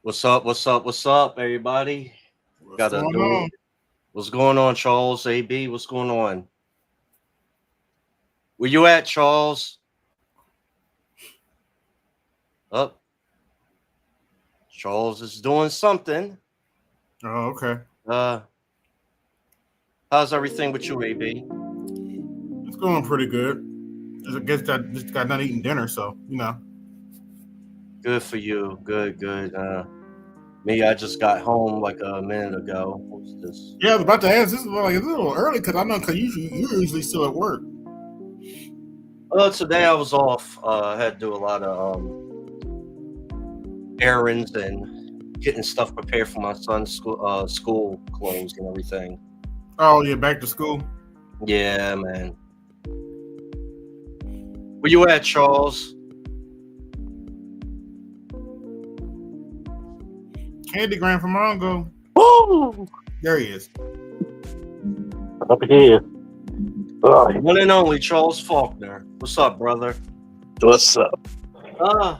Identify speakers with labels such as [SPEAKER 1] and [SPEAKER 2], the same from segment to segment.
[SPEAKER 1] What's up? What's up? What's up, everybody?
[SPEAKER 2] What's
[SPEAKER 1] Got a
[SPEAKER 2] going
[SPEAKER 1] new.
[SPEAKER 2] on?
[SPEAKER 1] What's going on, Charles? AB, what's going on? Where you at, Charles? Up, Charles is doing something.
[SPEAKER 2] Oh, okay.
[SPEAKER 1] Uh, how's everything with you, AB?
[SPEAKER 2] It's going pretty good. I guess that just got done eating dinner, so
[SPEAKER 1] Good for you. Good, good. Me, I just got home like a minute ago. What's this?
[SPEAKER 2] Yeah, I was about to ask. This is like a little early because I know because you're usually still at work.
[SPEAKER 1] Today I was off. I had to do a lot of errands and getting stuff prepared for my son's school clothes and everything.
[SPEAKER 2] Oh, yeah, back to school.
[SPEAKER 1] Yeah, man. Where you at, Charles?
[SPEAKER 2] Candy Graham from Mongo.
[SPEAKER 3] Woo!
[SPEAKER 2] There he is.
[SPEAKER 3] Up here. Oh,
[SPEAKER 1] One and only Charles Faulkner. What's up, brother?
[SPEAKER 3] what's up?
[SPEAKER 1] Uh,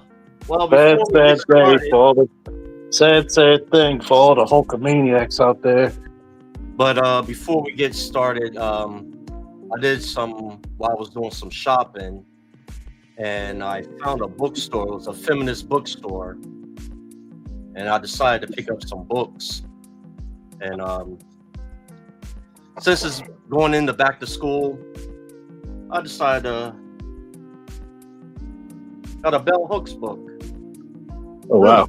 [SPEAKER 1] well,
[SPEAKER 3] Sad,
[SPEAKER 1] before we get
[SPEAKER 3] sad day
[SPEAKER 1] started,
[SPEAKER 3] for all the sad thing for all the Hulkamaniacs out there.
[SPEAKER 1] but before we get started, I did some while I was doing some shopping, and I found a bookstore. It was a feminist bookstore, and I decided to pick up some books. And since it's going into back to school, I decided to got a Bell Hooks book.
[SPEAKER 3] Oh wow!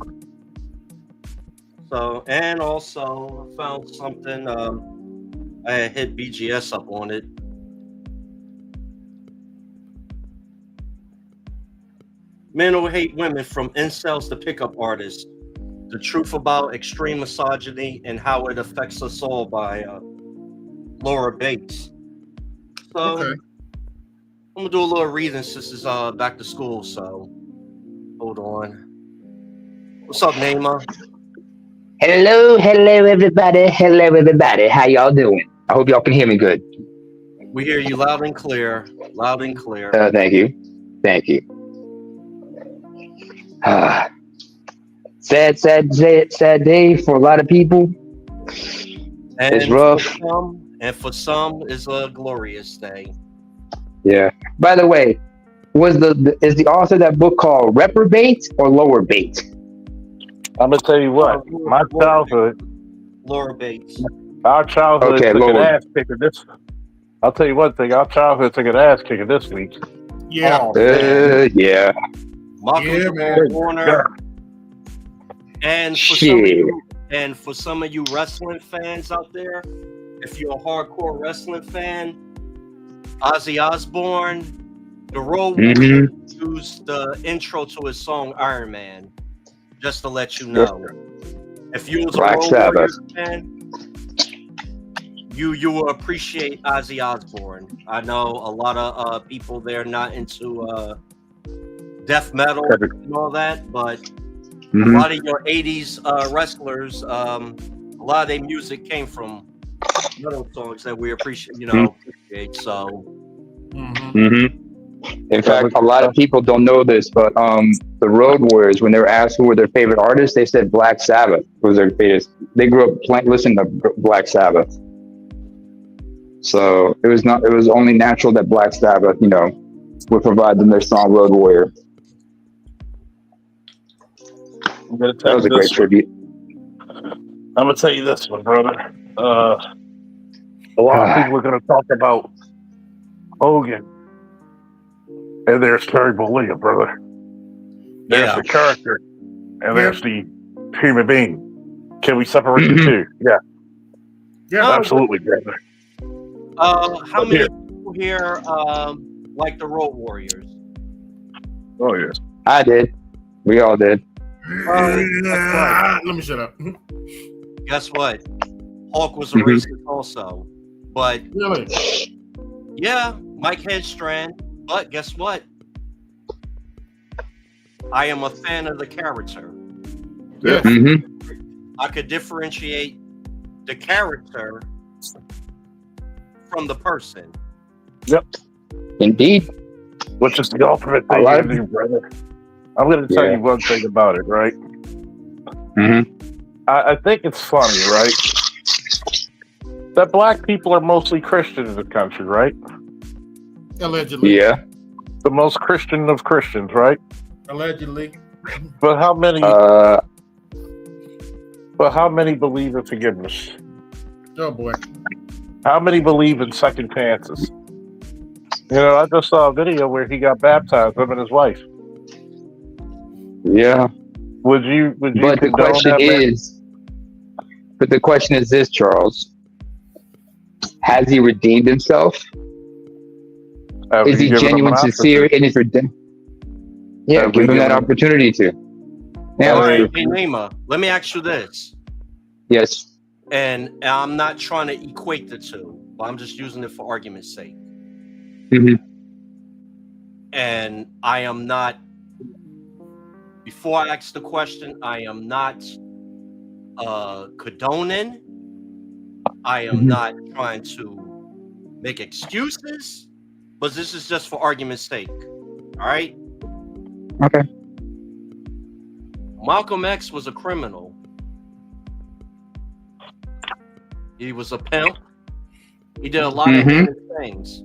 [SPEAKER 1] So, and also I found something. I had hit BGS up on it. Men who hate women, from incels to pickup artists. The truth about extreme misogyny and how it affects us all, by Laura Bates. So
[SPEAKER 2] Okay.
[SPEAKER 1] I'm gonna do a little reading since it's back to school. So hold on. What's up, Naima?
[SPEAKER 4] Hello, everybody. Hello, everybody. How y'all doing? I hope y'all can hear me good.
[SPEAKER 1] We hear you loud and clear. Loud and clear.
[SPEAKER 4] Thank you. Thank you. Sad day for a lot of people. It's rough.
[SPEAKER 1] For some, it's a glorious day.
[SPEAKER 4] Yeah. By the way, is the author of that book called Reprobate or Lower Bait?
[SPEAKER 3] I'm gonna tell you what. My childhood,
[SPEAKER 1] Laura Bates.
[SPEAKER 3] our childhood
[SPEAKER 4] Okay,
[SPEAKER 3] took an
[SPEAKER 4] Lord.
[SPEAKER 3] ass kicking this. I'll tell you one thing. Our childhood took an ass kicking this week.
[SPEAKER 2] Yeah.
[SPEAKER 1] Oh, man.
[SPEAKER 4] Yeah.
[SPEAKER 1] Malcolm
[SPEAKER 2] Yeah,
[SPEAKER 1] Jamal
[SPEAKER 2] man.
[SPEAKER 1] Warner.
[SPEAKER 4] Shit.
[SPEAKER 1] And for some of you wrestling fans out there, if you're a hardcore wrestling fan, Ozzy Osbourne, the Road Warrior, used the intro to his song Iron Man. Just to let you know, if you was a
[SPEAKER 4] Black
[SPEAKER 1] Road
[SPEAKER 4] Sabbath
[SPEAKER 1] Warrior fan, you will appreciate Ozzy Osbourne. I know a lot of people they're not into death metal and all that, but a lot of your 80s wrestlers, a lot of their music came from metal songs that we appreciate, appreciate. So,
[SPEAKER 4] In fact, a lot of people don't know this, but the Road Warriors, when they were asked who were their favorite artists, they said Black Sabbath was their favorite. They grew up listening to Black Sabbath, so it was only natural that Black Sabbath, would provide them their song Road Warrior. That was a great tribute.
[SPEAKER 3] I'm gonna tell you this one, brother. A lot of people are gonna talk about Hogan, and there's Terry Bollea, brother. There's the character, and there's the human being. Can we separate the two? Yeah.
[SPEAKER 2] Yeah.
[SPEAKER 3] Absolutely, brother.
[SPEAKER 1] How many people here like the Road Warriors?
[SPEAKER 3] Oh yes.
[SPEAKER 4] I did. We all did.
[SPEAKER 2] Let me shut up.
[SPEAKER 1] Guess what? Hulk was a racist also, but
[SPEAKER 2] Really?
[SPEAKER 1] yeah, Mike Headstrand. But guess what? I am a fan of the character.
[SPEAKER 2] Yeah.
[SPEAKER 1] I could differentiate the character from the person.
[SPEAKER 3] Yep.
[SPEAKER 4] Indeed.
[SPEAKER 3] Which is the ultimate thing to do, brother. I'm going to tell you one thing about it, right? I think it's funny, right? That black people are mostly Christian in this country, right?
[SPEAKER 2] Allegedly.
[SPEAKER 4] Yeah.
[SPEAKER 3] The most Christian of Christians, right?
[SPEAKER 2] Allegedly.
[SPEAKER 3] But how many?
[SPEAKER 4] Uh,
[SPEAKER 3] But how many believe in forgiveness?
[SPEAKER 2] Oh boy.
[SPEAKER 3] How many believe in second chances? You know, I just saw a video where he got baptized, him and his wife.
[SPEAKER 4] yeah.
[SPEAKER 3] Would you
[SPEAKER 4] But the
[SPEAKER 3] condone
[SPEAKER 4] question
[SPEAKER 3] that, man?
[SPEAKER 4] is this, Charles. Has he redeemed himself?
[SPEAKER 3] Have
[SPEAKER 4] Is
[SPEAKER 3] you
[SPEAKER 4] he
[SPEAKER 3] given him
[SPEAKER 4] genuine,
[SPEAKER 3] an
[SPEAKER 4] sincere
[SPEAKER 3] option
[SPEAKER 4] in his redemption? Yeah,
[SPEAKER 3] Have
[SPEAKER 4] give
[SPEAKER 3] we
[SPEAKER 4] him that
[SPEAKER 3] given him-
[SPEAKER 4] opportunity to.
[SPEAKER 1] All
[SPEAKER 4] Yeah.
[SPEAKER 1] right, hey Naima, let me ask you this,
[SPEAKER 4] Yes.
[SPEAKER 1] and I'm not trying to equate the two, but I'm just using it for argument's sake.
[SPEAKER 4] Mhm.
[SPEAKER 1] And I am not. Before I ask the question, I am not condoning. I am
[SPEAKER 4] Mhm.
[SPEAKER 1] not trying to make excuses, but this is just for argument's sake. All right.
[SPEAKER 4] Okay.
[SPEAKER 1] Malcolm X was a criminal. He was a pimp. He did a lot of heinous things.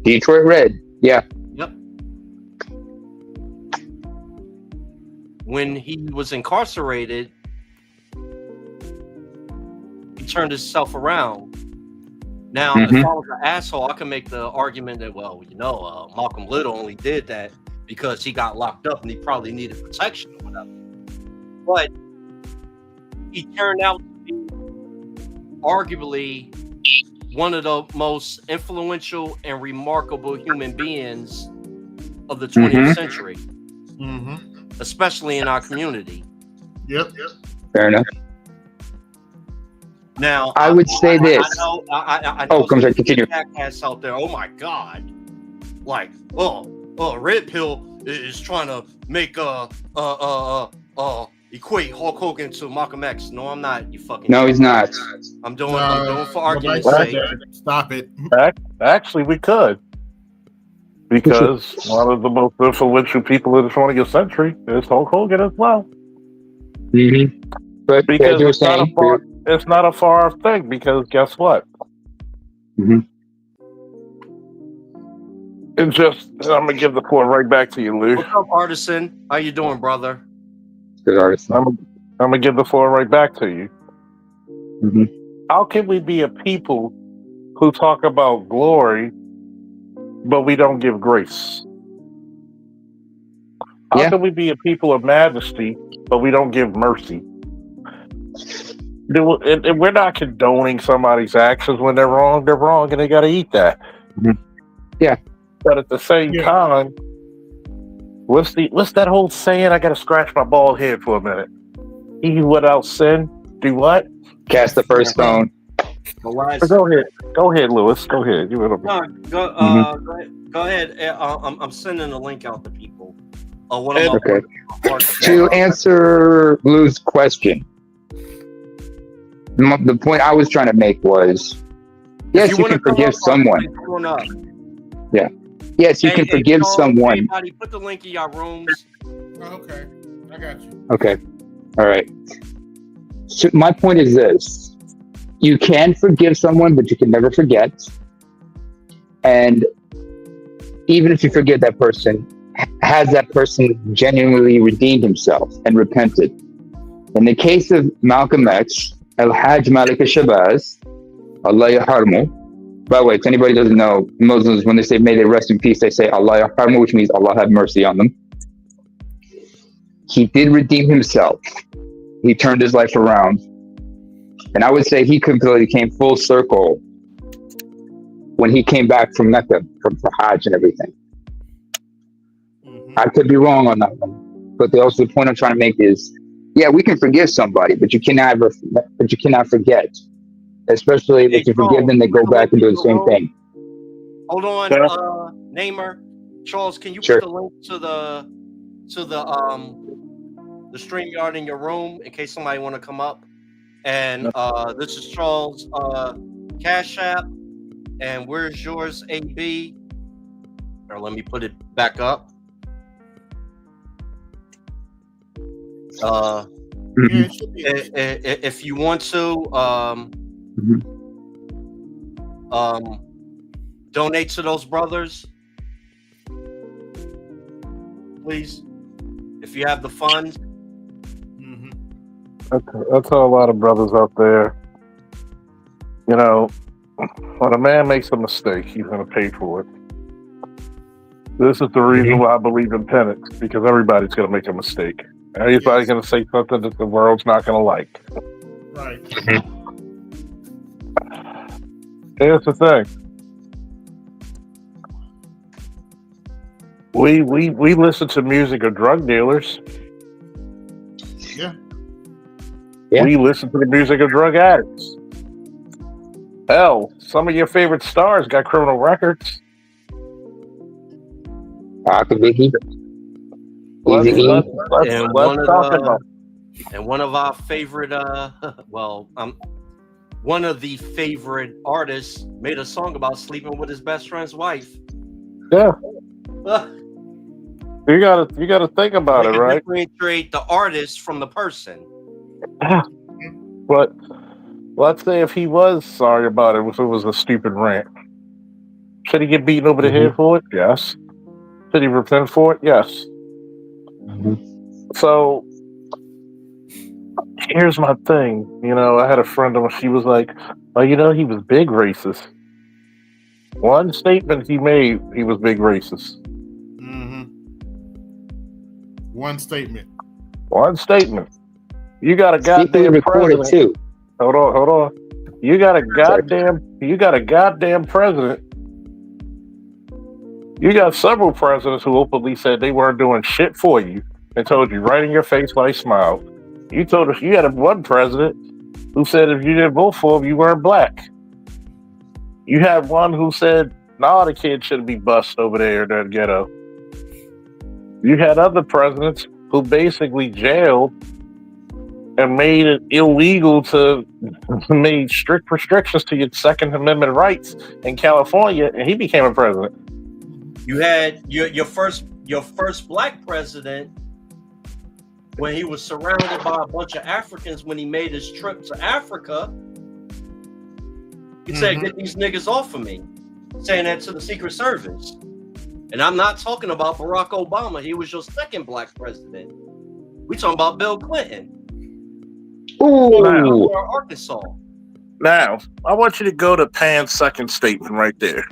[SPEAKER 4] Detroit Red. Yeah.
[SPEAKER 1] Yep. When he was incarcerated, he turned himself around. Now, if I was an asshole, I can make the argument that, well, you know, Malcolm Little only did that because he got locked up and he probably needed protection or whatever. But he turned out to be arguably one of the most influential and remarkable human beings of the 20th century, especially in our community.
[SPEAKER 2] Yep.
[SPEAKER 4] Fair enough.
[SPEAKER 1] Now,
[SPEAKER 4] I would say this.
[SPEAKER 1] I know
[SPEAKER 4] Oh, come on, continue.
[SPEAKER 1] Jackass out there. Oh my God! Like, Red Pill is trying to make equate Hulk Hogan to Malcolm X. No, I'm not. You fucking.
[SPEAKER 4] No, he's not.
[SPEAKER 1] I'm doing for argument's
[SPEAKER 2] nobody
[SPEAKER 1] sake.
[SPEAKER 2] said that. Stop it.
[SPEAKER 3] Actually, we could. Because one of the most influential people in the 20th century is Hulk Hogan as well.
[SPEAKER 4] But
[SPEAKER 3] Because
[SPEAKER 4] as you were
[SPEAKER 3] it's not a
[SPEAKER 4] saying,
[SPEAKER 3] it's not a far thing, because guess what? It's just, I'm going to give the floor right back to you, Lou.
[SPEAKER 1] What's up, Artisan? How you doing, brother?
[SPEAKER 4] good artist.
[SPEAKER 3] I'm going to give the floor right back to you. How can we be a people who talk about glory, but we don't give grace? How can we be a people of majesty, but we don't give mercy? And we're not condoning somebody's actions when they're wrong, and they got to eat that.
[SPEAKER 4] Yeah.
[SPEAKER 3] But at the same time, what's that whole saying? I got to scratch my bald head for a minute. He without sin, do what?
[SPEAKER 4] Cast the first stone.
[SPEAKER 3] Go ahead, Lewis. Go ahead. You were
[SPEAKER 1] Go ahead. I'm sending a link out to people.
[SPEAKER 4] Okay. To answer Blue's question, the point I was trying to make was, yes, you can forgive someone. Yeah. Yes, you can forgive someone.
[SPEAKER 1] Everybody, put the link in your rooms.
[SPEAKER 2] Okay, I got you.
[SPEAKER 4] Okay. All right. So my point is this: you can forgive someone, but you can never forget. And even if you forgive that person, has that person genuinely redeemed himself and repented? In the case of Malcolm X, Al-Hajj Malik al-Shabazz, Allah yarhamhu. By the way, if anybody doesn't know, Muslims, when they say may they rest in peace, they say Allah yarhamhu, which means Allah have mercy on them. He did redeem himself. He turned his life around. And I would say he completely came full circle when he came back from Mecca, from Hajj and everything. I could be wrong on that one. But the point I'm trying to make is, yeah, we can forgive somebody, but you cannot forget. Especially if you forgive them, they go back and do the same thing.
[SPEAKER 1] Hold on, Namer. Charles, can you put the link to the StreamYard in your room in case somebody want to come up? And this is Charles' Cash App. And where's yours, AB? Or let me put it back up.
[SPEAKER 2] Yeah, it should be.
[SPEAKER 1] If you want to, donate to those brothers, please. If you have the funds.
[SPEAKER 2] Mm-hmm.
[SPEAKER 3] That's how a lot of brothers out there, you know, when a man makes a mistake, he's going to pay for it. This is the reason why I believe in penance, because everybody's going to make a mistake. Everybody's going to say something that the world's not going to like.
[SPEAKER 2] Right.
[SPEAKER 3] Here's the thing. We listen to music of drug dealers.
[SPEAKER 2] Yeah.
[SPEAKER 3] We listen to the music of drug addicts. Hell, some of your favorite stars got criminal records.
[SPEAKER 4] Biggie.
[SPEAKER 3] Let's talk about.
[SPEAKER 1] And one of our favorite, one of the favorite artists made a song about sleeping with his best friend's wife.
[SPEAKER 3] Yeah. You gotta think about it, right?
[SPEAKER 1] Differentiate the artist from the person.
[SPEAKER 3] But let's say if he was sorry about it, if it was a stupid rant, should he get beaten over the head for it? Yes. Should he repent for it? Yes. So here's my thing. You know, I had a friend of mine, she was like, "Oh, you know, he was big racist." One statement he made, he was big racist.
[SPEAKER 2] One statement.
[SPEAKER 3] You got a goddamn president. Too. Hold on. You got a goddamn president. You got several presidents who openly said they weren't doing shit for you and told you right in your face while they smiled. You told us you had one president who said if you didn't vote for him, you weren't black. You had one who said, "Nah, the kids shouldn't be bused over there in that ghetto." You had other presidents who basically jailed and made it illegal to made strict restrictions to your Second Amendment rights in California, and he became a president.
[SPEAKER 1] You had your first black president when he was surrounded by a bunch of Africans when he made his trip to Africa. He said, "Get these niggas off of me," saying that to the Secret Service. And I'm not talking about Barack Obama. He was your second black president. We talking about Bill Clinton.
[SPEAKER 4] Ooh.
[SPEAKER 1] Arkansas.
[SPEAKER 3] Now, I want you to go to Pan's second statement right there.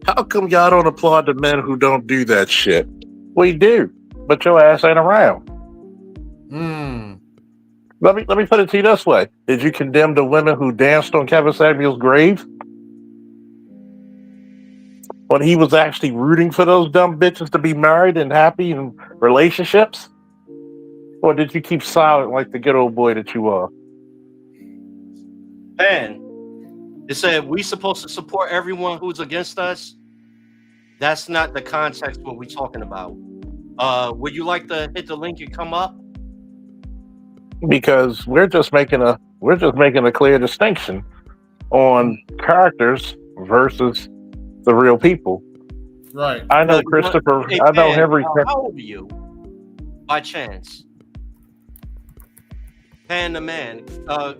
[SPEAKER 3] How come y'all don't applaud the men who don't do that shit? We do, but your ass ain't around. Let me put it to you this way. Did you condemn the women who danced on Kevin Samuel's grave? When he was actually rooting for those dumb bitches to be married and happy in relationships? Or did you keep silent like the good old boy that you are?
[SPEAKER 1] Man, it said we supposed to support everyone who's against us. That's not the context what we're talking about. Would you like to hit the link and come up?
[SPEAKER 3] Because we're just making a clear distinction on characters versus the real people.
[SPEAKER 2] Right.
[SPEAKER 3] I know Christopher.
[SPEAKER 1] Hey,
[SPEAKER 3] I know
[SPEAKER 1] man,
[SPEAKER 3] Henry.
[SPEAKER 1] How old are you, by chance? Pan the man.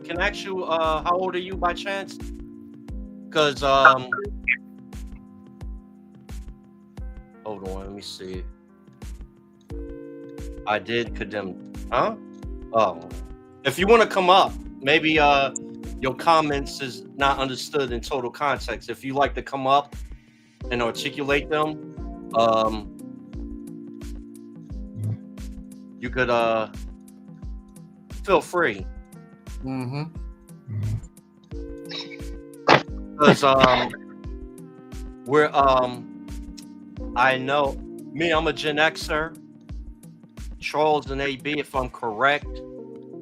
[SPEAKER 1] Can I ask you how old are you by chance? Because hold on, let me see. I did condemn. Huh? Oh, if you want to come up, maybe your comments is not understood in total context. If you like to come up and articulate them, you could feel free. Because we're I know me, I'm a Gen Xer. Charles and AB, if I'm correct,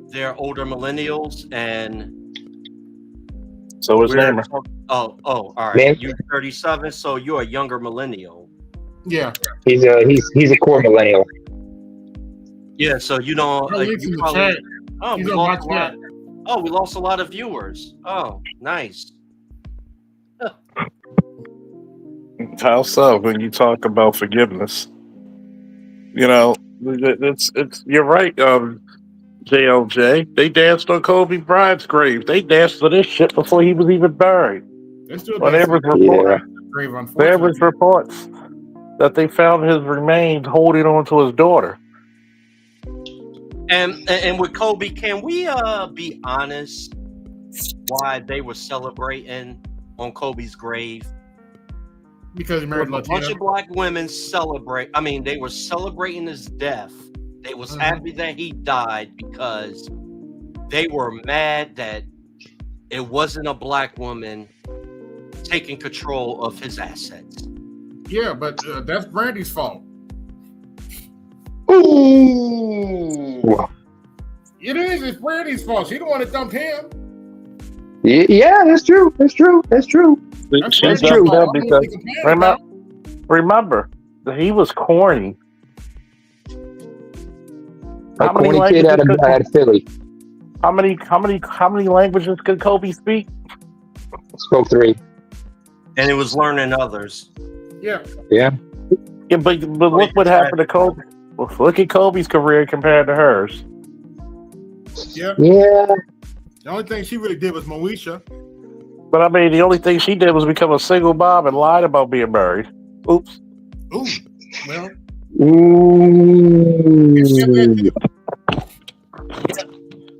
[SPEAKER 1] they're older millennials, and
[SPEAKER 3] so is Hammer.
[SPEAKER 1] Oh, all right. You're 37, so you're a younger millennial.
[SPEAKER 2] Yeah,
[SPEAKER 4] he's a core millennial.
[SPEAKER 1] Yeah, so you don't.
[SPEAKER 2] we
[SPEAKER 1] lost a lot of viewers. Oh, nice.
[SPEAKER 3] How so? When you talk about forgiveness, you know, It's you're right, JLJ. They danced on Kobe Bryant's grave. They danced for this shit before he was even buried.
[SPEAKER 2] They're still
[SPEAKER 3] Well, there
[SPEAKER 2] dancing
[SPEAKER 3] was
[SPEAKER 2] on
[SPEAKER 3] report,
[SPEAKER 4] Yeah.
[SPEAKER 2] the grave,
[SPEAKER 3] there was
[SPEAKER 2] unfortunately.
[SPEAKER 3] reports that they found his remains holding on to his daughter.
[SPEAKER 1] And with Kobe, can we be honest why they were celebrating on Kobe's grave?
[SPEAKER 2] Because he
[SPEAKER 1] There
[SPEAKER 2] married
[SPEAKER 1] was a bunch
[SPEAKER 2] Latina.
[SPEAKER 1] of black women celebrate. I mean, they were celebrating his death. They was happy that he died because they were mad that it wasn't a black woman taking control of his assets.
[SPEAKER 2] Yeah, but that's Brandy's fault.
[SPEAKER 4] Ooh.
[SPEAKER 2] It is. It's Brandy's fault. She the one that dumped him.
[SPEAKER 4] Yeah, that's true. That's true. That's true.
[SPEAKER 2] That's
[SPEAKER 3] She
[SPEAKER 2] Brandy's
[SPEAKER 4] true.
[SPEAKER 3] dumped
[SPEAKER 2] fault.
[SPEAKER 3] him
[SPEAKER 2] I don't know what
[SPEAKER 3] because
[SPEAKER 2] we complaining about.
[SPEAKER 3] remember that he was corny.
[SPEAKER 4] A corny kid out of Philly.
[SPEAKER 3] How many languages could Kobe speak?
[SPEAKER 4] Spoke 3.
[SPEAKER 1] And it was learning others.
[SPEAKER 2] Yeah.
[SPEAKER 4] Yeah.
[SPEAKER 3] Yeah, but look what happened to Kobe. Well, look at Kobe's career compared to hers.
[SPEAKER 2] Yeah.
[SPEAKER 4] Yeah.
[SPEAKER 2] The only thing she really did was Moesha.
[SPEAKER 3] But I mean, the only thing she did was become a single mom and lied about being married. Oops.
[SPEAKER 2] Ooh. Well,
[SPEAKER 4] Ooh.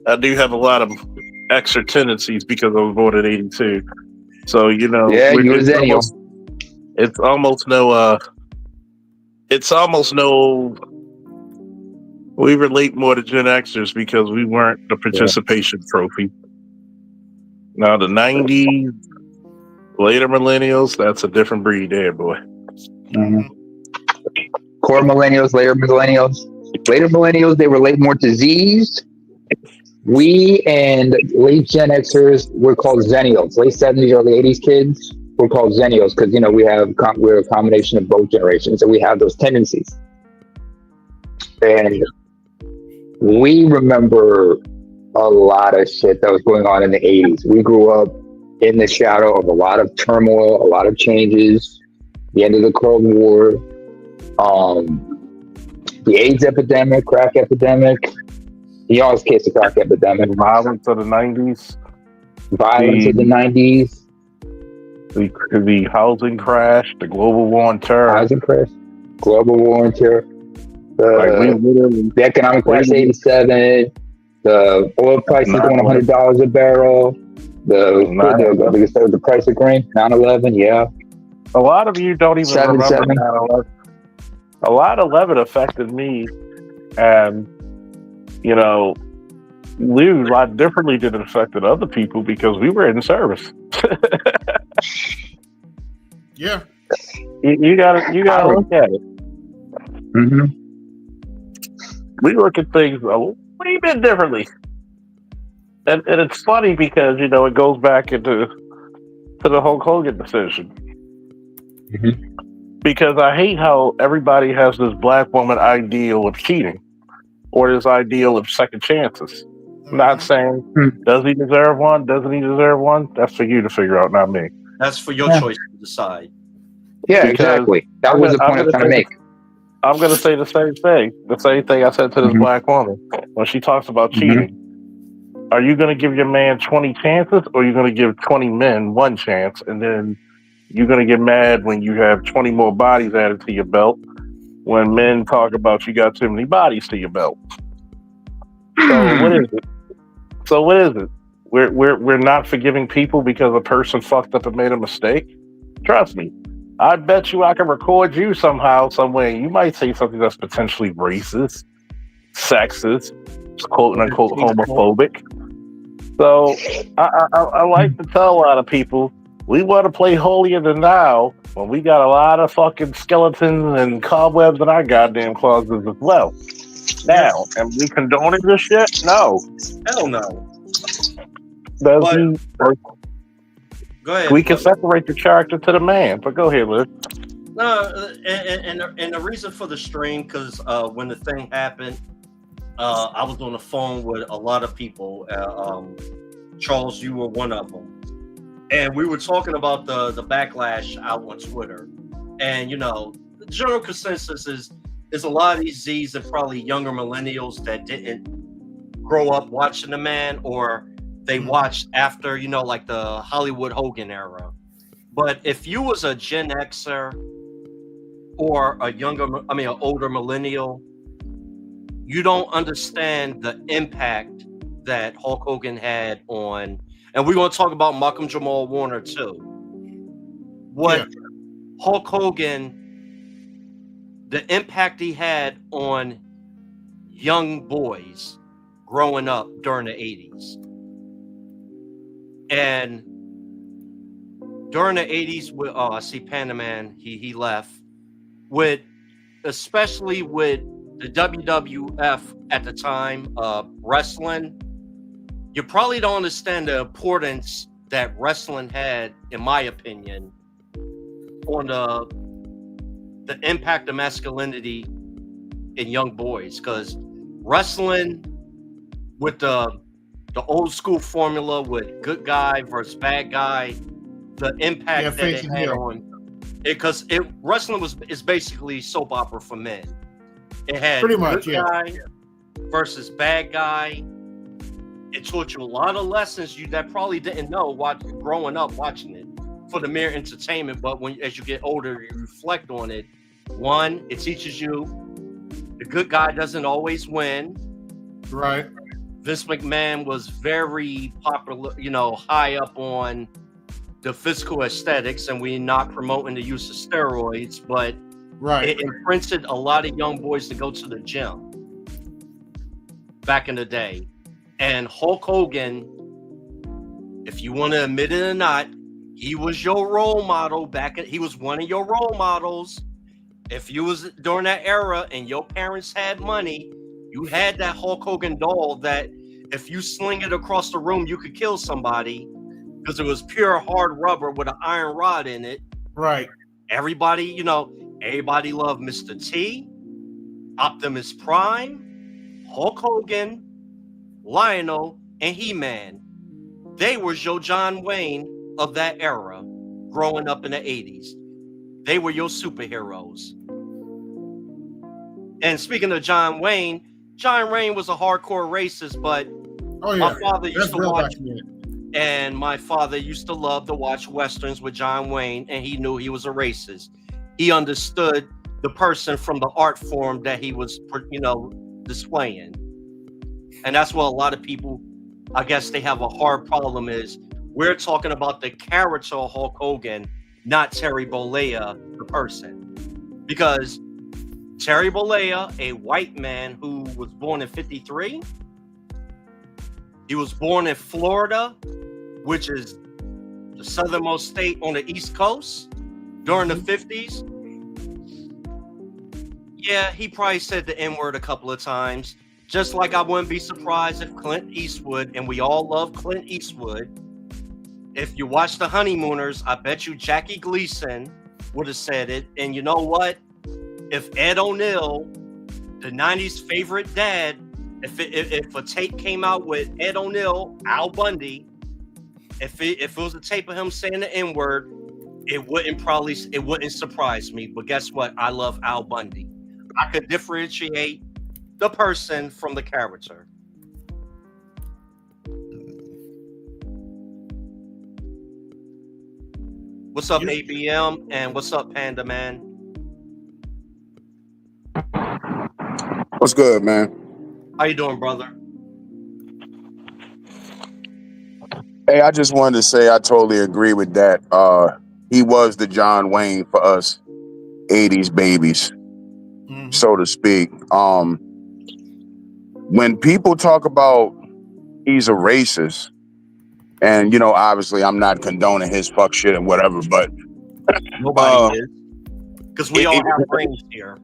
[SPEAKER 3] I do have a lot of extra tendencies because I was born in '82. So you know,
[SPEAKER 4] Yeah, you were Zennial.
[SPEAKER 3] It's almost no. We relate more to Gen Xers because we weren't the participation trophy. Now the '90s, later millennials, that's a different breed, there, boy.
[SPEAKER 4] Mm-hmm. Core millennials, later millennials. Later millennials, they relate more to Z's. We and late Gen Xers were called Zennials. Late 70s, early 80s kids were called Zennials because, you know, we're a combination of both generations, and we have those tendencies. And we remember a lot of shit that was going on in the 80s. We grew up in the shadow of a lot of turmoil, a lot of changes, the end of the Cold War, the AIDS epidemic, crack epidemic. He always kissed the crack epidemic.
[SPEAKER 3] Violence of the '90s.
[SPEAKER 4] Violence of the 90s.
[SPEAKER 3] The housing crash, the global war on terror.
[SPEAKER 4] Housing crash, global war on terror. The economic crash, '87. The oil prices going $100 a barrel. The price of grain, 9/11. Yeah.
[SPEAKER 3] A lot of you don't even remember
[SPEAKER 4] 7/7.
[SPEAKER 3] 9/11. A lot of 11 affected me, and you know, Lou, a lot differently than it affected other people because we were in service.
[SPEAKER 2] Yeah.
[SPEAKER 3] You gotta look at it.
[SPEAKER 4] Mm-hmm.
[SPEAKER 3] We look at things a wee bit differently, and it's funny because you know it goes back into the Hulk Hogan decision.
[SPEAKER 4] Mm-hmm.
[SPEAKER 3] Because I hate how everybody has this black woman ideal of cheating or this ideal of second chances. Not saying, does he deserve one? Doesn't he deserve one? That's for you to figure out, not me.
[SPEAKER 1] That's for your choice to decide.
[SPEAKER 4] Yeah,
[SPEAKER 3] Because
[SPEAKER 4] exactly. That was the point I'm trying to make.
[SPEAKER 3] I'm going to say the same thing I said to this black woman when she talks about cheating. Are you going to give your man 20 chances, or are you going to give 20 men one chance, and then you're going to get mad when you have 20 more bodies added to your belt when men talk about you got too many bodies to your belt? So what is it? We're not forgiving people because a person fucked up and made a mistake? Trust me. I bet you I can record you somehow, some way. You might say something that's potentially racist, sexist, quote unquote homophobic. So I like to tell a lot of people, we want to play holier than thou when we got a lot of fucking skeletons and cobwebs in our goddamn closets as well. Now, am we condoning this shit? No.
[SPEAKER 1] Hell no.
[SPEAKER 3] Go
[SPEAKER 1] ahead.
[SPEAKER 3] We can separate the character to the man, but go ahead, Liz.
[SPEAKER 1] No, and the reason for the stream, because when the thing happened, I was on the phone with a lot of people. Charles, you were one of them. And we were talking about the backlash out on Twitter. And, you know, the general consensus is there's a lot of these Z's and probably younger millennials that didn't grow up watching the man, or they watched after, you know, like the Hollywood Hogan era. But if you was a Gen Xer or an older millennial, you don't understand the impact that Hulk Hogan had on, and we're going to talk about Malcolm Jamal Warner too. What Hulk Hogan, the impact he had on young boys growing up during the 80s. And during the 80s, with I see Panda Man, he left, especially with the WWF at the time, wrestling, you probably don't understand the importance that wrestling had, in my opinion, on the impact of masculinity in young boys. Because wrestling with the old school formula with good guy versus bad guy, the impact that it had on it, because wrestling is basically soap opera for men. It had
[SPEAKER 2] pretty much
[SPEAKER 1] good guy versus bad guy. It taught you a lot of lessons you that probably didn't know growing up watching it for the mere entertainment. But as you get older, you reflect on it. One, it teaches you the good guy doesn't always win.
[SPEAKER 2] Right.
[SPEAKER 1] Vince McMahon was very popular, you know, high up on the physical aesthetics, and we're not promoting the use of steroids, but it imprinted a lot of young boys to go to the gym back in the day. And Hulk Hogan, if you want to admit it or not, he was your role model he was one of your role models. If you was during that era and your parents had money, you had that Hulk Hogan doll that if you sling it across the room, you could kill somebody because it was pure hard rubber with an iron rod in it.
[SPEAKER 2] Right.
[SPEAKER 1] Everybody loved Mr. T, Optimus Prime, Hulk Hogan, Lionel, and He-Man. They were your John Wayne of that era, growing up in the 80s. They were your superheroes. And speaking of John Wayne was a hardcore racist, but my father used to watch it. And my father used to love to watch Westerns with John Wayne, and he knew he was a racist. He understood the person from the art form that he was, displaying. And that's what a lot of people, I guess they have a hard problem is we're talking about the character of Hulk Hogan, not Terry Bollea, the person. Because Terry Bollea, a white man who was born in 1953, he was born in Florida, which is the southernmost state on the East Coast during the 50s. Yeah, he probably said the N-word a couple of times. Just like I wouldn't be surprised if Clint Eastwood, and we all love Clint Eastwood, if you watch The Honeymooners, I bet you Jackie Gleason would have said it. And you know what? If Ed O'Neill, the 90s favorite dad, if a tape came out with Ed O'Neill, Al Bundy, if it was a tape of him saying the N-word, it wouldn't surprise me. But guess what? I love Al Bundy. I could differentiate the person from the character. What's up, ABM? And what's up, Panda Man?
[SPEAKER 5] What's good, man?
[SPEAKER 1] How you doing, brother?
[SPEAKER 5] Hey, I just wanted to say I totally agree with that. He was the John Wayne for us 80s babies, so to speak. When people talk about he's a racist, and obviously I'm not condoning his fuck shit and whatever, but
[SPEAKER 1] nobody is, because we all have brains here.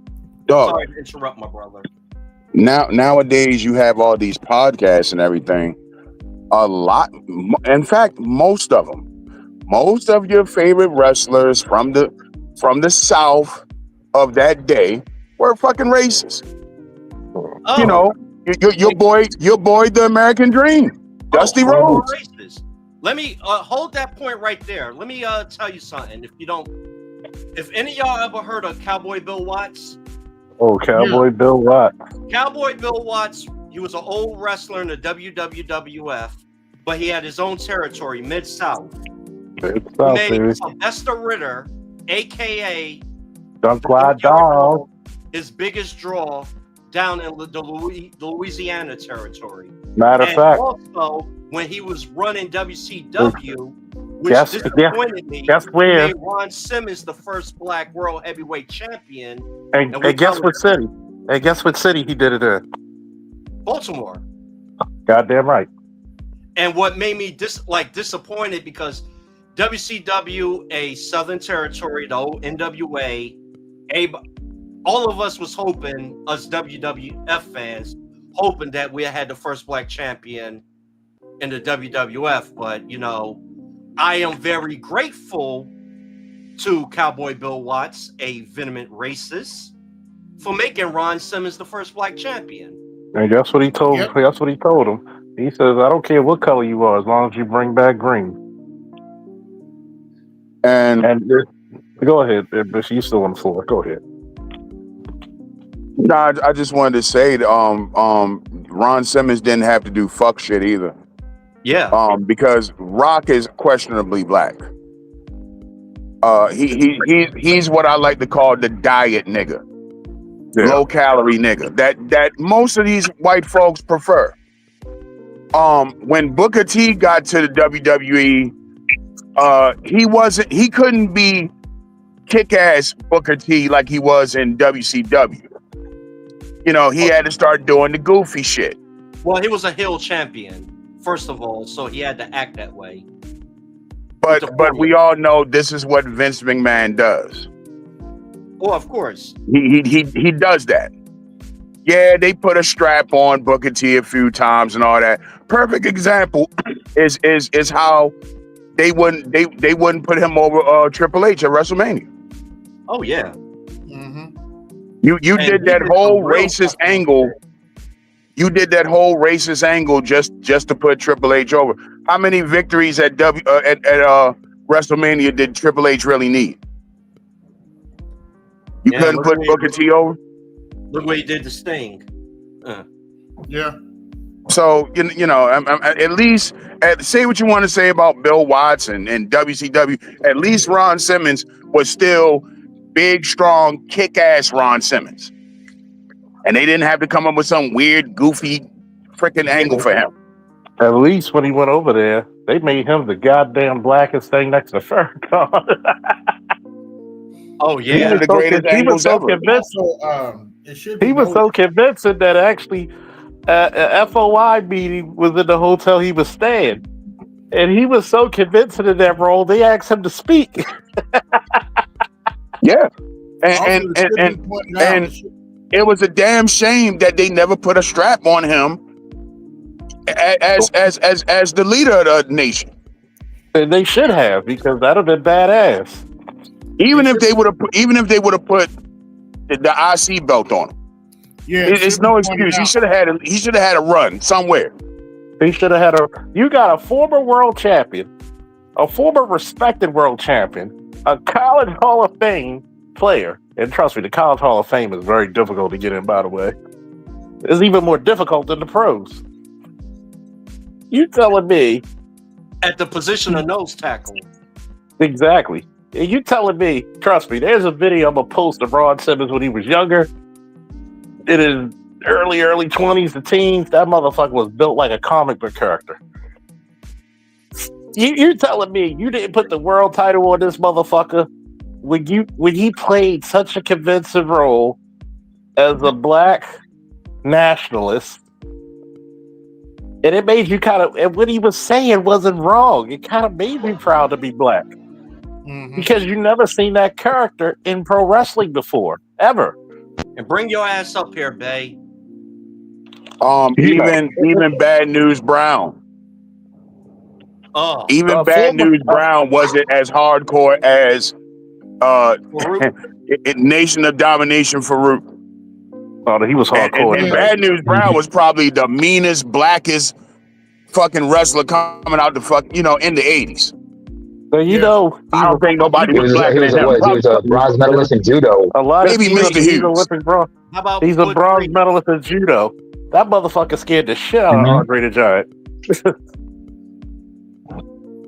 [SPEAKER 1] Sorry to interrupt, my brother.
[SPEAKER 5] Nowadays you have all these podcasts and everything. In fact, most of your favorite wrestlers from the South of that day were fucking racist. Your boy, the American Dream, Dusty Rhodes.
[SPEAKER 1] Let me hold that point right there. Let me tell you something. If any of y'all ever heard of Cowboy Bill Watts,
[SPEAKER 3] Oh, Cowboy Bill Watts.
[SPEAKER 1] Cowboy Bill Watts, he was an old wrestler in the WWF, but he had his own territory, Mid-South.
[SPEAKER 3] It's
[SPEAKER 1] He
[SPEAKER 3] out
[SPEAKER 1] made
[SPEAKER 3] there.
[SPEAKER 1] Sylvester Ritter, a.k.a.
[SPEAKER 3] Dunk Wild Dog.
[SPEAKER 1] his biggest draw down in the Louisiana territory.
[SPEAKER 3] Matter of
[SPEAKER 1] And
[SPEAKER 3] fact,
[SPEAKER 1] also, when he was running WCW, which
[SPEAKER 3] Guess-
[SPEAKER 1] disappointed me,
[SPEAKER 3] guess
[SPEAKER 1] he
[SPEAKER 3] where?
[SPEAKER 1] made Ron Simmons the first black world heavyweight champion.
[SPEAKER 3] And
[SPEAKER 1] we
[SPEAKER 3] guess
[SPEAKER 1] call
[SPEAKER 3] what
[SPEAKER 1] it-
[SPEAKER 3] city? And guess what city he did it in?
[SPEAKER 1] Baltimore.
[SPEAKER 3] Goddamn right.
[SPEAKER 1] And what made me disappointed because WCW, a Southern Territory, the old NWA, all of us was hoping, us WWF fans, hoping that we had the first black champion in the WWF. But, you know, I am very grateful to Cowboy Bill Watts, a vehement racist, for making Ron Simmons the first black champion.
[SPEAKER 3] And guess what he told?
[SPEAKER 2] Yep.
[SPEAKER 3] Guess what he told him? He says, "I don't care what color you are, as long as you bring back green."
[SPEAKER 5] And
[SPEAKER 3] And go ahead, but you still on the floor. Go ahead.
[SPEAKER 5] no, I just wanted to say, Ron Simmons didn't have to do fuck shit either.
[SPEAKER 1] Yeah.
[SPEAKER 5] Because Rock is questionably black. He's what I like to call the diet nigga, low calorie nigga that most of these white folks prefer. When Booker T got to the WWE, he couldn't be kick-ass Booker T like he was in WCW. You know, he had to start doing the goofy shit.
[SPEAKER 1] Well, he was a heel champion, first of all, so he had to act that way.
[SPEAKER 5] But we all know this is what Vince McMahon does.
[SPEAKER 1] Well, of course.
[SPEAKER 5] He does that. Yeah, they put a strap on Booker T a few times and all that. Perfect example is how they wouldn't put him over Triple H at WrestleMania.
[SPEAKER 1] Oh yeah.
[SPEAKER 2] Mm-hmm.
[SPEAKER 5] You
[SPEAKER 1] And
[SPEAKER 5] did
[SPEAKER 1] he
[SPEAKER 5] that
[SPEAKER 1] did
[SPEAKER 5] whole
[SPEAKER 1] some real
[SPEAKER 5] racist
[SPEAKER 1] stuff.
[SPEAKER 5] angle. You did that whole racist angle just to put Triple H over. How many victories at WrestleMania did Triple H really need? You
[SPEAKER 1] Yeah,
[SPEAKER 5] couldn't
[SPEAKER 1] look
[SPEAKER 5] put
[SPEAKER 1] what he-
[SPEAKER 5] Booker T over.
[SPEAKER 1] Look what he did to Sting.
[SPEAKER 2] Yeah.
[SPEAKER 5] So you know, at least say what you want to say about Bill Watts and WCW. At least Ron Simmons was still big, strong, kick-ass Ron Simmons, and they didn't have to come up with some weird, goofy, freaking angle for him.
[SPEAKER 3] At least when he went over there, they made him the goddamn blackest thing next to Farrakhan.
[SPEAKER 1] Oh
[SPEAKER 5] He
[SPEAKER 1] yeah.
[SPEAKER 5] was the greatest
[SPEAKER 3] he
[SPEAKER 5] angles
[SPEAKER 3] was so
[SPEAKER 5] ever.
[SPEAKER 3] convinced.
[SPEAKER 2] Also, it should be
[SPEAKER 3] He was so convincing that actually a FOI meeting was in the hotel he was staying. And he was so convincing in that role, they asked him to speak.
[SPEAKER 5] Yeah, and it was a damn shame that they never put a strap on him as the leader of the nation.
[SPEAKER 3] And they should have, because that would have been badass.
[SPEAKER 5] Even if they would have put the IC belt on him.
[SPEAKER 2] Yeah,
[SPEAKER 5] It's no excuse. He should have had a run somewhere.
[SPEAKER 3] He should have had you got a former world champion, a former respected world champion, a college Hall of Fame player. And trust me, the college Hall of Fame is very difficult to get in, by the way. It's even more difficult than the pros. You telling me
[SPEAKER 1] At the position of nose tackle.
[SPEAKER 3] exactly. And you telling me, trust me, there's a video I'm gonna post of Ron Simmons when he was younger. In his early 20s to teens, that motherfucker was built like a comic book character. You're telling me you didn't put the world title on this motherfucker when he played such a convincing role as a black nationalist, and it made you and what he was saying wasn't wrong. It kind of made me proud to be black.
[SPEAKER 2] Mm-hmm.
[SPEAKER 3] Because you never seen that character in pro wrestling before, ever.
[SPEAKER 1] And bring your ass up here, Bay.
[SPEAKER 5] Even Bad News Brown.
[SPEAKER 1] Oh.
[SPEAKER 5] Even Bad News Brown wasn't as hardcore as Nation of Domination Farouk.
[SPEAKER 3] Oh, he was hardcore.
[SPEAKER 5] And Bad News Brown was probably the meanest, blackest fucking wrestler coming out in the 80s.
[SPEAKER 3] So you know,
[SPEAKER 5] I don't think nobody was blacker than him.
[SPEAKER 4] He was a bronze medalist in judo.
[SPEAKER 3] A lot
[SPEAKER 5] Maybe
[SPEAKER 3] of
[SPEAKER 5] Mr. Hughes.
[SPEAKER 1] How about
[SPEAKER 3] He's a
[SPEAKER 1] Butch
[SPEAKER 3] bronze
[SPEAKER 1] Reed?
[SPEAKER 3] medalist in judo. That motherfucker scared the shit out of Andre the Giant.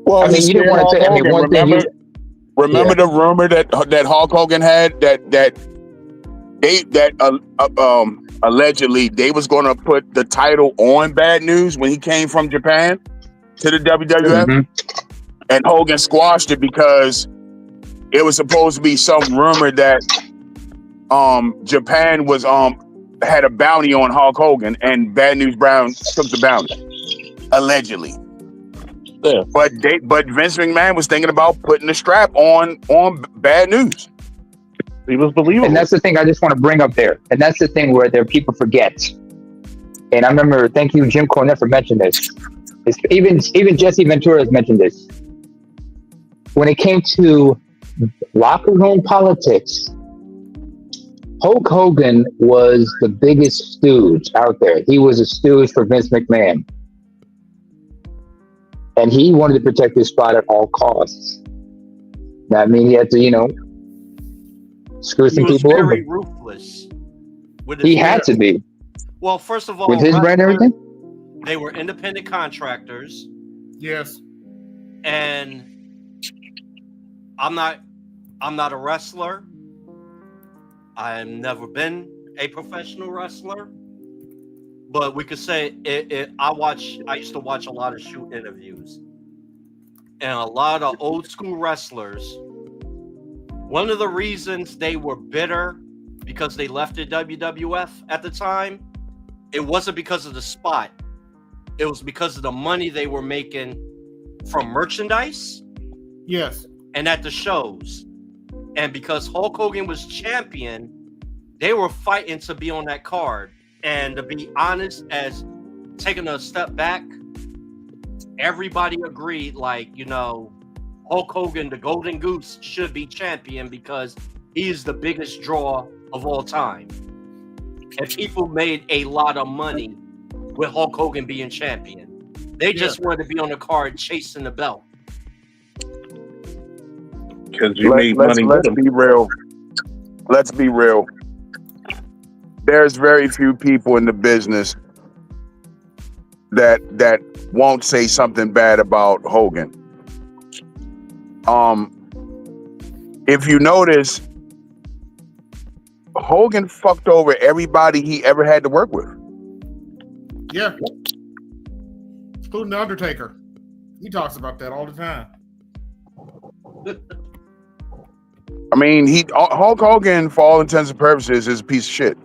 [SPEAKER 5] Well,
[SPEAKER 4] I mean,
[SPEAKER 5] he
[SPEAKER 4] you didn't
[SPEAKER 5] scared
[SPEAKER 4] want to
[SPEAKER 5] Hulk
[SPEAKER 4] say. I mean,
[SPEAKER 5] Hogan.
[SPEAKER 4] one thing
[SPEAKER 5] Remember the rumor that Hulk Hogan had that allegedly they was going to put the title on Bad News when he came from Japan to the WWF, and Hogan squashed it because it was supposed to be some rumor that Japan was had a bounty on Hulk Hogan, and Bad News Brown took the bounty allegedly.
[SPEAKER 3] Yeah.
[SPEAKER 5] But Vince McMahon was thinking about putting the strap on Bad News.
[SPEAKER 3] He was believable.
[SPEAKER 4] And that's the thing I just want to bring up there. And that's the thing where people forget. And I remember, thank you, Jim Cornette, for mentioning this. Even Jesse Ventura has mentioned this. When it came to locker room politics, Hulk Hogan was the biggest stooge out there. He was a stooge for Vince McMahon. And he wanted to protect his spot at all costs. That means he had to, screw some people over.
[SPEAKER 1] He was very ruthless.
[SPEAKER 4] He had to be.
[SPEAKER 1] Well, first of all,
[SPEAKER 4] with his brand and everything?
[SPEAKER 1] They were independent contractors.
[SPEAKER 2] Yes.
[SPEAKER 1] And I'm not a wrestler. I've never been a professional wrestler. But we could say I used to watch a lot of shoot interviews. And a lot of old school wrestlers, one of the reasons they were bitter because they left the WWF at the time, it wasn't because of the spot. It was because of the money they were making from merchandise.
[SPEAKER 2] Yes.
[SPEAKER 1] And at the shows. And because Hulk Hogan was champion, they were fighting to be on that card. And to be honest, as taking a step back, everybody agreed, Hulk Hogan, the Golden Goose, should be champion because he's the biggest draw of all time. And people made a lot of money with Hulk Hogan being champion. They just wanted to be on the card chasing the belt.
[SPEAKER 3] Because you made money.
[SPEAKER 5] Let's be real. Let's be real. There's very few people in the business that won't say something bad about Hogan. If you notice, Hogan fucked over everybody he ever had to work with.
[SPEAKER 2] Yeah. Including the Undertaker. He talks about that all the time.
[SPEAKER 5] I mean, Hulk Hogan, for all intents and purposes, is a piece of shit.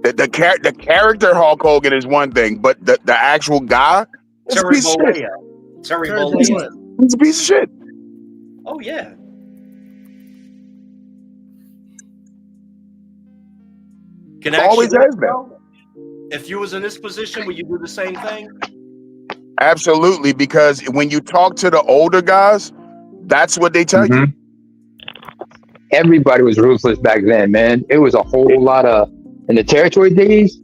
[SPEAKER 5] The character Hulk Hogan is one thing, but the actual guy is a piece of shit.
[SPEAKER 1] Terry Bollea.
[SPEAKER 5] He's a piece of shit.
[SPEAKER 1] Oh, yeah. Can
[SPEAKER 5] Always has been.
[SPEAKER 1] If you was in this position, would you do the same thing?
[SPEAKER 5] Absolutely, because when you talk to the older guys, that's what they tell you.
[SPEAKER 4] Everybody was ruthless back then, man. It was a whole lot of, in the territory days,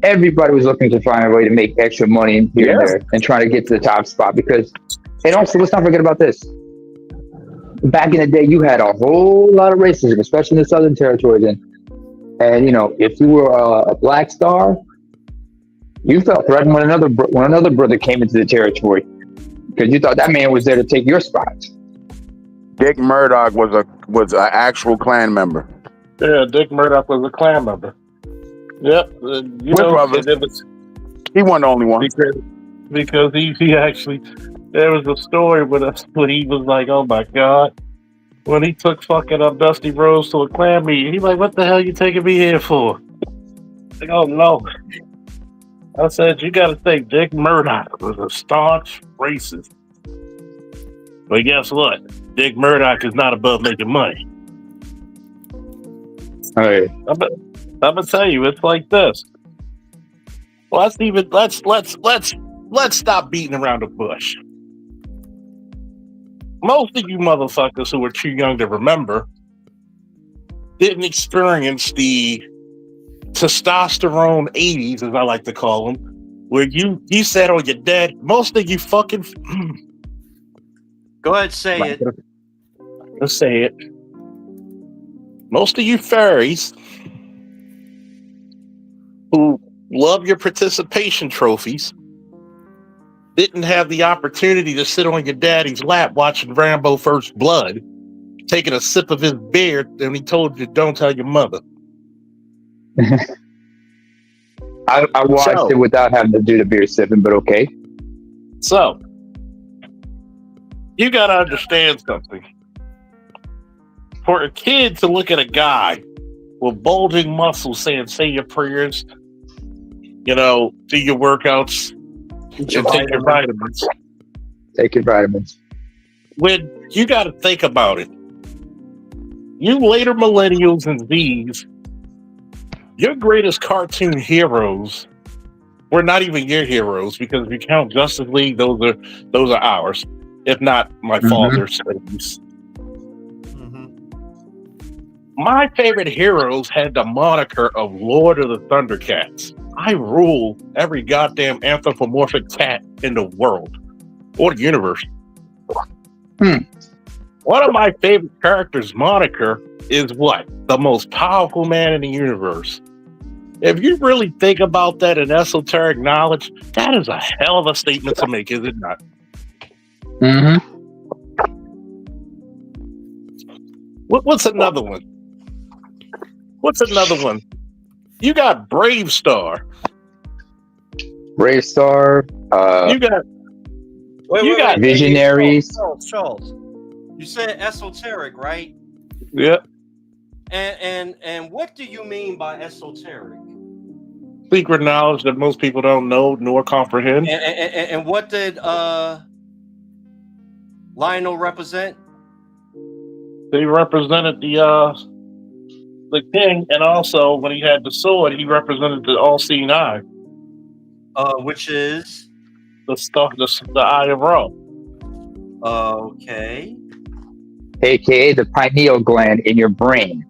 [SPEAKER 4] everybody was looking to find a way to make extra money here and there and trying to get to the top spot because, and also let's not forget about this. Back in the day, you had a whole lot of racism, especially in the Southern territories. And if you were a black star, you felt threatened when another brother came into the territory because you thought that man was there to take your spot.
[SPEAKER 5] Dick Murdoch was an actual Klan member.
[SPEAKER 3] Yeah, Dick Murdoch was a Klan member. Yep.
[SPEAKER 5] He wasn't the only one.
[SPEAKER 3] Because he actually, there was a story when he was like, oh my God. When he took fucking Dusty Rhodes to a Klan meeting, he's like, what the hell you taking me here for? Like, oh no. I said, you got to think Dick Murdoch was a staunch racist. But guess what? Dick Murdoch is not above making money.
[SPEAKER 4] Hey.
[SPEAKER 3] I'm gonna tell you, it's like this. Let's stop beating around the bush. Most of you motherfuckers who are too young to remember didn't experience the testosterone 80s, as I like to call them, where you sat on your dad. Most of you fucking
[SPEAKER 1] go ahead, say it.
[SPEAKER 3] Let's say it. most of you fairies who love your participation trophies didn't have the opportunity to sit on your daddy's lap watching Rambo First Blood, taking a sip of his beer, and he told you, don't tell your mother.
[SPEAKER 4] I watched it without having to do the beer sipping, but okay.
[SPEAKER 3] So, you got to understand something. For a kid to look at a guy with bulging muscles saying, say your prayers, do your workouts, and take your vitamins.
[SPEAKER 4] Take your vitamins.
[SPEAKER 3] When you got to think about it, you later millennials and Zs, your greatest cartoon heroes were not even your heroes, because if you count Justice League, those are ours, if not my father's things. My favorite heroes had the moniker of Lord of the Thundercats. I rule every goddamn anthropomorphic cat in the world or the universe. One of my favorite characters' moniker is what? The most powerful man in the universe. If you really think about that in esoteric knowledge, that is a hell of a statement to make, is it not? What's another one? You got Brave Star.
[SPEAKER 4] You got
[SPEAKER 1] Wait,
[SPEAKER 4] Visionaries.
[SPEAKER 1] Charles. You said esoteric, right?
[SPEAKER 3] Yeah.
[SPEAKER 1] And what do you mean by esoteric?
[SPEAKER 3] Secret knowledge that most people don't know nor comprehend.
[SPEAKER 1] And what did Lionel represent?
[SPEAKER 3] They represented the king, and also when he had the sword, he represented the all-seeing eye.
[SPEAKER 1] Which is
[SPEAKER 3] the eye of Ra.
[SPEAKER 1] Okay.
[SPEAKER 4] AKA the pineal gland in your brain,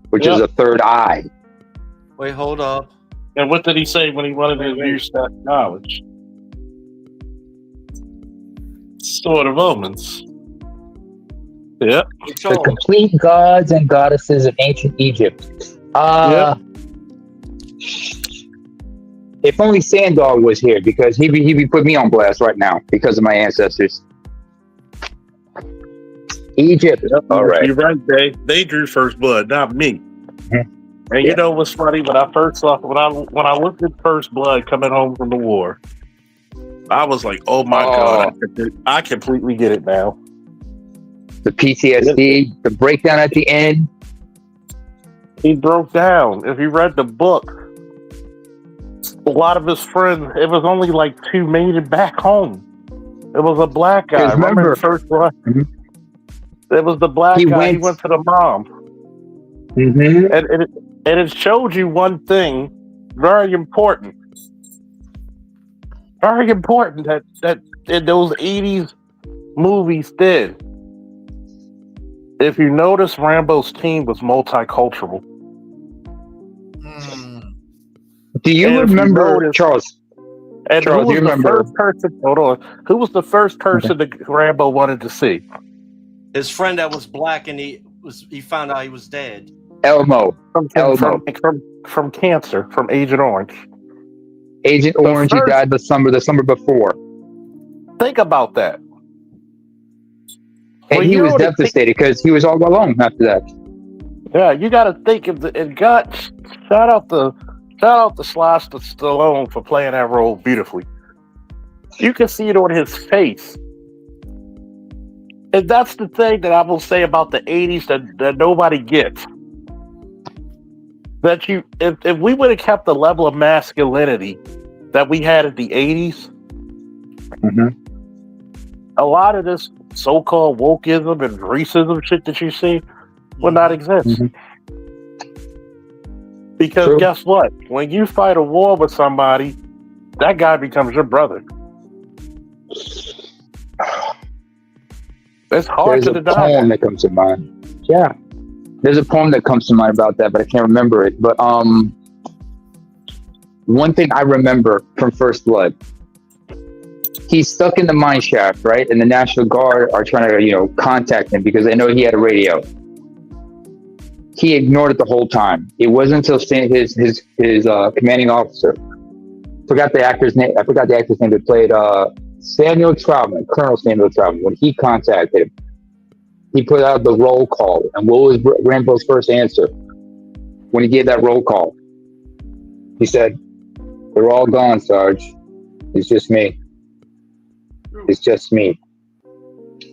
[SPEAKER 4] which is a third eye.
[SPEAKER 1] Wait, hold up.
[SPEAKER 3] And what did he say when he wanted to use that knowledge? Sword of Omens. Yeah.
[SPEAKER 4] The complete gods and goddesses of ancient Egypt. If only Sandog was here, because he'd be put me on blast right now because of my ancestors. Egypt.
[SPEAKER 3] Yep.
[SPEAKER 4] All right.
[SPEAKER 3] You're right, they drew First Blood, not me. And you know what's funny? When I looked at First Blood coming home from the war, I was like, "Oh my god, I completely get it now."
[SPEAKER 4] The PTSD, the breakdown at the end.
[SPEAKER 3] He broke down. If you read the book, a lot of his friends, it was only like 2 made it back home. It was a black guy. Remember First Blood? It was the black guy. He went to the mom. And it showed you one thing very important. Very important that in those 80s movies did. If you notice, Rambo's team was multicultural.
[SPEAKER 4] Do you remember, Charles?
[SPEAKER 3] And Charles, who was the first person? Hold on. Who was the first person that Rambo wanted to see?
[SPEAKER 1] His friend that was black, and he found out he was dead.
[SPEAKER 4] Elmo.
[SPEAKER 3] From cancer, from Agent Orange.
[SPEAKER 4] Agent Orange, he died the summer before.
[SPEAKER 3] Think about that.
[SPEAKER 4] And he was devastated because he was all alone after that.
[SPEAKER 3] Yeah, you got to think of shout out to Sylvester Stallone for playing that role beautifully. You can see it on his face. And that's the thing that I will say about the 80s that nobody gets. That if we would have kept the level of masculinity that we had in the 80s, a lot of this so-called wokeism and racism shit that you see would not exist. Because guess what? When you fight a war with somebody, that guy becomes your brother. It's hard to deny.
[SPEAKER 4] There's a poem that comes to mind. Yeah. There's a poem that comes to mind about that, but I can't remember it. But one thing I remember from First Blood, he's stuck in the mine shaft, right? And the National Guard are trying to, contact him because they know he had a radio. he ignored it the whole time. It wasn't until his commanding officer, forgot the actor's name. I forgot the actor's name that played Samuel Troutman, Colonel Samuel Troutman. When he contacted him, he put out the roll call. And what was Rambo's first answer when he gave that roll call? He said, "They're all gone, Sarge. It's just me. It's just me."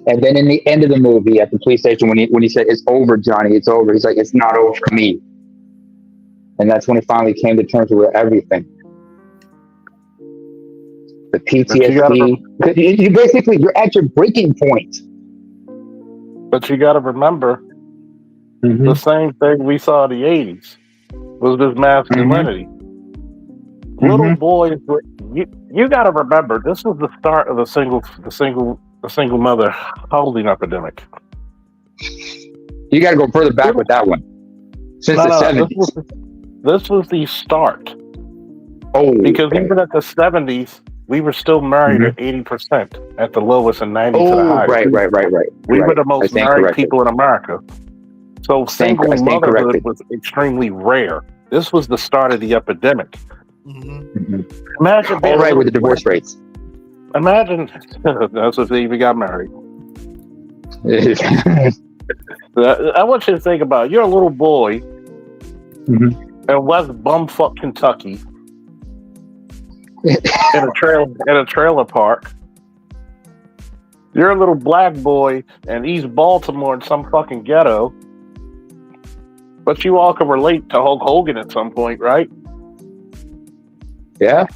[SPEAKER 4] And then in the end of the movie, at the police station, when he said, "It's over, Johnny, it's over," he's like, "It's not over for me." And that's when he finally came to terms with everything. The PTSD. You basically, you're at your breaking point.
[SPEAKER 3] But you got to remember, the same thing we saw in the 80s was this masculinity. Little boys, you got to remember, this was the start of the single mother holding epidemic.
[SPEAKER 4] You got to go further back with that one. Since the 70s.
[SPEAKER 3] This was the start.
[SPEAKER 4] Oh,
[SPEAKER 3] because even at the 70s, we were still married at 80% at the lowest and 90 to the highest.
[SPEAKER 4] Right.
[SPEAKER 3] We were the most married people in America. So single motherhood was extremely rare. This was the start of the epidemic.
[SPEAKER 4] Imagine being with the divorce rates.
[SPEAKER 3] Imagine that's if they even got married. I want you to think about it. You're a little boy in West Bumfuck, Kentucky, in a trailer park. You're a little black boy in East Baltimore in some fucking ghetto. But you all can relate to Hulk Hogan at some point, right?
[SPEAKER 4] Yeah.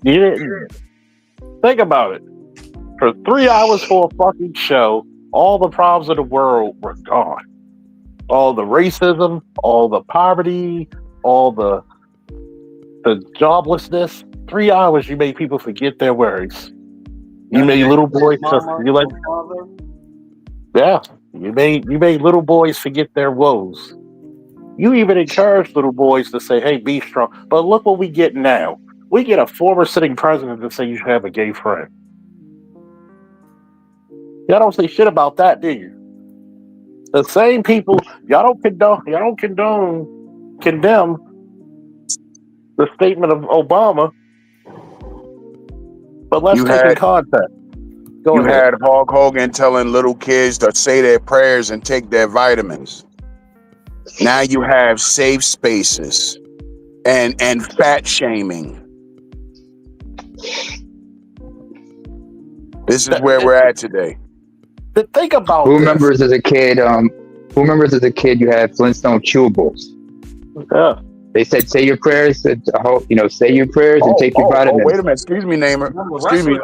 [SPEAKER 3] You didn't think about it. For 3 hours for a fucking show, all the problems of the world were gone. All the racism, all the poverty, all the joblessness. 3 hours you made people forget their worries. You made little boys you made little boys forget their woes. You even encouraged little boys to say, "Hey, be strong." But look what we get now. We get a former sitting president to say you should have a gay friend. Y'all don't say shit about that, do you? The same people, y'all don't condemn the statement of Obama. But let's take in context.
[SPEAKER 5] You had Hulk Hogan telling little kids to say their prayers and take their vitamins. Now you have safe spaces and fat shaming. This is where we're at today.
[SPEAKER 3] Think about
[SPEAKER 4] Who remembers as a kid you had Flintstone chewables?
[SPEAKER 3] Yeah.
[SPEAKER 4] They said, say your prayers, say your prayers and take your vitamins.
[SPEAKER 5] Wait a minute. Excuse me, Namer. Excuse me.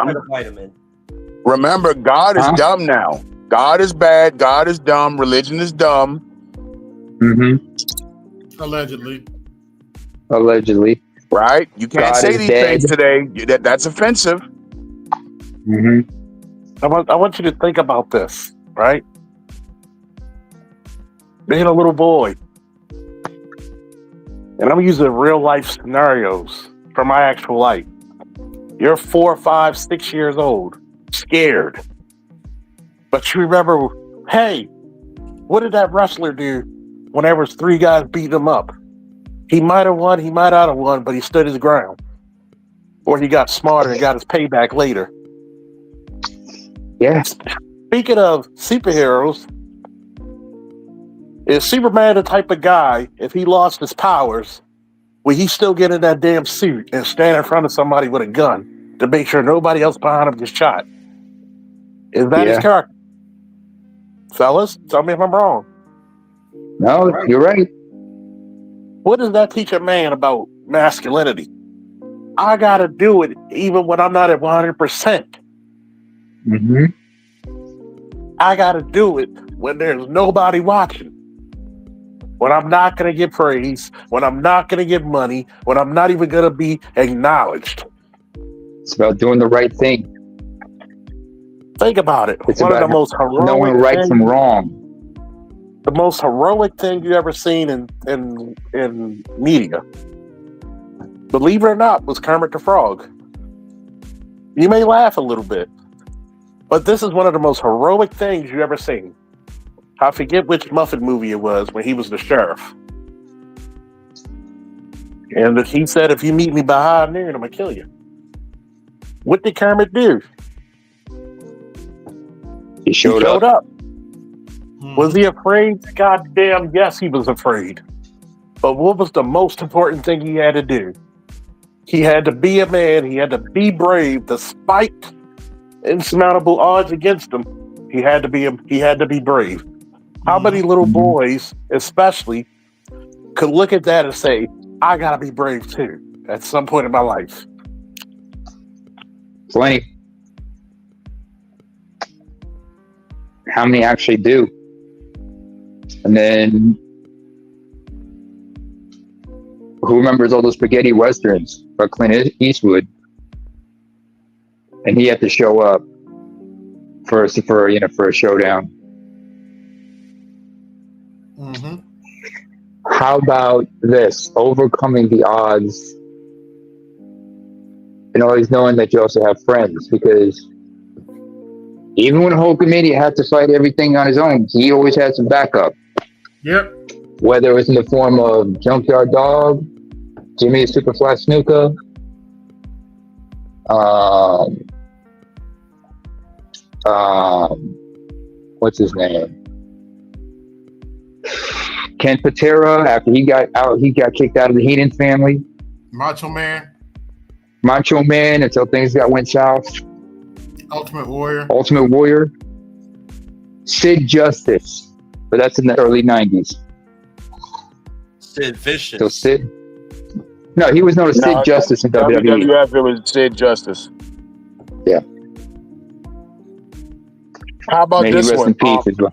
[SPEAKER 5] Remember, God is dumb now. God is bad. God is dumb. Religion is dumb.
[SPEAKER 2] Allegedly.
[SPEAKER 5] Right? You can't say these things today. That's offensive.
[SPEAKER 3] I want you to think about this, right? Being a little boy. And I'm using real life scenarios from my actual life. You're 4, 5, 6 years old, scared. But you remember, hey, what did that wrestler do when there was 3 guys beating him up? He might have won, he might not have won, but he stood his ground. Or he got smarter and got his payback later.
[SPEAKER 4] Yeah.
[SPEAKER 3] Speaking of superheroes, is Superman the type of guy, if he lost his powers, will he still get in that damn suit and stand in front of somebody with a gun to make sure nobody else behind him gets shot? Is that his character? Fellas, tell me if I'm wrong.
[SPEAKER 4] No, you're right.
[SPEAKER 3] What does that teach a man about masculinity? I gotta do it even when I'm not at 100%. I gotta do it when there's nobody watching. When I'm not gonna get praise, when I'm not gonna get money, when I'm not even gonna be acknowledged.
[SPEAKER 4] It's about doing the right thing.
[SPEAKER 3] Think about it.
[SPEAKER 4] It's
[SPEAKER 3] one
[SPEAKER 4] about
[SPEAKER 3] of the most heroic
[SPEAKER 4] knowing right from wrong.
[SPEAKER 3] The most heroic thing you ever seen in media, believe it or not, was Kermit the Frog. You may laugh a little bit, but this is one of the most heroic things you ever seen. I forget which Muffin movie it was when he was the sheriff. And he said, if you meet me behind there, I'm going to kill you. What did Kermit do?
[SPEAKER 4] He showed
[SPEAKER 3] up.
[SPEAKER 1] Mm-hmm.
[SPEAKER 3] Was he afraid? Goddamn, yes, he was afraid. But what was the most important thing he had to do? He had to be a man. He had to be brave, despite insurmountable odds against him. He had to be brave. How many little boys, especially, could look at that and say, I gotta be brave too, at some point in my life?
[SPEAKER 4] Plenty. How many actually do? And then, who remembers all those spaghetti westerns by Clint Eastwood? And he had to show up for a showdown.
[SPEAKER 2] Mm-hmm.
[SPEAKER 4] How about this? Overcoming the odds and always knowing that you also have friends, because even when Hogan had to fight everything on his own, he always had some backup.
[SPEAKER 2] Yep.
[SPEAKER 4] Whether it was in the form of Junkyard Dog, Jimmy the Superfly Snuka, what's his name? Ken Patera, after he got kicked out of the Heenan family.
[SPEAKER 2] Macho Man,
[SPEAKER 4] until things went south.
[SPEAKER 2] Ultimate Warrior.
[SPEAKER 4] Sid Justice, but that's in the early 90s.
[SPEAKER 1] Sid Vicious.
[SPEAKER 4] So Sid. No, he was known as Sid Justice in WWE.
[SPEAKER 5] WWF, it was Sid Justice.
[SPEAKER 4] Yeah.
[SPEAKER 5] How about
[SPEAKER 4] May
[SPEAKER 5] this
[SPEAKER 4] he rest
[SPEAKER 5] one?
[SPEAKER 4] in peace as well.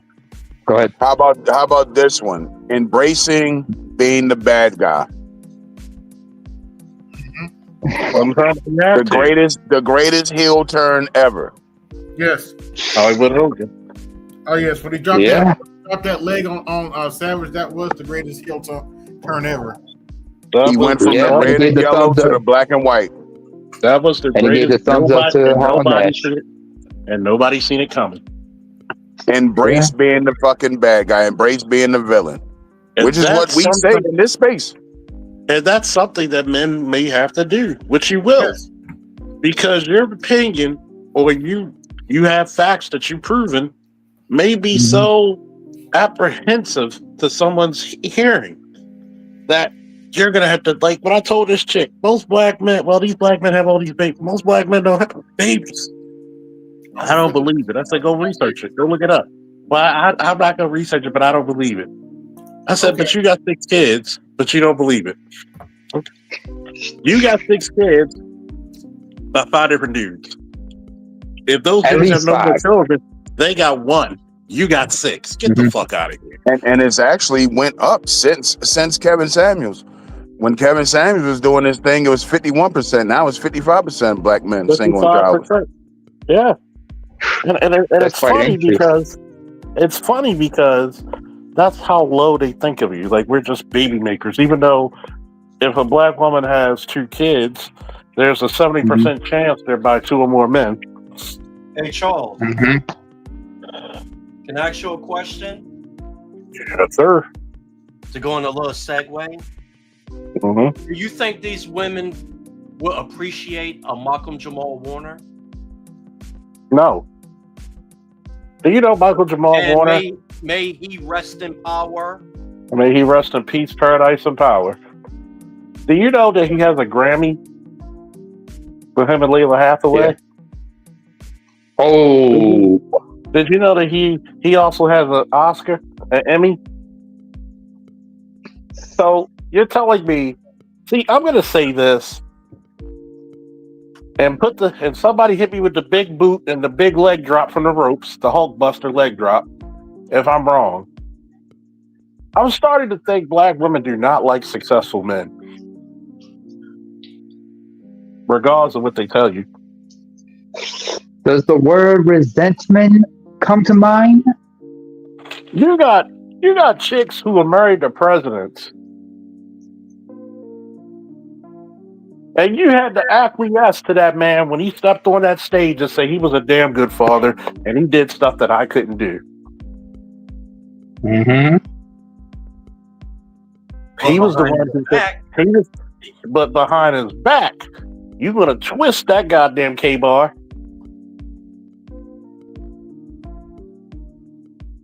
[SPEAKER 4] Go ahead.
[SPEAKER 5] How about this one? Embracing being the bad guy. The greatest heel turn ever.
[SPEAKER 2] Yes.
[SPEAKER 3] Hollywood Hogan.
[SPEAKER 2] Oh yes, when he dropped that leg on Savage, that was the greatest heel turn ever.
[SPEAKER 5] He went from the red and yellow to the black and white.
[SPEAKER 3] That was the greatest.
[SPEAKER 4] And he gave the thumbs up to Howard Nash.
[SPEAKER 3] And nobody seen it coming.
[SPEAKER 5] Embrace being the fucking bad guy. Embrace being the villain.
[SPEAKER 3] And
[SPEAKER 5] which is what we say in this space.
[SPEAKER 3] And that's something that men may have to do, which you will. Yes. Because your opinion, or you have facts that you've proven, may be so apprehensive to someone's hearing that you're going to have to, like when I told this chick, most black men, these black men have all these babies. Most black men don't have babies. I don't believe it. I said, go research it. Go look it up. Well, I'm not going to research it, but I don't believe it. I said, but you got 6 kids, but you don't believe it. Okay. You got 6 kids by 5 different dudes. If those dudes have no more children, they got 1. You got 6. Get the fuck out of here.
[SPEAKER 5] And it's actually went up since Kevin Samuels. When Kevin Samuels was doing this thing, it was 51%. Now it's 55% black men single and childless.
[SPEAKER 3] Yeah. And it's funny because that's how low they think of you. Like, we're just baby makers. Even though if a black woman has 2 kids, there's a 70% chance they're by 2 or more men.
[SPEAKER 1] Hey, Charles. Can I ask you a question?
[SPEAKER 3] Yes, sir.
[SPEAKER 1] To go on a little segue. Do you think these women will appreciate a Malcolm Jamal Warner?
[SPEAKER 3] No. Do you know Michael Jamal Warner?
[SPEAKER 1] May he rest in power.
[SPEAKER 3] May he rest in peace, paradise, and power. Do you know that he has a Grammy with him and Layla Hathaway?
[SPEAKER 4] Yeah. Oh.
[SPEAKER 3] Did you know that he also has an Oscar, an Emmy? So you're telling me, see, I'm going to say this and somebody hit me with the big boot and the big leg drop from the ropes, the Hulkbuster leg drop, if I'm wrong. I'm starting to think black women do not like successful men, regardless of what they tell you.
[SPEAKER 4] Does the word resentment come to mind?
[SPEAKER 3] You got chicks who are married to presidents, and you had to acquiesce to that man when he stepped on that stage and say he was a damn good father and he did stuff that I couldn't do.
[SPEAKER 4] Mm-hmm.
[SPEAKER 3] He was the
[SPEAKER 1] behind
[SPEAKER 3] one
[SPEAKER 1] his
[SPEAKER 3] who
[SPEAKER 1] back.
[SPEAKER 3] but behind his back, you gonna twist that goddamn K-bar.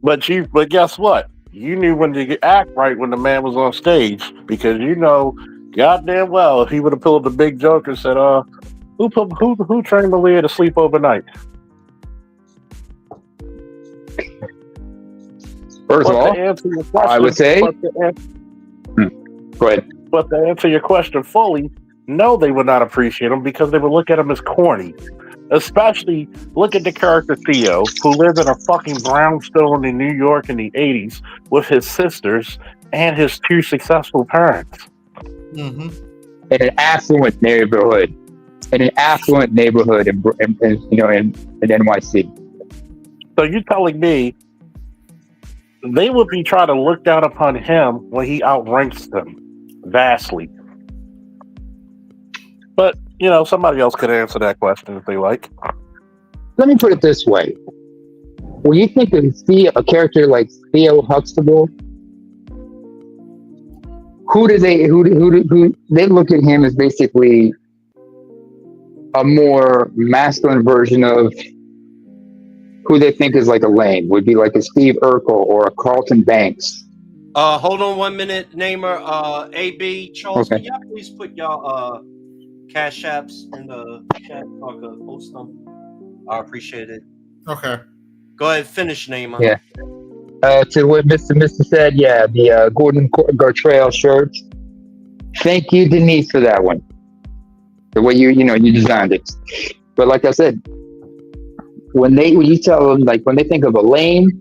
[SPEAKER 3] But guess what? You knew when to act right when the man was on stage, because you know goddamn well if he would have pulled the big joke and said, who trained Bollea to sleep overnight?
[SPEAKER 4] First of all, I would say. Go ahead.
[SPEAKER 3] But to answer your question fully, no, they would not appreciate him because they would look at him as corny. Especially look at the character Theo, who lived in a fucking brownstone in New York in the 80s with his sisters and his two successful parents.
[SPEAKER 2] Mm-hmm.
[SPEAKER 4] In an affluent neighborhood. In NYC.
[SPEAKER 3] So you're telling me they would be trying to look down upon him when he outranks them vastly. But, somebody else could answer that question if they like.
[SPEAKER 4] Let me put it this way. When you think of a character like Theo Huxtable, who they look at him as basically a more masculine version of who they think is like a lame, would be like a Steve Urkel or a Carlton Banks.
[SPEAKER 1] Hold on 1 minute, Namer. AB Charles,
[SPEAKER 4] Okay.
[SPEAKER 1] Can y'all please put y'all cash apps in the chat so I could post them? I appreciate it.
[SPEAKER 2] Okay.
[SPEAKER 1] Go ahead, finish, Namer.
[SPEAKER 4] Yeah. To what Mr. said, yeah, the Gordon Gartrell shirt. Thank you, Denise, for that one. The way you designed it. But like I said, when you tell them, like, when they think of a lame,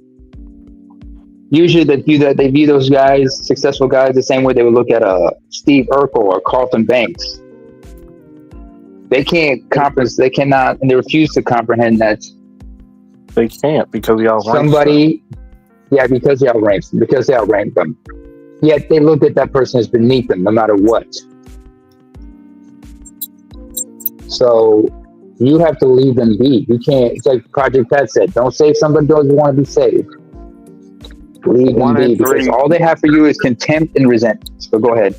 [SPEAKER 4] usually they view those guys, successful guys, the same way they would look at Steve Urkel or Carlton Banks. They cannot, and they refuse to comprehend that
[SPEAKER 3] They can't because y'all
[SPEAKER 4] because they outrank them. Yet they look at that person as beneath them, no matter what. So you have to leave them be. You can't. It's like Project Pat said: don't save somebody who doesn't want to be saved. Leave them be, because all they have for you is contempt and resentment. So go ahead.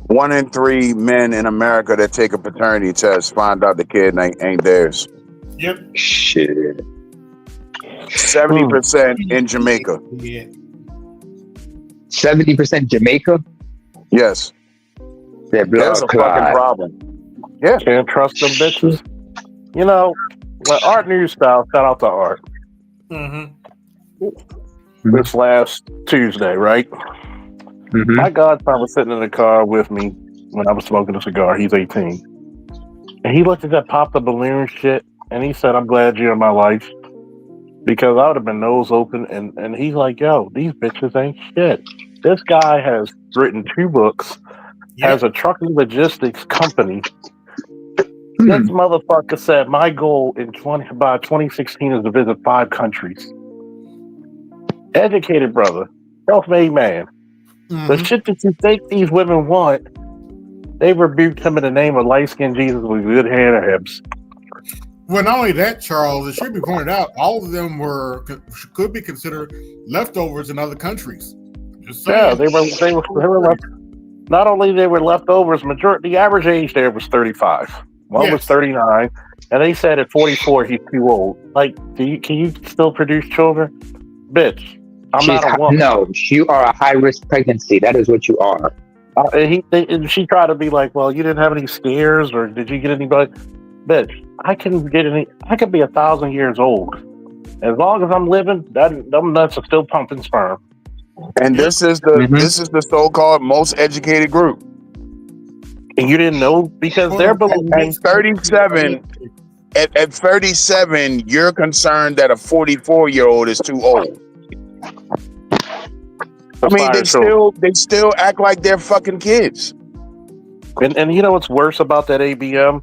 [SPEAKER 5] 1 in 3 men in America that take a paternity test find out the kid ain't theirs.
[SPEAKER 2] Yep.
[SPEAKER 4] Shit.
[SPEAKER 5] 70% in Jamaica.
[SPEAKER 2] Yeah.
[SPEAKER 4] 70% Jamaica.
[SPEAKER 5] Yes.
[SPEAKER 4] Their
[SPEAKER 5] That's
[SPEAKER 4] blood
[SPEAKER 5] a
[SPEAKER 4] clot.
[SPEAKER 5] fucking problem. Yeah.
[SPEAKER 3] Can't trust them bitches. Art News Style, shout out to Art.
[SPEAKER 2] Mm-hmm.
[SPEAKER 3] This last Tuesday, right?
[SPEAKER 4] Mm-hmm.
[SPEAKER 3] My godson was sitting in the car with me when I was smoking a cigar. He's 18. And he looked at that pop the balloon shit and he said, I'm glad you're in my life. Because I would have been nose open. And he's like, yo, these bitches ain't shit. This guy has written 2 books, has a trucking logistics company. This motherfucker said, my goal by 2016 is to visit 5 countries. Educated brother, self-made man.
[SPEAKER 2] Mm-hmm.
[SPEAKER 3] The shit that you think these women want, they rebuked him in the name of light-skinned Jesus with good hair and hips.
[SPEAKER 2] Well, not only that, Charles, it should be pointed out, all of them could be considered leftovers in other countries. Just saying.
[SPEAKER 3] Yeah, they were left. Not only they were leftovers, the average age there was 35. One was 39, and they said at 44 he's too old. Like, can you still produce children? Bitch, I'm not a woman.
[SPEAKER 4] No, you are a high-risk pregnancy. That is what you are.
[SPEAKER 3] And she tried to be like, well, you didn't have any scares, or did you get anybody? Bitch, I can be 1,000 years old. As long as I'm living, them nuts are still pumping sperm.
[SPEAKER 5] And this is the so-called most educated group.
[SPEAKER 3] And you didn't know, because they're believing.
[SPEAKER 5] At 37, at 37, you're concerned that a 44-year-old is too old. I mean, they still act like they're fucking kids.
[SPEAKER 3] And you know what's worse about that ABM?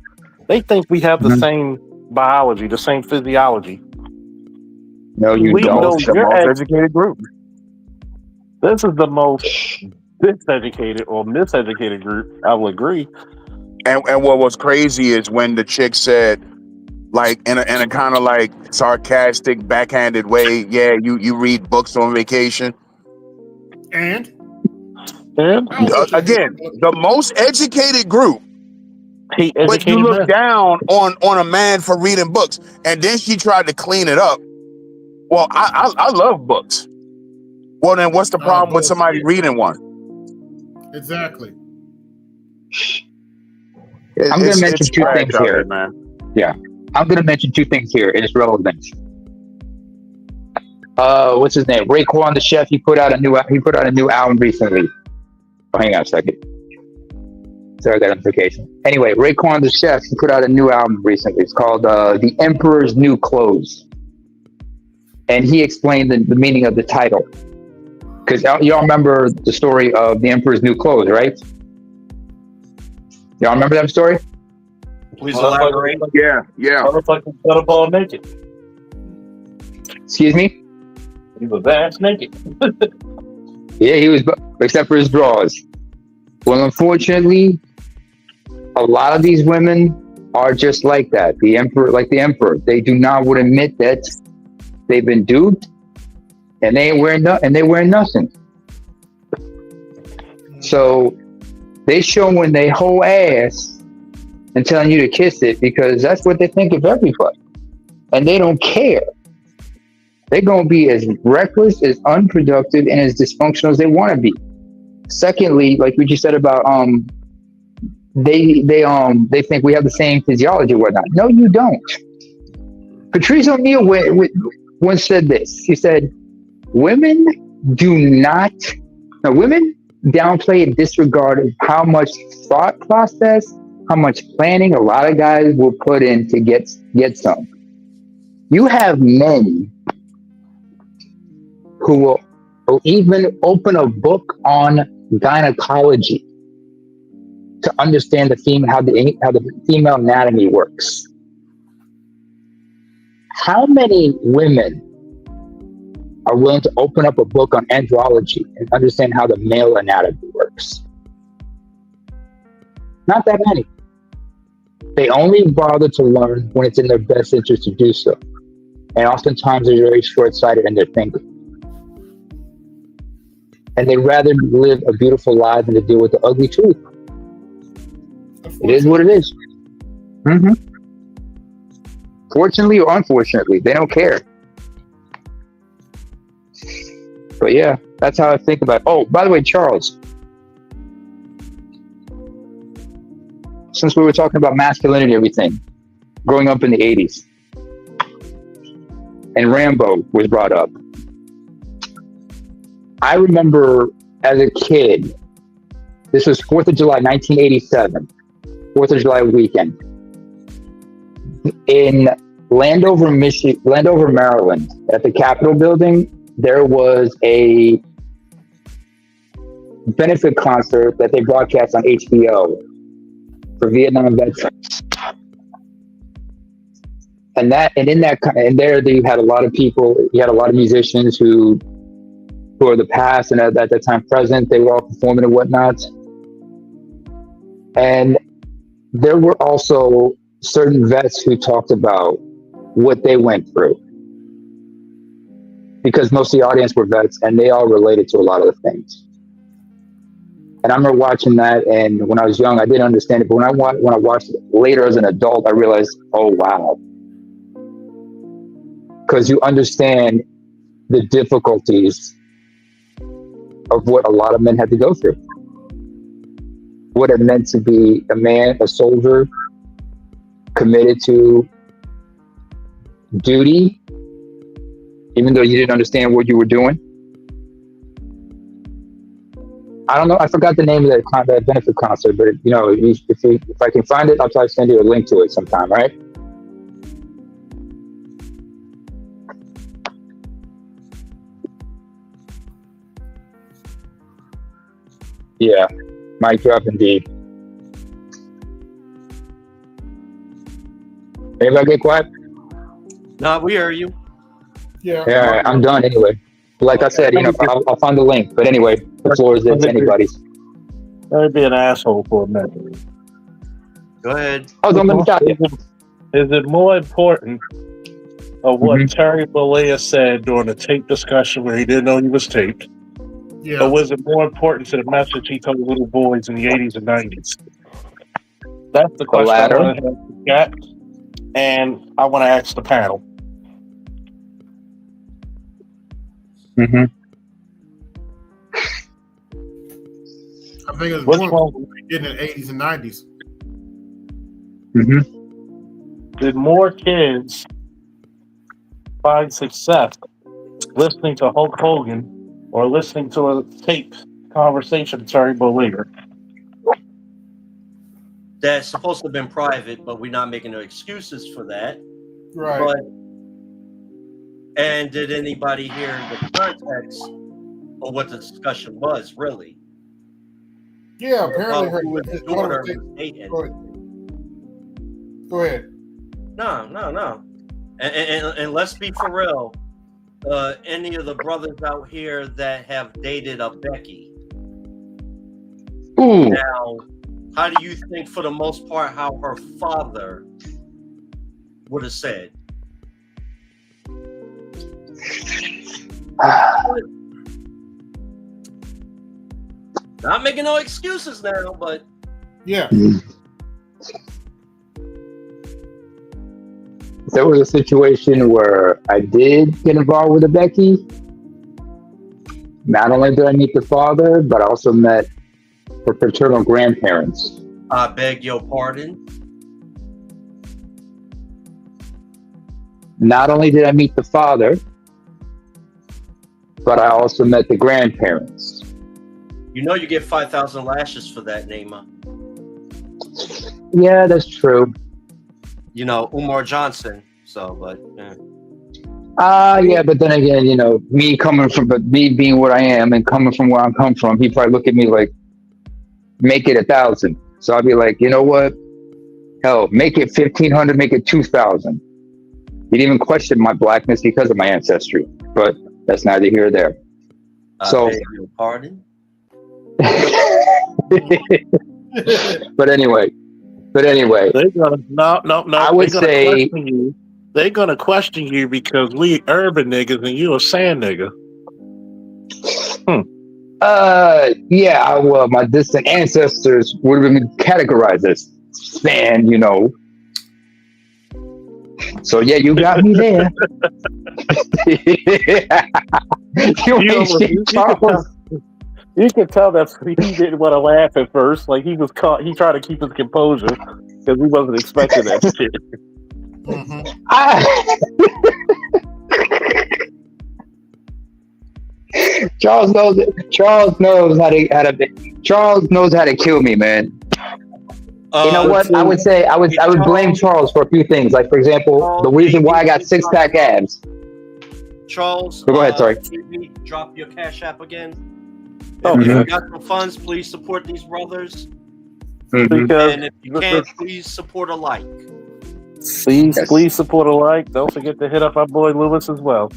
[SPEAKER 3] They think we have the same biology, the same physiology.
[SPEAKER 4] No, you don't.
[SPEAKER 5] The most educated group.
[SPEAKER 3] This is the most diseducated or miseducated group. I will agree.
[SPEAKER 5] And what was crazy is when the chick said, like in a kind of like sarcastic, backhanded way, yeah, you read books on vacation.
[SPEAKER 2] And
[SPEAKER 5] again, the most educated group.
[SPEAKER 3] He
[SPEAKER 5] But you
[SPEAKER 3] educated
[SPEAKER 5] look
[SPEAKER 3] men.
[SPEAKER 5] down on a man for reading books, and then she tried to clean it up. Well, I love books. Well, then what's the problem with somebody reading one?
[SPEAKER 2] Exactly.
[SPEAKER 4] I'm going to mention two things here,
[SPEAKER 5] man.
[SPEAKER 4] Yeah, I'm going to mention two things here, and it's relevant. What's his name? Raekwon the Chef. He put out a new album recently. Oh, hang on a second. Sorry, I got a notification. Anyway, Raekwon the Chef. He put out a new album recently. It's called "The Emperor's New Clothes," and he explained the meaning of the title. Because y'all remember the story of the Emperor's New Clothes, right? Y'all remember that story?
[SPEAKER 1] Please elaborate.
[SPEAKER 5] Yeah.
[SPEAKER 3] Looks like he got a ball naked.
[SPEAKER 4] Excuse me?
[SPEAKER 3] He was ass naked.
[SPEAKER 4] Yeah, he was, except for his drawers. Well, unfortunately, a lot of these women are just like that. The emperor, they do not want to admit that they've been duped, and they wear nothing. So they showing their whole ass and telling you to kiss it because that's what they think of everybody, and they don't care. They're gonna be as reckless, as unproductive, and as dysfunctional as they want to be. Secondly, like what you said about they think we have the same physiology or whatnot. No, you don't. Patrice O'Neill once said this. He said, women downplay and disregard how much thought process, how much planning a lot of guys will put in to get some. You have men who will even open a book on gynecology to understand how the female anatomy works. How many women are willing to open up a book on andrology and understand how the male anatomy works? Not that many. They only bother to learn when it's in their best interest to do so. And oftentimes they're very short-sighted in their thinking. And they'd rather live a beautiful life than to deal with the ugly truth. It is what it is. Mm-hmm. Fortunately or unfortunately, they don't care. But yeah, that's how I think about it. Oh, by the way, Charles, since we were talking about masculinity and everything, growing up in the 80s, and Rambo was brought up, I remember as a kid, this was 4th of July, 1987, 4th of July weekend, in Landover, Maryland, at the Capitol building, there was a benefit concert that they broadcast on HBO for Vietnam veterans. And there you had a lot of people, you had a lot of musicians who are the past and at that time present, they were all performing and whatnot. And there were also certain vets who talked about what they went through. Because most of the audience were vets and they all related to a lot of the things. And I remember watching that, and when I was young, I didn't understand it. But when I watched it later as an adult, I realized, oh, wow. Because you understand the difficulties of what a lot of men had to go through. What it meant to be a man, a soldier, committed to duty, even though you didn't understand what you were doing. I don't know. I forgot the name of that benefit concert, but if I can find it, I'll try to send you a link to it sometime, right? Yeah, mic drop indeed. Anybody get quiet?
[SPEAKER 1] No, we hear you.
[SPEAKER 2] Yeah,
[SPEAKER 4] I'm done anyway. Like I said, I'll find the link. But anyway, the floor is anybody's.
[SPEAKER 3] Let me be an asshole for a minute.
[SPEAKER 1] Go ahead.
[SPEAKER 4] Oh, don't let me stop you.
[SPEAKER 3] Is it more important of what Terry Bollea said during the tape discussion where he didn't know he was taped?
[SPEAKER 2] Yeah.
[SPEAKER 3] Or was it more important to the message he told little boys in the 80s and 90s? That's the question I
[SPEAKER 4] latter.
[SPEAKER 3] want to ask the chat, and I want to ask the panel.
[SPEAKER 4] Mm-hmm.
[SPEAKER 2] I think it's
[SPEAKER 3] Which
[SPEAKER 2] more
[SPEAKER 3] one
[SPEAKER 2] in the 80s and 90s.
[SPEAKER 4] Mm-hmm.
[SPEAKER 3] did more kids find success listening to Hulk Hogan or listening to a tape conversation with Terry Bollea?
[SPEAKER 1] That's supposed to have been private, but we're not making no excuses for that.
[SPEAKER 2] Right.
[SPEAKER 1] But and did anybody hear the context of what the discussion was really?
[SPEAKER 2] Yeah, apparently
[SPEAKER 1] About who
[SPEAKER 2] his
[SPEAKER 1] his
[SPEAKER 2] daughter
[SPEAKER 1] daughter
[SPEAKER 2] was taking.
[SPEAKER 1] was dating.
[SPEAKER 2] Go ahead.
[SPEAKER 1] No. And let's be for real. Any of the brothers out here that have dated a Becky.
[SPEAKER 4] Ooh.
[SPEAKER 1] Now, how do you think, for the most part, how her father would have said? Not making no excuses now, but
[SPEAKER 2] Yeah.
[SPEAKER 4] There was a situation where I did get involved with a Becky. Not only did I meet the father, but I also met her paternal grandparents.
[SPEAKER 1] I beg your pardon.
[SPEAKER 4] Not only did I meet the father, but I also met the grandparents.
[SPEAKER 1] You know you get 5,000 lashes for that, Neema.
[SPEAKER 4] Yeah, that's true.
[SPEAKER 1] You know, Umar Johnson. So, but yeah.
[SPEAKER 4] Yeah, but then again, me being what I am and coming from where I'm come from, he probably look at me like, make it 1,000. So I'd be like, you know what? Hell, make it 1,500, make it 2,000. He didn't even question my blackness because of my ancestry, but that's neither here or there.
[SPEAKER 1] I
[SPEAKER 4] So,
[SPEAKER 1] beg your pardon.
[SPEAKER 4] but anyway,
[SPEAKER 3] They're gonna no.
[SPEAKER 4] I would
[SPEAKER 3] They're gonna
[SPEAKER 4] say,
[SPEAKER 3] question you. They're gonna question you because we urban niggas and you a sand nigga.
[SPEAKER 4] yeah, well, my distant ancestors would have been categorized as sand, So yeah, you got me there.
[SPEAKER 3] You can tell that he didn't want to laugh at first. Like he was caught. He tried to keep his composure because he wasn't expecting that shit.
[SPEAKER 2] Mm-hmm.
[SPEAKER 4] Charles knows how to kill me, man. You know what? I would say I would blame Charles for a few things. Like, for example, the reason why I got 6-pack abs.
[SPEAKER 1] Charles,
[SPEAKER 4] go ahead, sorry.
[SPEAKER 1] Maybe drop your Cash App again.
[SPEAKER 3] Oh,
[SPEAKER 1] If
[SPEAKER 3] yeah.
[SPEAKER 1] you got some funds, please support these brothers.
[SPEAKER 4] Mm-hmm.
[SPEAKER 3] Because
[SPEAKER 1] And if you can't, please support a like.
[SPEAKER 3] please support a like. Don't forget to hit up our boy Lewis as well.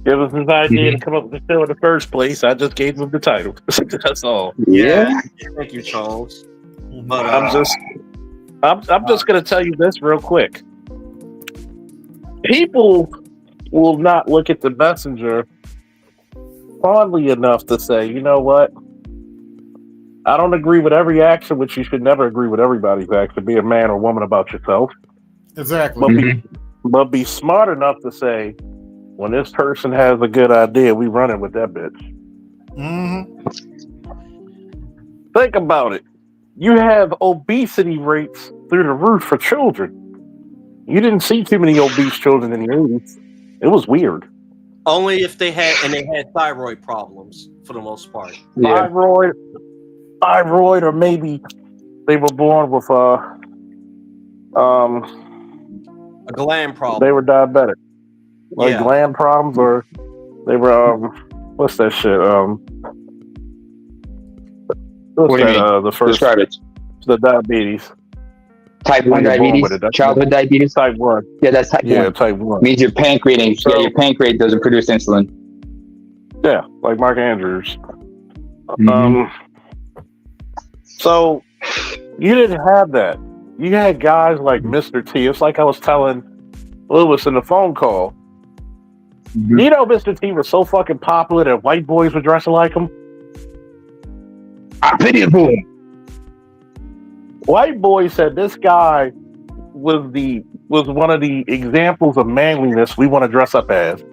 [SPEAKER 3] Give us his idea to come up with the show in the first place. I just gave him the title. That's all.
[SPEAKER 4] Yeah.
[SPEAKER 1] Thank you, Charles. But
[SPEAKER 3] I'm just gonna tell you this real quick. People will not look at the messenger fondly enough to say, you know what? I don't agree with every action, which you should never agree with everybody's action. Be a man or woman about yourself.
[SPEAKER 2] Exactly.
[SPEAKER 3] But be smart enough to say, when this person has a good idea, we running with that bitch.
[SPEAKER 2] Mm-hmm.
[SPEAKER 3] Think about it. You have obesity rates through the roof for children. You didn't see too many obese children in the 80s. It was weird.
[SPEAKER 1] only if they had thyroid problems for the most part.
[SPEAKER 4] Yeah.
[SPEAKER 3] Thyroid, or maybe they were born with
[SPEAKER 1] A gland problem.
[SPEAKER 3] they were diabetic, like
[SPEAKER 1] Yeah.
[SPEAKER 3] gland problems, or they were what's that shit?
[SPEAKER 4] What do you mean?
[SPEAKER 3] The first
[SPEAKER 4] Describe it.
[SPEAKER 3] the diabetes.
[SPEAKER 4] Type 1
[SPEAKER 3] When you're born
[SPEAKER 4] diabetes?
[SPEAKER 3] with it, that's
[SPEAKER 4] Childhood diabetes?
[SPEAKER 3] Type 1.
[SPEAKER 4] Yeah, that's type 1.
[SPEAKER 3] Type 1.
[SPEAKER 4] Means your pancreas,
[SPEAKER 3] So-
[SPEAKER 4] your pancreas doesn't produce insulin.
[SPEAKER 3] Yeah, like Mark Andrews.
[SPEAKER 4] Mhm.
[SPEAKER 3] So you didn't have that. You had guys like Mr. T. It's like I was telling Lewis in the phone call.
[SPEAKER 4] Mhm.
[SPEAKER 3] You know, Mr. T was so fucking popular that white boys were dressing like him.
[SPEAKER 4] I pity for him.
[SPEAKER 3] White boy said this guy was one of the examples of manliness we want to dress up as.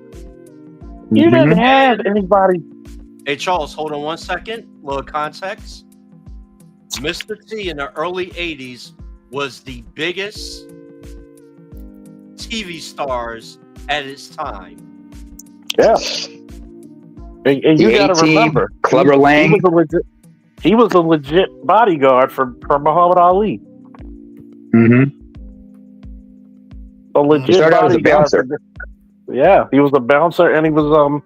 [SPEAKER 3] You didn't have anybody.
[SPEAKER 1] Hey, Charles, hold on 1 second. Little context. Mr. T in the early 80s was the biggest TV stars at his time.
[SPEAKER 3] Yeah. And you got to remember,
[SPEAKER 4] Clubber Lang.
[SPEAKER 3] He was a legit bodyguard for Muhammad Ali.
[SPEAKER 4] Mm-hmm.
[SPEAKER 3] A legit
[SPEAKER 4] He started out as a
[SPEAKER 3] bodyguard.
[SPEAKER 4] bouncer.
[SPEAKER 3] Yeah, he was a bouncer, and he was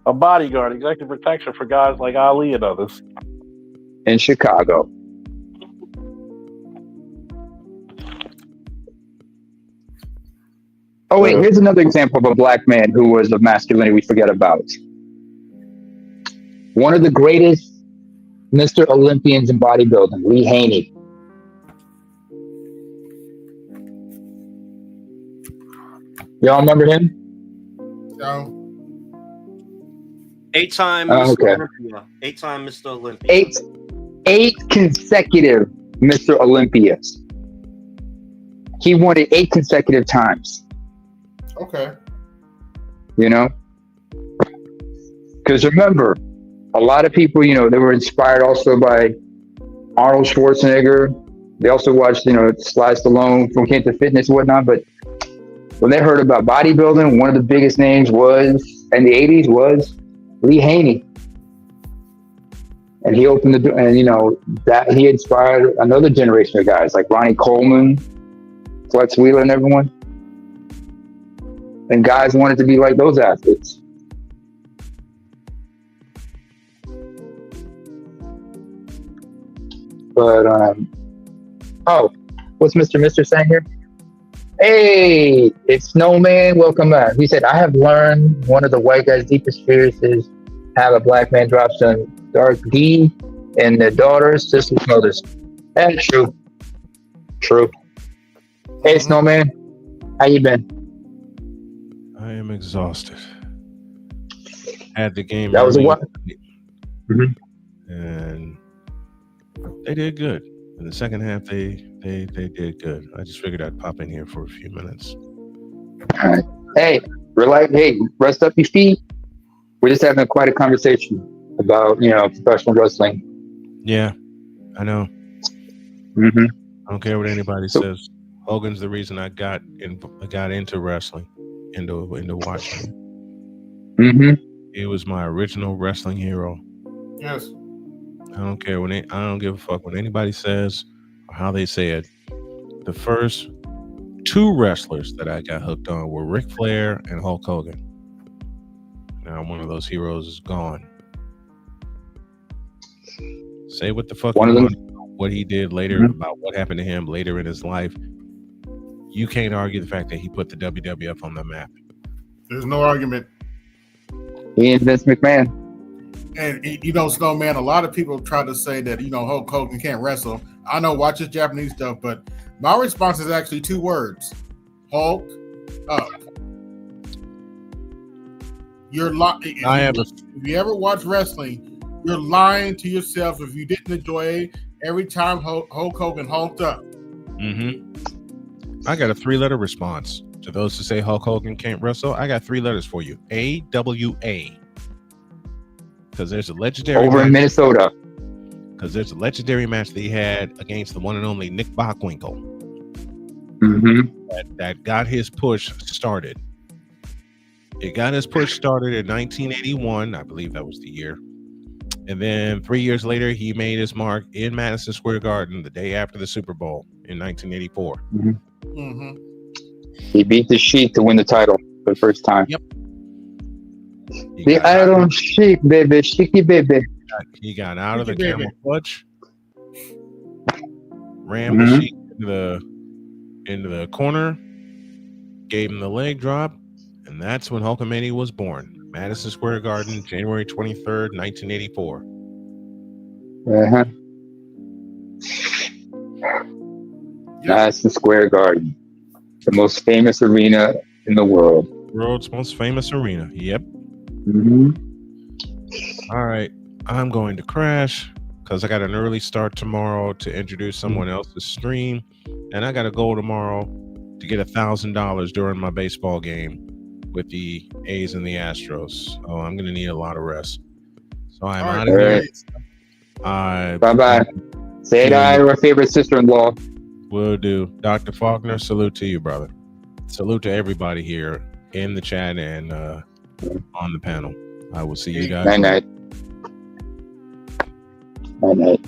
[SPEAKER 3] a bodyguard, executive protection for guys like Ali and others.
[SPEAKER 4] In Chicago. Oh, wait, here's another example of a black man who was of masculinity we forget about. One of the greatest Mr. Olympians in bodybuilding, Lee Haney. Y'all remember him?
[SPEAKER 2] No.
[SPEAKER 1] 8-time
[SPEAKER 4] Oh,
[SPEAKER 1] Mr.
[SPEAKER 4] okay.
[SPEAKER 1] Olympia. 8-time Mr. Olympia.
[SPEAKER 4] Eight consecutive Mr. Olympias. He won it 8 consecutive times.
[SPEAKER 2] Okay.
[SPEAKER 4] You know? Because remember, a lot of people, you know, they were inspired also by Arnold Schwarzenegger. They also watched, you know, Sly Stallone from Came to Fitness and whatnot. But when they heard about bodybuilding, one of the biggest names was, in the 80s, was Lee Haney. And he opened the door, and, you know, that he inspired another generation of guys like Ronnie Coleman, Flex Wheeler, and everyone. And guys wanted to be like those athletes. But, what's Mr. Mister saying here? Hey, it's Snowman. Welcome back. He said, I have learned one of the white guy's deepest fears is have a black man drop some dark D and their daughters, sisters, mothers. That's true. True. Hey, Snowman. How you been?
[SPEAKER 6] I am exhausted. Had the game.
[SPEAKER 4] That was a what?
[SPEAKER 6] And they did good. In the second half, they did good. I just figured I'd pop in here for a few minutes.
[SPEAKER 4] All right. Hey, relax. Hey, rest up your feet. We're just having quite a conversation about, you know, professional wrestling.
[SPEAKER 6] Yeah, I know.
[SPEAKER 4] Mm-hmm.
[SPEAKER 6] I don't care what anybody says. Hogan's the reason I got into wrestling, into watching.
[SPEAKER 4] Mm-hmm.
[SPEAKER 6] He was my original wrestling hero.
[SPEAKER 2] Yes.
[SPEAKER 6] I don't care I don't give a fuck what anybody says or how they say it. The first 2 wrestlers that I got hooked on were Ric Flair and Hulk Hogan. Now one of those heroes is gone. Say what the fuck you want, what he did later, about what happened to him later in his life. You can't argue the fact that he put the WWF on the map.
[SPEAKER 2] There's no argument.
[SPEAKER 4] He and Vince McMahon.
[SPEAKER 2] And, you know, Snowman, a lot of people try to say that, you know, Hulk Hogan can't wrestle. I know, watch his Japanese stuff, but my response is actually 2 words. Hulk up. You're lying. If you ever watch wrestling, you're lying to yourself if you didn't enjoy every time Hulk Hogan hulked up.
[SPEAKER 6] Mm-hmm. I got a 3-letter response to those who say Hulk Hogan can't wrestle. I got 3 letters for you. AWA. Because there's a legendary
[SPEAKER 4] over in Minnesota.
[SPEAKER 6] Because there's a legendary match that he had against the one and only Nick Bockwinkel.
[SPEAKER 4] Mm-hmm.
[SPEAKER 6] That got his push started. It got his push started in 1981. I believe that was the year. And then 3 years later, he made his mark in Madison Square Garden the day after the Super Bowl in 1984.
[SPEAKER 4] Mm-hmm.
[SPEAKER 2] Mm-hmm.
[SPEAKER 4] He beat the Sheik to win the title for the first time.
[SPEAKER 6] Yep.
[SPEAKER 4] The Iron Sheik, baby. Sheiky, baby.
[SPEAKER 6] He got out of the
[SPEAKER 2] Baby.
[SPEAKER 6] camel clutch, rammed the Sheik into the corner, gave him the leg drop, and that's when Hulkamania was born. Madison Square Garden, January 23rd, 1984.
[SPEAKER 4] Uh-huh. Madison Square Garden, the most famous arena in the world.
[SPEAKER 6] World's most famous arena. Yep.
[SPEAKER 4] Mm-hmm.
[SPEAKER 6] All right. I'm going to crash. because I got an early start tomorrow to introduce someone else's stream, and I got a goal tomorrow to get $1,000 during my baseball game with the A's and the Astros. Oh, I'm gonna need a lot of rest. So I'm out of here.
[SPEAKER 4] Bye bye. Say hi to our favorite sister-in-law.
[SPEAKER 6] Will do. Dr. Faulkner, salute to you, brother. Salute to everybody here in the chat and on the panel. I will see you guys.
[SPEAKER 4] Night night. Night night.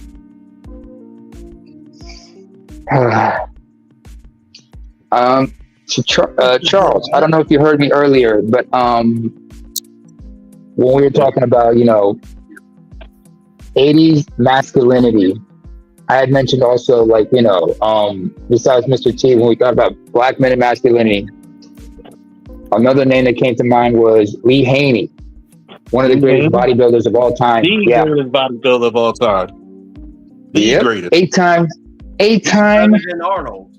[SPEAKER 4] Charles, I don't know if you heard me earlier, but when we were talking about 80s masculinity, I had mentioned also besides Mr. T, when we thought about black men and masculinity, another name that came to mind was Lee Haney, one of the greatest bodybuilders of all time.
[SPEAKER 3] The greatest bodybuilder of all time. The greatest.
[SPEAKER 4] Eight time.
[SPEAKER 1] Better than Arnold.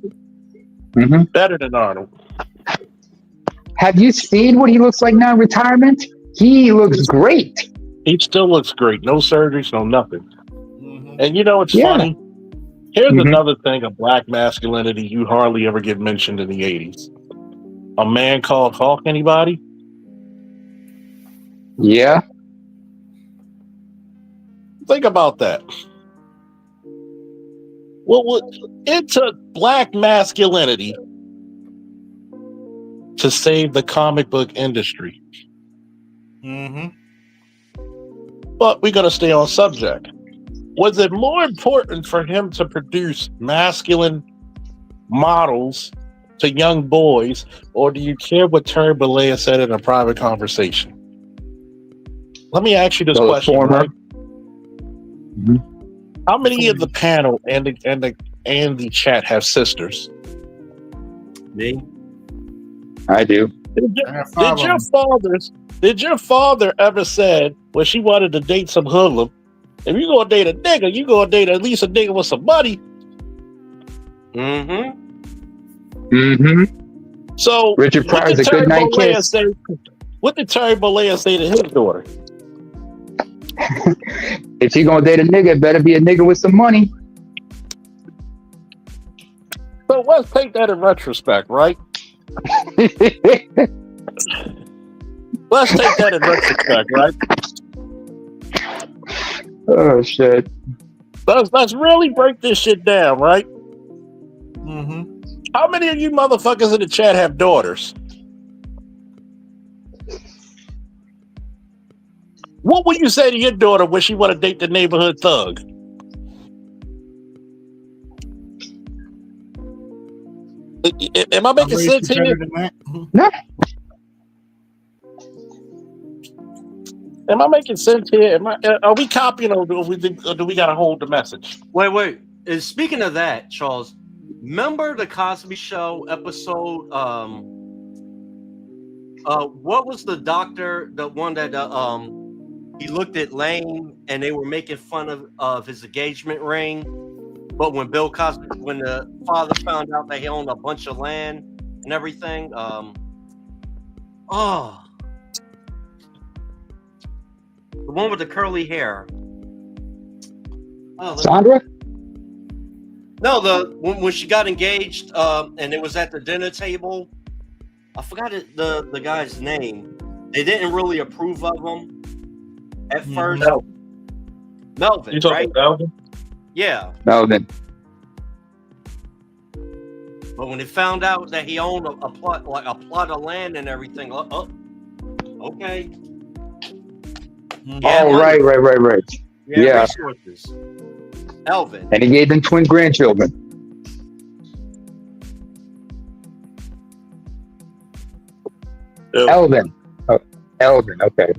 [SPEAKER 4] Mm-hmm.
[SPEAKER 3] Better than Arnold.
[SPEAKER 4] Have you seen what he looks like now in retirement? He looks great.
[SPEAKER 3] He still looks great. No surgeries, no nothing. Mm-hmm. And it's funny. Here's another thing of black masculinity you hardly ever get mentioned in the 80s. A man called Hawk, anybody?
[SPEAKER 4] Yeah.
[SPEAKER 3] Think about that. Well, it took black masculinity to save the comic book industry.
[SPEAKER 2] Mm-hmm.
[SPEAKER 3] But we're going to stay on subject. Was it more important for him to produce masculine models to young boys, or do you care what Terry Bollea said in a private conversation? Let me ask you this question. Right?
[SPEAKER 4] Mm-hmm.
[SPEAKER 3] How many of the panel and the chat have sisters?
[SPEAKER 1] Me.
[SPEAKER 4] I do.
[SPEAKER 3] Did your father ever said when she wanted to date some hoodlum, if you gonna date a nigga, you gonna date at least a nigga with some money?
[SPEAKER 1] Mm-hmm.
[SPEAKER 4] Mm-hmm.
[SPEAKER 3] So
[SPEAKER 4] Richard Pryor's a good night kiss.
[SPEAKER 3] What did Terry Bollea say to his daughter?
[SPEAKER 4] If you gonna date a nigga, it better be a nigga with some money.
[SPEAKER 3] So let's take that in retrospect, right? Let's take that in retrospect, right?
[SPEAKER 4] Oh shit!
[SPEAKER 3] Let's really break this shit down, right?
[SPEAKER 2] Mm-hmm.
[SPEAKER 3] How many of you motherfuckers in the chat have daughters? What would you say to your daughter when she want to date the neighborhood thug? Am I making sense here?
[SPEAKER 4] No.
[SPEAKER 3] Am I making sense here? Are we copying, or do we got to hold the message?
[SPEAKER 1] Wait. Speaking of that, Charles, remember the Cosby Show episode? What was the doctor? The one that he looked at Lane, and they were making fun of his engagement ring. But when the father found out that he owned a bunch of land and everything, the one with the curly hair.
[SPEAKER 4] Sandra?
[SPEAKER 1] No, when she got engaged, and it was at the dinner table. I forgot the guy's name. They didn't really approve of him at first. Melvin,
[SPEAKER 3] you talking
[SPEAKER 1] right?
[SPEAKER 3] about Melvin?
[SPEAKER 1] Yeah.
[SPEAKER 4] Melvin.
[SPEAKER 1] But when they found out that he owned a plot of land and everything, okay.
[SPEAKER 4] Oh, right. Yeah.
[SPEAKER 1] Resources. Elvin.
[SPEAKER 4] And he gave them twin grandchildren. Elvin. Oh, Elvin, okay.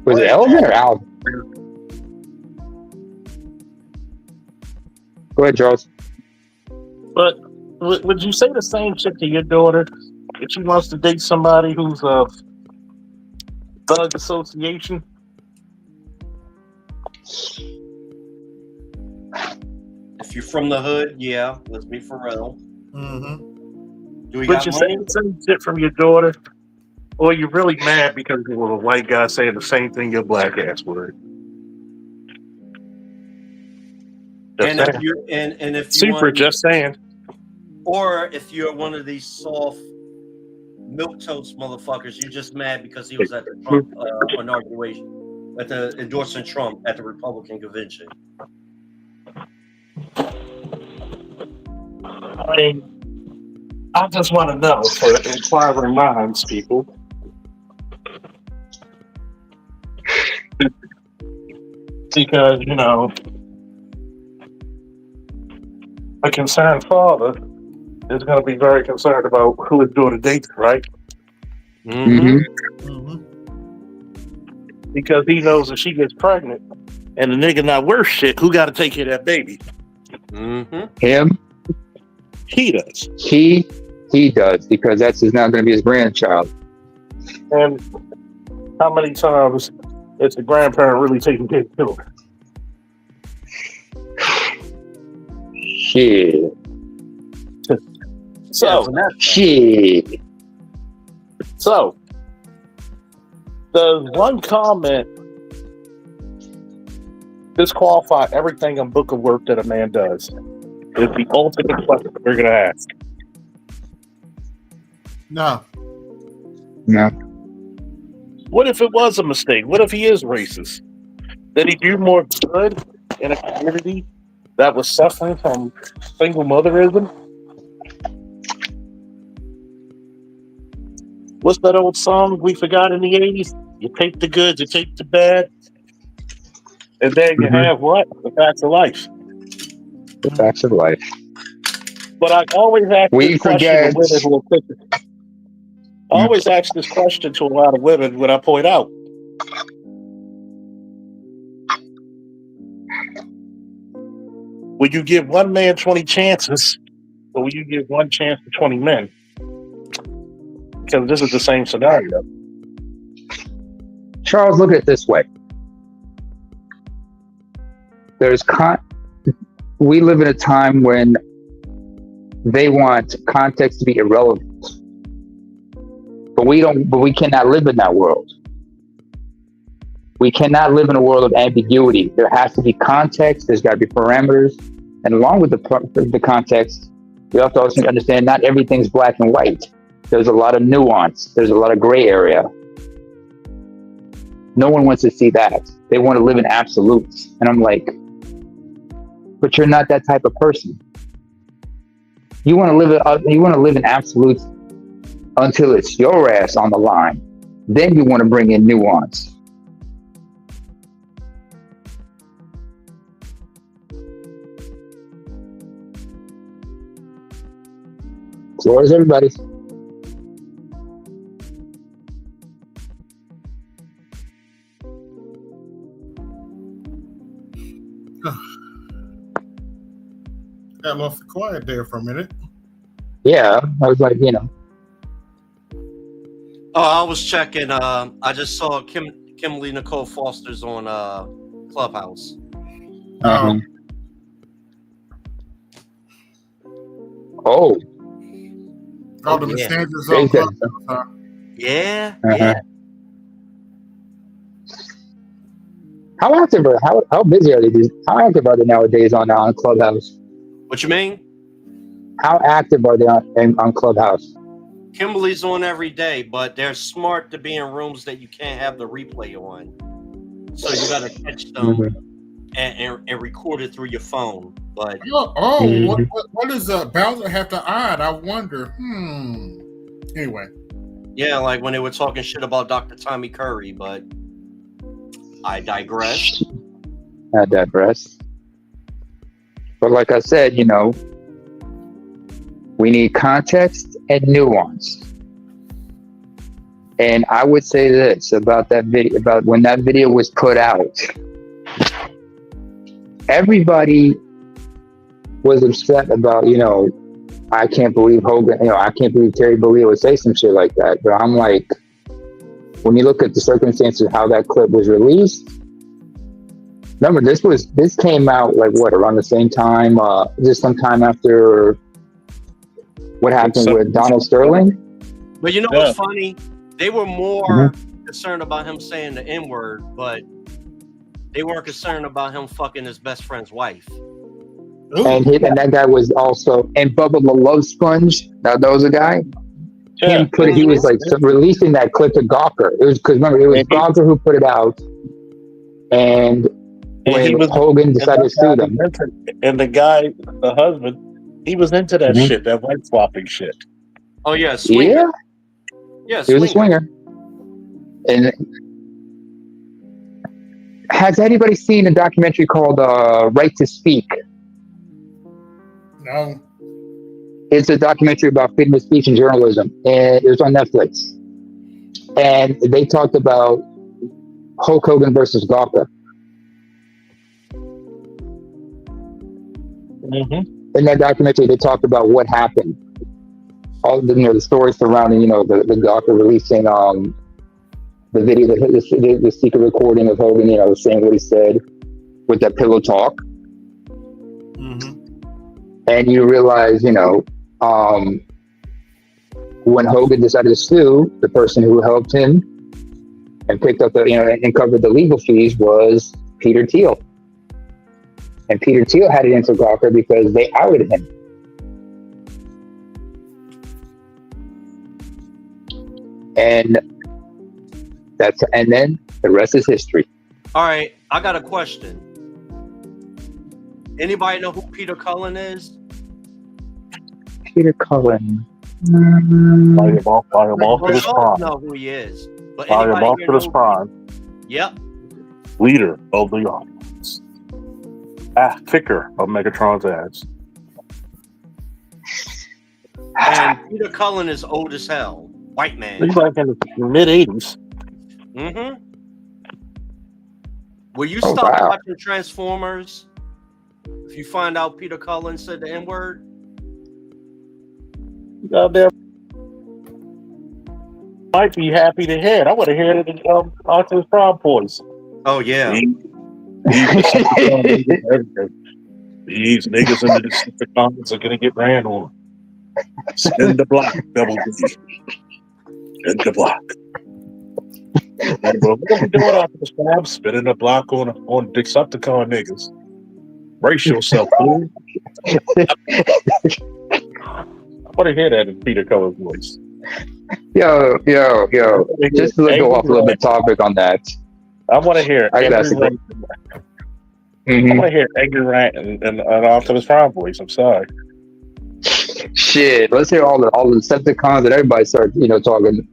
[SPEAKER 4] Was it Elvin or Alvin? Go ahead, Charles.
[SPEAKER 3] But would you say the same shit to your daughter if she wants to date somebody who's a thug association?
[SPEAKER 1] If you're from the hood, yeah, let's be for real.
[SPEAKER 2] Mm-hmm.
[SPEAKER 1] Do we
[SPEAKER 3] Would
[SPEAKER 1] got
[SPEAKER 3] you
[SPEAKER 1] money?
[SPEAKER 3] say the same shit from your daughter Or you're really mad because it was a white guy saying the same thing your black ass would. Just
[SPEAKER 1] And if
[SPEAKER 3] saying.
[SPEAKER 1] you and if you
[SPEAKER 3] Super,
[SPEAKER 1] want,
[SPEAKER 3] just saying.
[SPEAKER 1] or if you're one of these soft milk toast motherfuckers, you're just mad because he was at the Trump inauguration, at the endorsing Trump at the Republican convention.
[SPEAKER 3] I mean, I just want to know for inquiring minds, people. Because, you know, a concerned father is going to be very concerned about who is doing the dating, right?
[SPEAKER 1] Mm-hmm.
[SPEAKER 2] Mhm.
[SPEAKER 3] Because he knows if she gets pregnant and the nigga not worth shit, who got to take care of that baby?
[SPEAKER 1] Mm-hmm.
[SPEAKER 4] Him,
[SPEAKER 3] He does.
[SPEAKER 4] he does, because that's not going to be his grandchild.
[SPEAKER 3] And how many times is the grandparent really taking care of the children?
[SPEAKER 4] Shit.
[SPEAKER 3] So,
[SPEAKER 4] Shit.
[SPEAKER 3] so does one comment disqualify everything in book of work that a man does? Is the ultimate question we're going to ask.
[SPEAKER 2] No.
[SPEAKER 4] No.
[SPEAKER 3] What if it was a mistake? What if he is racist? Did he do more good in a community that was suffering from single motherism? What's that old song we forgot in the 80s? You take the good, you take the bad, and then you have what? The facts of life.
[SPEAKER 4] The facts of life.
[SPEAKER 3] But I always ask
[SPEAKER 4] We
[SPEAKER 3] this question
[SPEAKER 4] forget.
[SPEAKER 3] to women who are Christian. I always ask this question to a lot of women when I point out. Will you give one man 20 chances, or will you give one chance to 20 men? Because this is the same scenario.
[SPEAKER 4] Charles, look at it this way. We live in a time when they want context to be irrelevant. But we cannot live in that world. We cannot live in a world of ambiguity. There has to be context, there's got to be parameters, and along with the context, we have to also understand not everything's black and white. There's a lot of nuance, there's a lot of gray area. No one wants to see that. They want to live in absolutes. And I'm like, but you're not that type of person. You want to live in absolutes until it's your ass on the line. Then you want to bring in nuance. Floor is everybody's.
[SPEAKER 2] Got lost the quiet there for a minute.
[SPEAKER 4] Yeah, I was like,
[SPEAKER 1] Oh, I was checking. I just saw Kimberly Nicole Foster's on Clubhouse.
[SPEAKER 4] Oh,
[SPEAKER 2] Oh, the
[SPEAKER 1] yeah.
[SPEAKER 2] Sanders on Clubhouse, huh?
[SPEAKER 1] Yeah,
[SPEAKER 4] Uh-huh.
[SPEAKER 1] yeah.
[SPEAKER 4] How active how busy are they? How active are they nowadays on Clubhouse?
[SPEAKER 1] What you mean?
[SPEAKER 4] How active are they on Clubhouse?
[SPEAKER 1] Kimberly's on every day, but they're smart to be in rooms that you can't have the replay on. So you got to catch them and record it through your phone. But
[SPEAKER 2] What does Bowser have to add? I wonder. Anyway.
[SPEAKER 1] yeah, like when they were talking shit about Dr. Tommy Curry, but I digress.
[SPEAKER 4] But like I said, we need context and nuance. And I would say this about that video, about when that video was put out. Everybody was upset about, I can't believe Hogan, I can't believe Terry Bollea would say some shit like that. But I'm like, when you look at the circumstances of how that clip was released, remember this came out like what, around the same time, just sometime after what happened with Donald Sterling?
[SPEAKER 1] But you know what's funny? They were more concerned about him saying the N-word, but they weren't concerned about him fucking his best friend's wife.
[SPEAKER 4] And that guy was also, and Bubba the Love Sponge. Now that was a guy.
[SPEAKER 3] Yeah.
[SPEAKER 4] He was like releasing that clip to Gawker. It was because remember it was Gawker who put it out, and when Hogan decided to sue them,
[SPEAKER 3] and the guy, the husband, he was into that shit, that wife swapping shit.
[SPEAKER 1] Oh yeah, swinger. Yeah,
[SPEAKER 4] he was a swinger. And has anybody seen a documentary called "Right to Speak"?
[SPEAKER 2] No.
[SPEAKER 4] It's a documentary about freedom of speech and journalism, and it was on Netflix. And they talked about Hulk Hogan versus Gawker. In that documentary, they talked about what happened. All the stories surrounding, the Gawker releasing the video, the secret recording of Hogan, saying what he said with that pillow talk. And you realize, when Hogan decided to sue, the person who helped him and picked up and covered the legal fees was Peter Thiel. And Peter Thiel had it into Gawker because they outed him. And then the rest is history.
[SPEAKER 1] All right, I got a question. Anybody know who Peter Cullen is?
[SPEAKER 4] Peter Cullen.
[SPEAKER 3] Fireball to the spine.
[SPEAKER 1] Know who he is. But
[SPEAKER 3] Fireball to the spine.
[SPEAKER 1] Yep.
[SPEAKER 3] Leader of the audience. Ticker of Megatron's ads.
[SPEAKER 1] And Peter Cullen is old as hell. White man.
[SPEAKER 3] He's like in the mid-80s.
[SPEAKER 1] Will you stop watching Transformers if you find out Peter Cullen said the N-word?
[SPEAKER 3] Goddamn. Might be happy to hear it. I would have heard it in Optimus Prime voice.
[SPEAKER 1] Oh, yeah.
[SPEAKER 3] These niggas in the Decepticons are gonna get ran on. Spin the block, double D. Spin the block. What are we doing after this time? Spinning the block on Decepticon niggas. Brace yourself, fool. I want to hear that in Peter Cullen's voice.
[SPEAKER 4] Yo. Just to go off a little bit topic on that.
[SPEAKER 3] I want to hear
[SPEAKER 4] I want
[SPEAKER 3] to hear Angry Rant and Optimus Prime voice. I'm sorry.
[SPEAKER 4] Shit, let's hear all the Decepticons and everybody start, talking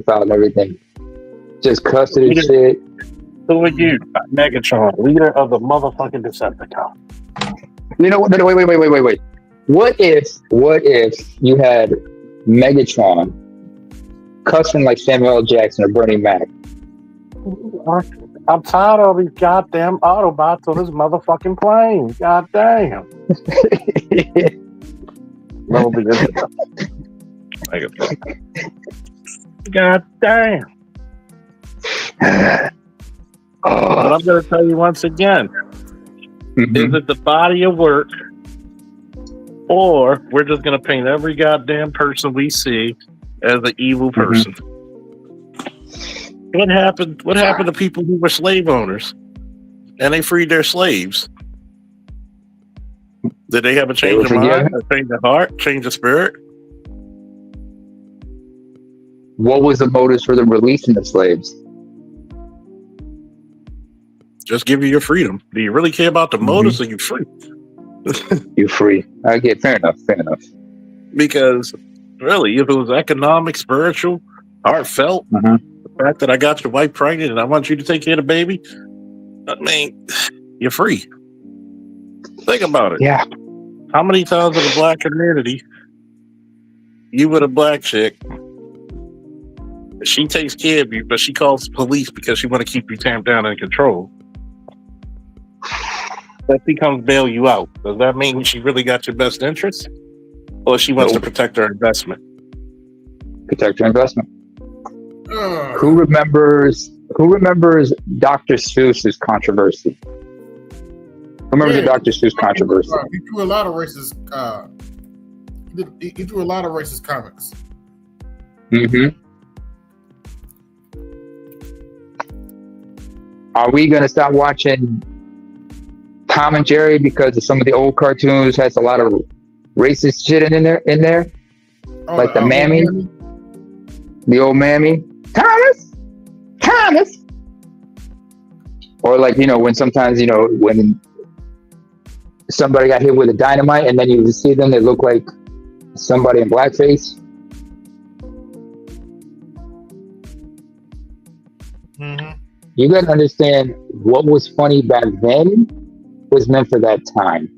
[SPEAKER 4] foul and everything. Just cussing and shit.
[SPEAKER 3] Who are you? Megatron, leader of the motherfucking Decepticon.
[SPEAKER 4] You know what? No, wait. What if you had Megatron cussing like Samuel L. Jackson or Bernie Mac?
[SPEAKER 3] I'm tired of these goddamn Autobots on this motherfucking plane. Goddamn. Goddamn. But I'm going to tell you once again, is it the body of work, or we're just going to paint every goddamn person we see as an evil person? What happened to people who were slave owners and they freed their slaves? Did they have a change of mind, a change of heart, change of spirit?
[SPEAKER 4] What was the motives for them releasing the slaves?
[SPEAKER 3] Just give you your freedom. Do you really care about the motives, or you free?
[SPEAKER 4] You're free. Okay, fair enough.
[SPEAKER 3] Because really, if it was economic, spiritual, heartfelt, the fact that I got your wife pregnant and I want you to take care of the baby, I mean, you're free. Think about it.
[SPEAKER 4] Yeah.
[SPEAKER 3] How many times in the black community, you with a black chick, she takes care of you, but she calls the police because she want to keep you tamped down and in control? That she comes bail you out. Does that mean she really got your best interest? Or she wants to protect her investment?
[SPEAKER 4] Protect your investment. Who remembers Dr. Seuss's controversy? Who remembers the Dr. Seuss controversy?
[SPEAKER 2] He drew a lot of racist. He drew a lot of racist comics.
[SPEAKER 4] Are we gonna stop watching Tom and Jerry because of some of the old cartoons has a lot of racist shit in there? Like the mammy, the old mammy, Thomas. Or like, you know, when sometimes, you know, when somebody got hit with a dynamite and then you see them, they look like somebody in blackface.
[SPEAKER 2] Mm-hmm.
[SPEAKER 4] You got to understand what was funny back then was meant for that time.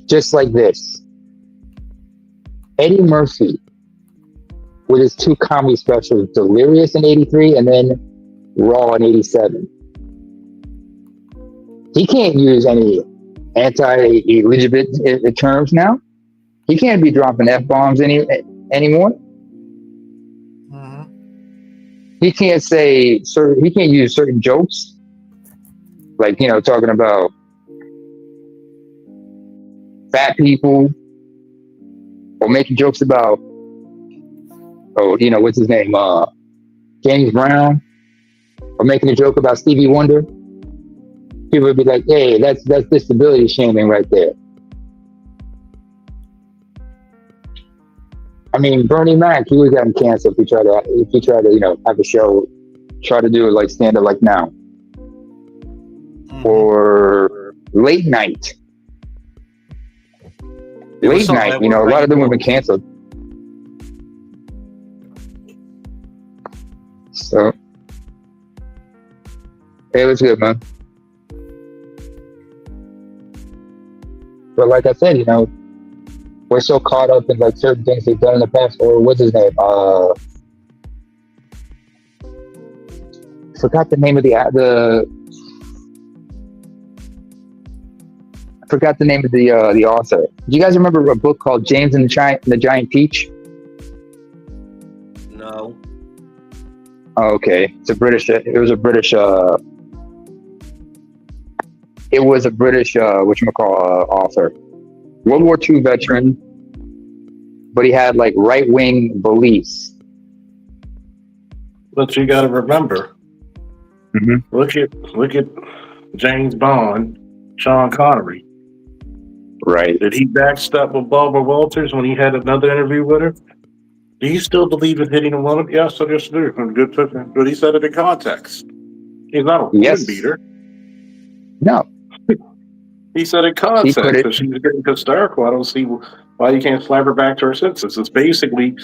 [SPEAKER 4] Just like this. Eddie Murphy with his 2 comedy specials, Delirious in 83 and then Raw in 87. He can't use any anti-Elizabeth terms now. He can't be dropping F-bombs anymore.
[SPEAKER 2] Mm-hmm.
[SPEAKER 4] He can't say he can't use certain jokes. Like, you know, talking about fat people or making jokes about, oh, you know, what's his name? James Brown, or making a joke about Stevie Wonder. People would be like, hey, that's disability shaming right there. I mean, Bernie Mac, he would have gotten canceled if you try to, you know, have a show, try to do it like stand up like now.
[SPEAKER 2] Mm-hmm.
[SPEAKER 4] Or late night. Late night, you know, a lot of them have been canceled. So, it was good, man. But like I said, you know, we're so caught up in like certain things they've done in the past. Or what's his name? Forgot the name of the author. Do you guys remember a book called James and the Giant Peach?
[SPEAKER 1] No.
[SPEAKER 4] Oh, okay, it was a British author, World War II veteran, but he had like right-wing beliefs.
[SPEAKER 3] But you got to remember, look at James Bond, Sean Connery.
[SPEAKER 4] Right.
[SPEAKER 3] Did he backstep with Barbara Walters when he had another interview with her? Do you still believe in hitting a woman? Yes, I just do. I'm good for him. But he said it in context. He's not a woman beater.
[SPEAKER 4] No.
[SPEAKER 3] He said in context that she's getting hysterical. I don't see why you can't slap her back to her senses. It's basically,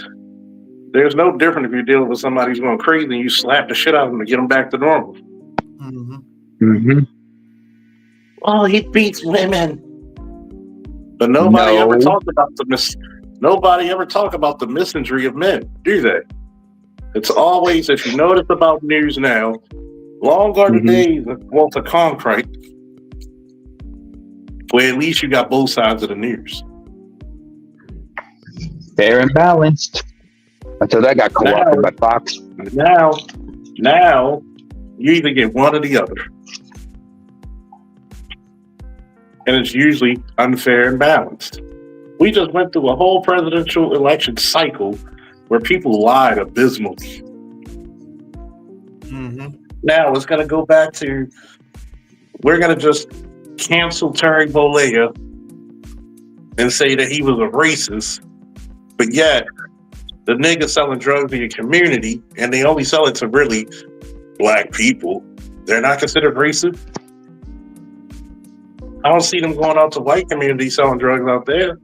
[SPEAKER 3] there's no different if you're dealing with somebody who's going crazy and you slap the shit out of them to get them back to normal.
[SPEAKER 2] Mm-hmm.
[SPEAKER 4] Mm-hmm.
[SPEAKER 3] Oh, he beats women. But nobody ever talked about nobody ever talk about the misandry of men, do they? It's always, if you notice about news now, long are the days of Walter Cronkite, where at least you got both sides of the news.
[SPEAKER 4] Fair and balanced. Until that got co-opted by Fox.
[SPEAKER 3] Now, you either get one or the other. And it's usually unfair and balanced. We just went through a whole presidential election cycle where people lied abysmally.
[SPEAKER 2] Mm-hmm.
[SPEAKER 3] Now it's going to go back to, we're going to just cancel Terry Bollea and say that he was a racist, but yet the nigga selling drugs in your community, and they only sell it to really black people, they're not considered racist. I don't see them going out to white communities selling drugs out there.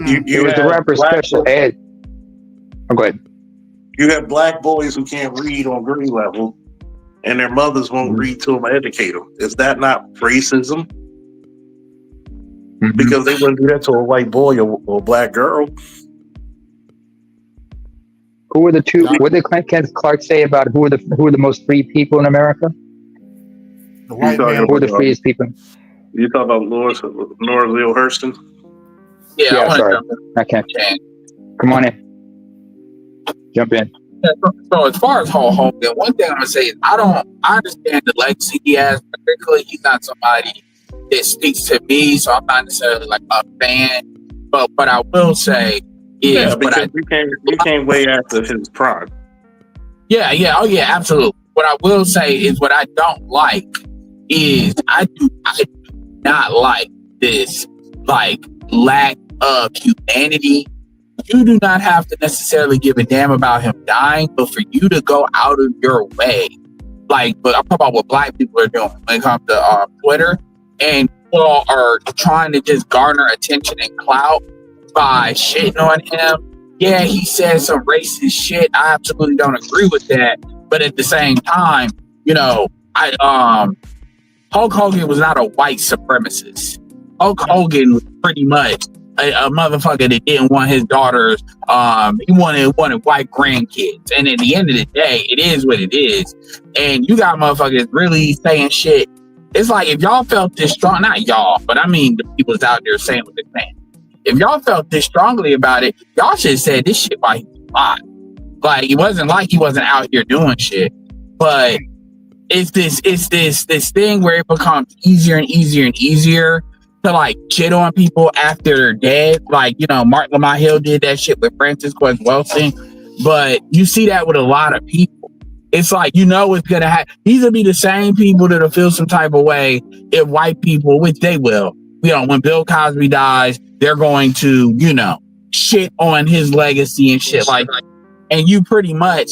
[SPEAKER 4] It was the rapper Special Ed. Oh, go ahead.
[SPEAKER 3] You have black boys who can't read on grade level, and their mothers won't read to them or educate them. Is that not racism? Mm-hmm. Because they wouldn't do that to a white boy or a black girl.
[SPEAKER 4] Who are the two? What did Kenneth Clark say about who are the most free people in America?
[SPEAKER 2] The white man.
[SPEAKER 4] Who are the freest people?
[SPEAKER 3] You talking about Nora Leo Hurston?
[SPEAKER 4] Yeah, sorry. I can't. Come on in. Jump in.
[SPEAKER 7] So as far as Hulk Hogan, one thing I'm gonna say is I understand the legacy he has. Particularly, he's not somebody that speaks to me, so I'm not necessarily like a fan. But I will say, is what I.
[SPEAKER 3] You came way after his prime.
[SPEAKER 7] Yeah, oh yeah, absolutely. What I will say is what I don't like is I do not like this like lack of humanity. You do not have to necessarily give a damn about him dying, but for you to go out of your way, like, but I'm talking about what black people are doing when it comes to Twitter, and people are trying to just garner attention and clout by shitting on him. Yeah, he said some racist shit. I absolutely don't agree with that. But at the same time, you know, Hulk Hogan was not a white supremacist. Hulk Hogan was pretty much a motherfucker that didn't want his daughters. He wanted white grandkids. And at the end of the day, it is what it is. And you got motherfuckers really saying shit. It's like if y'all felt this strong, not y'all, but I mean the people's out there saying what they're saying. If y'all felt this strongly about it, y'all should have said this shit while he was alive. Like, it wasn't like he wasn't out here doing shit. But it's this thing where it becomes easier and easier and easier to like shit on people after they're dead. Like, you know, Mark Lamont Hill did that shit with Francis Quest Wilson. But you see that with a lot of people. It's like, you know, it's gonna happen. These will be the same people that'll feel some type of way if white people, which they will, you know, when Bill Cosby dies, they're going to, you know, shit on his legacy and shit like that. And you pretty much,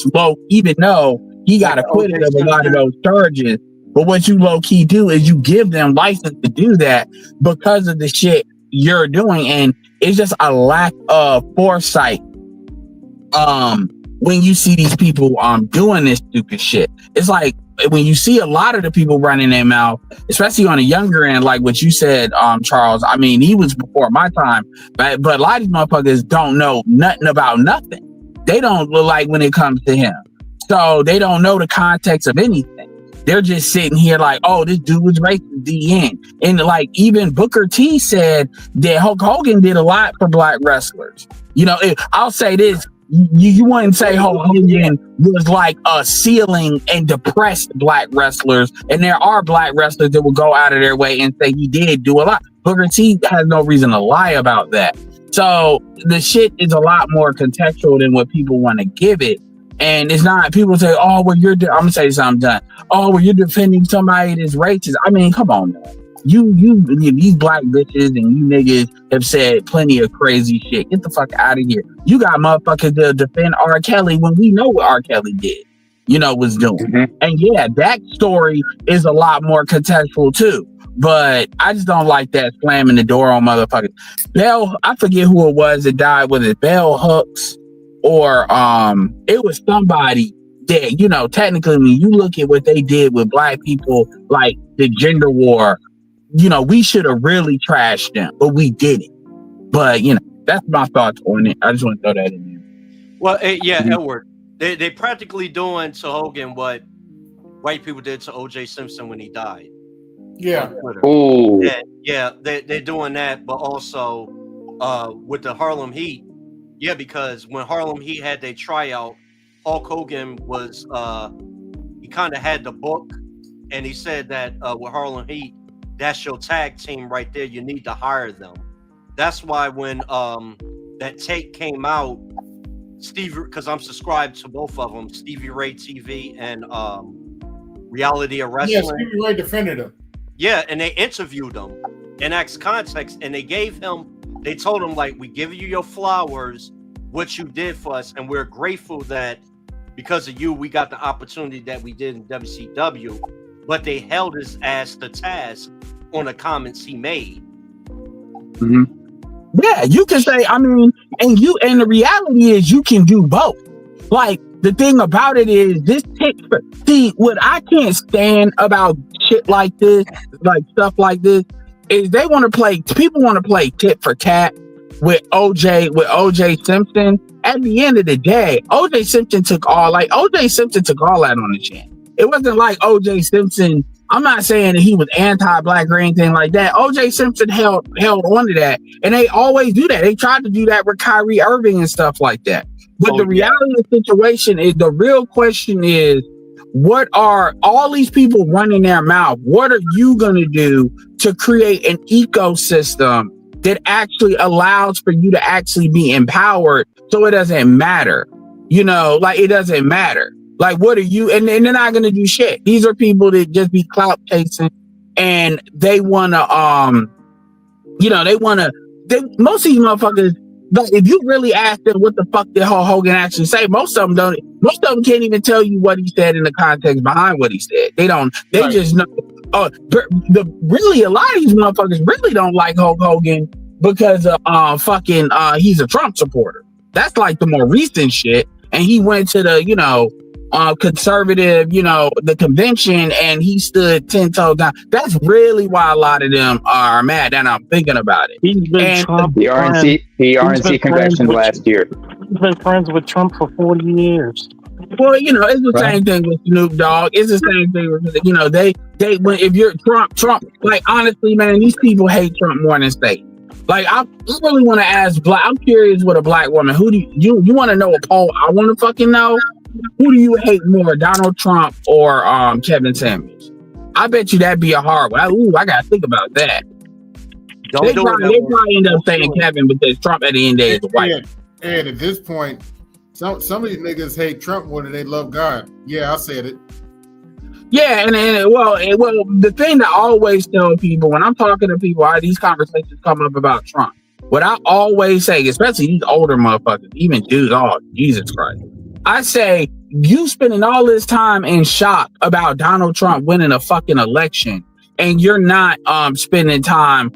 [SPEAKER 7] even though he got acquitted of a lot of those charges, but what you low-key do is you give them license to do that because of the shit you're doing. And it's just a lack of foresight when you see these people doing this stupid shit. It's like when you see a lot of the people running their mouth, especially on a younger end, like what you said, Charles. I mean, he was before my time, but a lot of these motherfuckers don't know nothing about nothing. They don't look like when it comes to him. So they don't know the context of anything. They're just sitting here like, oh, this dude was racist, the end. And like even Booker T said that Hulk Hogan did a lot for black wrestlers. You know, I'll say this. You wouldn't say Hulk Hogan was like a ceiling and depressed black wrestlers. And there are black wrestlers that will go out of their way and say he did do a lot. Booker T has no reason to lie about that. So the shit is a lot more contextual than what people want to give it. And it's not, people say, oh, well, I'm going to say something done. Oh, well, you're defending somebody that's racist. I mean, come on, man. These black bitches and you niggas have said plenty of crazy shit. Get the fuck out of here. You got motherfuckers to defend R. Kelly when we know what R. Kelly did, you know, was doing. Mm-hmm. And yeah, that story is a lot more contextual too. But I just don't like that slamming the door on motherfuckers. Bell, I forget who it was that died. Was it Bell Hooks? Or it was somebody that, you know, technically when you look at what they did with black people, like the gender war, you know, we should have really trashed them, but we didn't. But, you know, that's my thoughts on it. I just want to throw that in there.
[SPEAKER 1] Well, yeah, Edward, they practically doing to Hogan what white people did to O.J. Simpson when he died.
[SPEAKER 2] Yeah.
[SPEAKER 4] Oh.
[SPEAKER 1] Yeah, they're doing that, but also with the Harlem Heat. Yeah, because when Harlem Heat had their tryout, Hulk Hogan was he kind of had the book, and he said that with Harlem Heat, that's your tag team right there. You need to hire them. That's why when that tape came out, Stevie, because I'm subscribed to both of them, Stevie Ray TV and Reality of Wrestling.
[SPEAKER 2] Yeah, Stevie Ray defended him.
[SPEAKER 1] Yeah, and they interviewed him and asked context, and they told him, like, we give you your flowers, what you did for us, and we're grateful that because of you, we got the opportunity that we did in WCW, but they held his ass to task on the comments he made.
[SPEAKER 7] Mm-hmm. Yeah, you can say, I mean, and the reality is you can do both. Like, the thing about it is what I can't stand about shit like this, like stuff like this, is people want to play tit for tat with OJ Simpson. At the end of the day, OJ Simpson took all that on the chin. It wasn't like OJ Simpson, I'm not saying that he was anti-black or anything like that. OJ Simpson held on to that, and they always do that. They tried to do that with Kyrie Irving and stuff like that. But the reality of the situation is, the real question is, what are all these people running their mouth? What are you going to do to create an ecosystem that actually allows for you to actually be empowered, so it doesn't matter. You know, like it doesn't matter. Like, what are you? And they're not gonna do shit. These are people that just be clout chasing, and they wanna, most of these motherfuckers. But if you really ask them what the fuck did Hogan actually say, most of them don't. Most of them can't even tell you what he said in the context behind what he said. They don't. They right. Just know. Really, a lot of these motherfuckers really don't like Hulk Hogan because he's a Trump supporter. That's like the more recent shit. And he went to the conservative, the convention, and he stood 10 toes down. That's really why a lot of them are mad. And I'm thinking about it.
[SPEAKER 3] He's been Trump.
[SPEAKER 4] The RNC convention last year.
[SPEAKER 3] He's been friends with Trump for 40 years.
[SPEAKER 7] Well, it's the same thing with Snoop Dogg. It's the same thing with, if you're Trump, like, honestly, man, these people hate Trump more than state. Like, I really want to ask I'm curious with a black woman, who do you want to know a poll? I want to fucking know, who do you hate more, Donald Trump or Kevin Samuels? I bet you that'd be a hard one. I got to think about that. They probably end up saying Kevin because Trump at the end of the day is white.
[SPEAKER 2] And at this point, some of these niggas hate Trump more than they love God. Yeah, I said it.
[SPEAKER 7] Yeah, and the thing that I always tell people when I'm talking to people, these conversations come up about Trump. What I always say, especially these older motherfuckers, even dudes, Jesus Christ. I say, you spending all this time in shock about Donald Trump winning a fucking election, and you're not spending time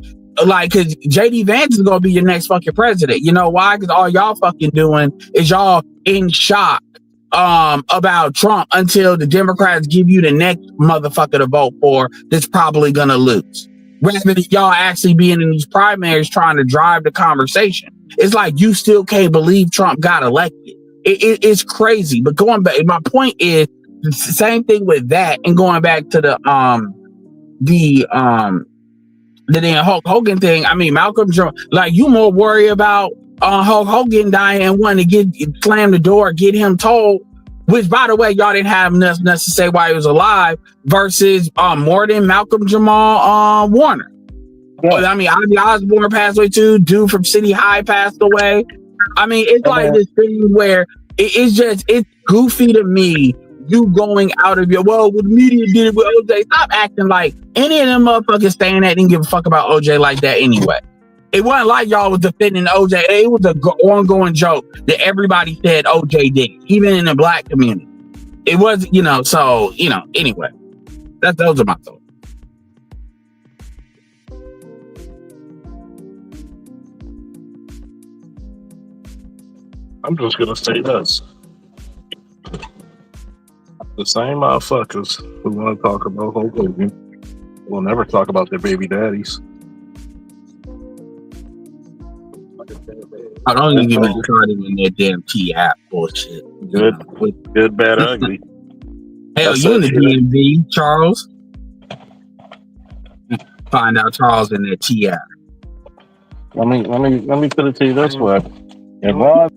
[SPEAKER 7] like, because JD Vance is gonna be your next fucking president. You know why? Because all y'all fucking doing is y'all in shock about Trump until the Democrats give you the next motherfucker to vote for that's probably gonna lose. Rather than y'all actually being in these primaries trying to drive the conversation. It's like you still can't believe Trump got elected. It's crazy. But going back, my point is the same thing with that, and going back to the damn Hulk Hogan thing. I mean, Malcolm, like, you more worried about Hulk Hogan dying and wanting to slam the door, get him told, which, by the way, y'all didn't have nothing to say while he was alive, versus more than Malcolm Jamal Warner. Yeah. I mean, Ozzy Osbourne passed away too. Dude from City High passed away. I mean, it's like this thing where it's goofy to me. You going out of what the media did it with OJ. Stop acting like any of them motherfuckers saying that didn't give a fuck about OJ like that anyway. It wasn't like y'all was defending OJ. It was an ongoing joke that everybody said OJ did, even in the black community. It was, anyway. Those are my thoughts.
[SPEAKER 3] I'm just gonna say this. The same motherfuckers who want to talk about Hulk Hogan will never talk about their baby daddies.
[SPEAKER 7] I don't even get started in that damn T-app bullshit.
[SPEAKER 3] Good, bad, ugly.
[SPEAKER 7] Hell, that's you in the DMV, Charles. Find out Charles in that T-app.
[SPEAKER 3] Let me put it to you this way. And Ron,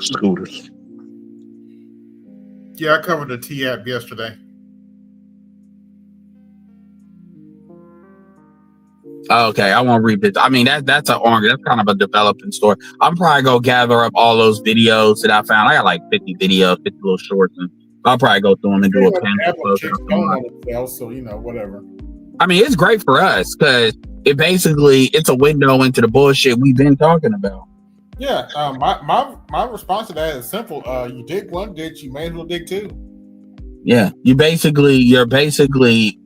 [SPEAKER 3] scooters.
[SPEAKER 2] Yeah, I covered the T-app yesterday.
[SPEAKER 7] Okay, I won't read it. I mean, that's kind of a developing story. I'm probably gonna gather up all those videos that I found. I got like 50 videos, 50 little shorts, and I'll probably go through them and do a panel.
[SPEAKER 2] So whatever.
[SPEAKER 7] I mean, it's great for us because it's a window into the bullshit we've been talking about.
[SPEAKER 2] Yeah, my response to that is simple. You dig one ditch, you may as well dig two.
[SPEAKER 7] Yeah, you're basically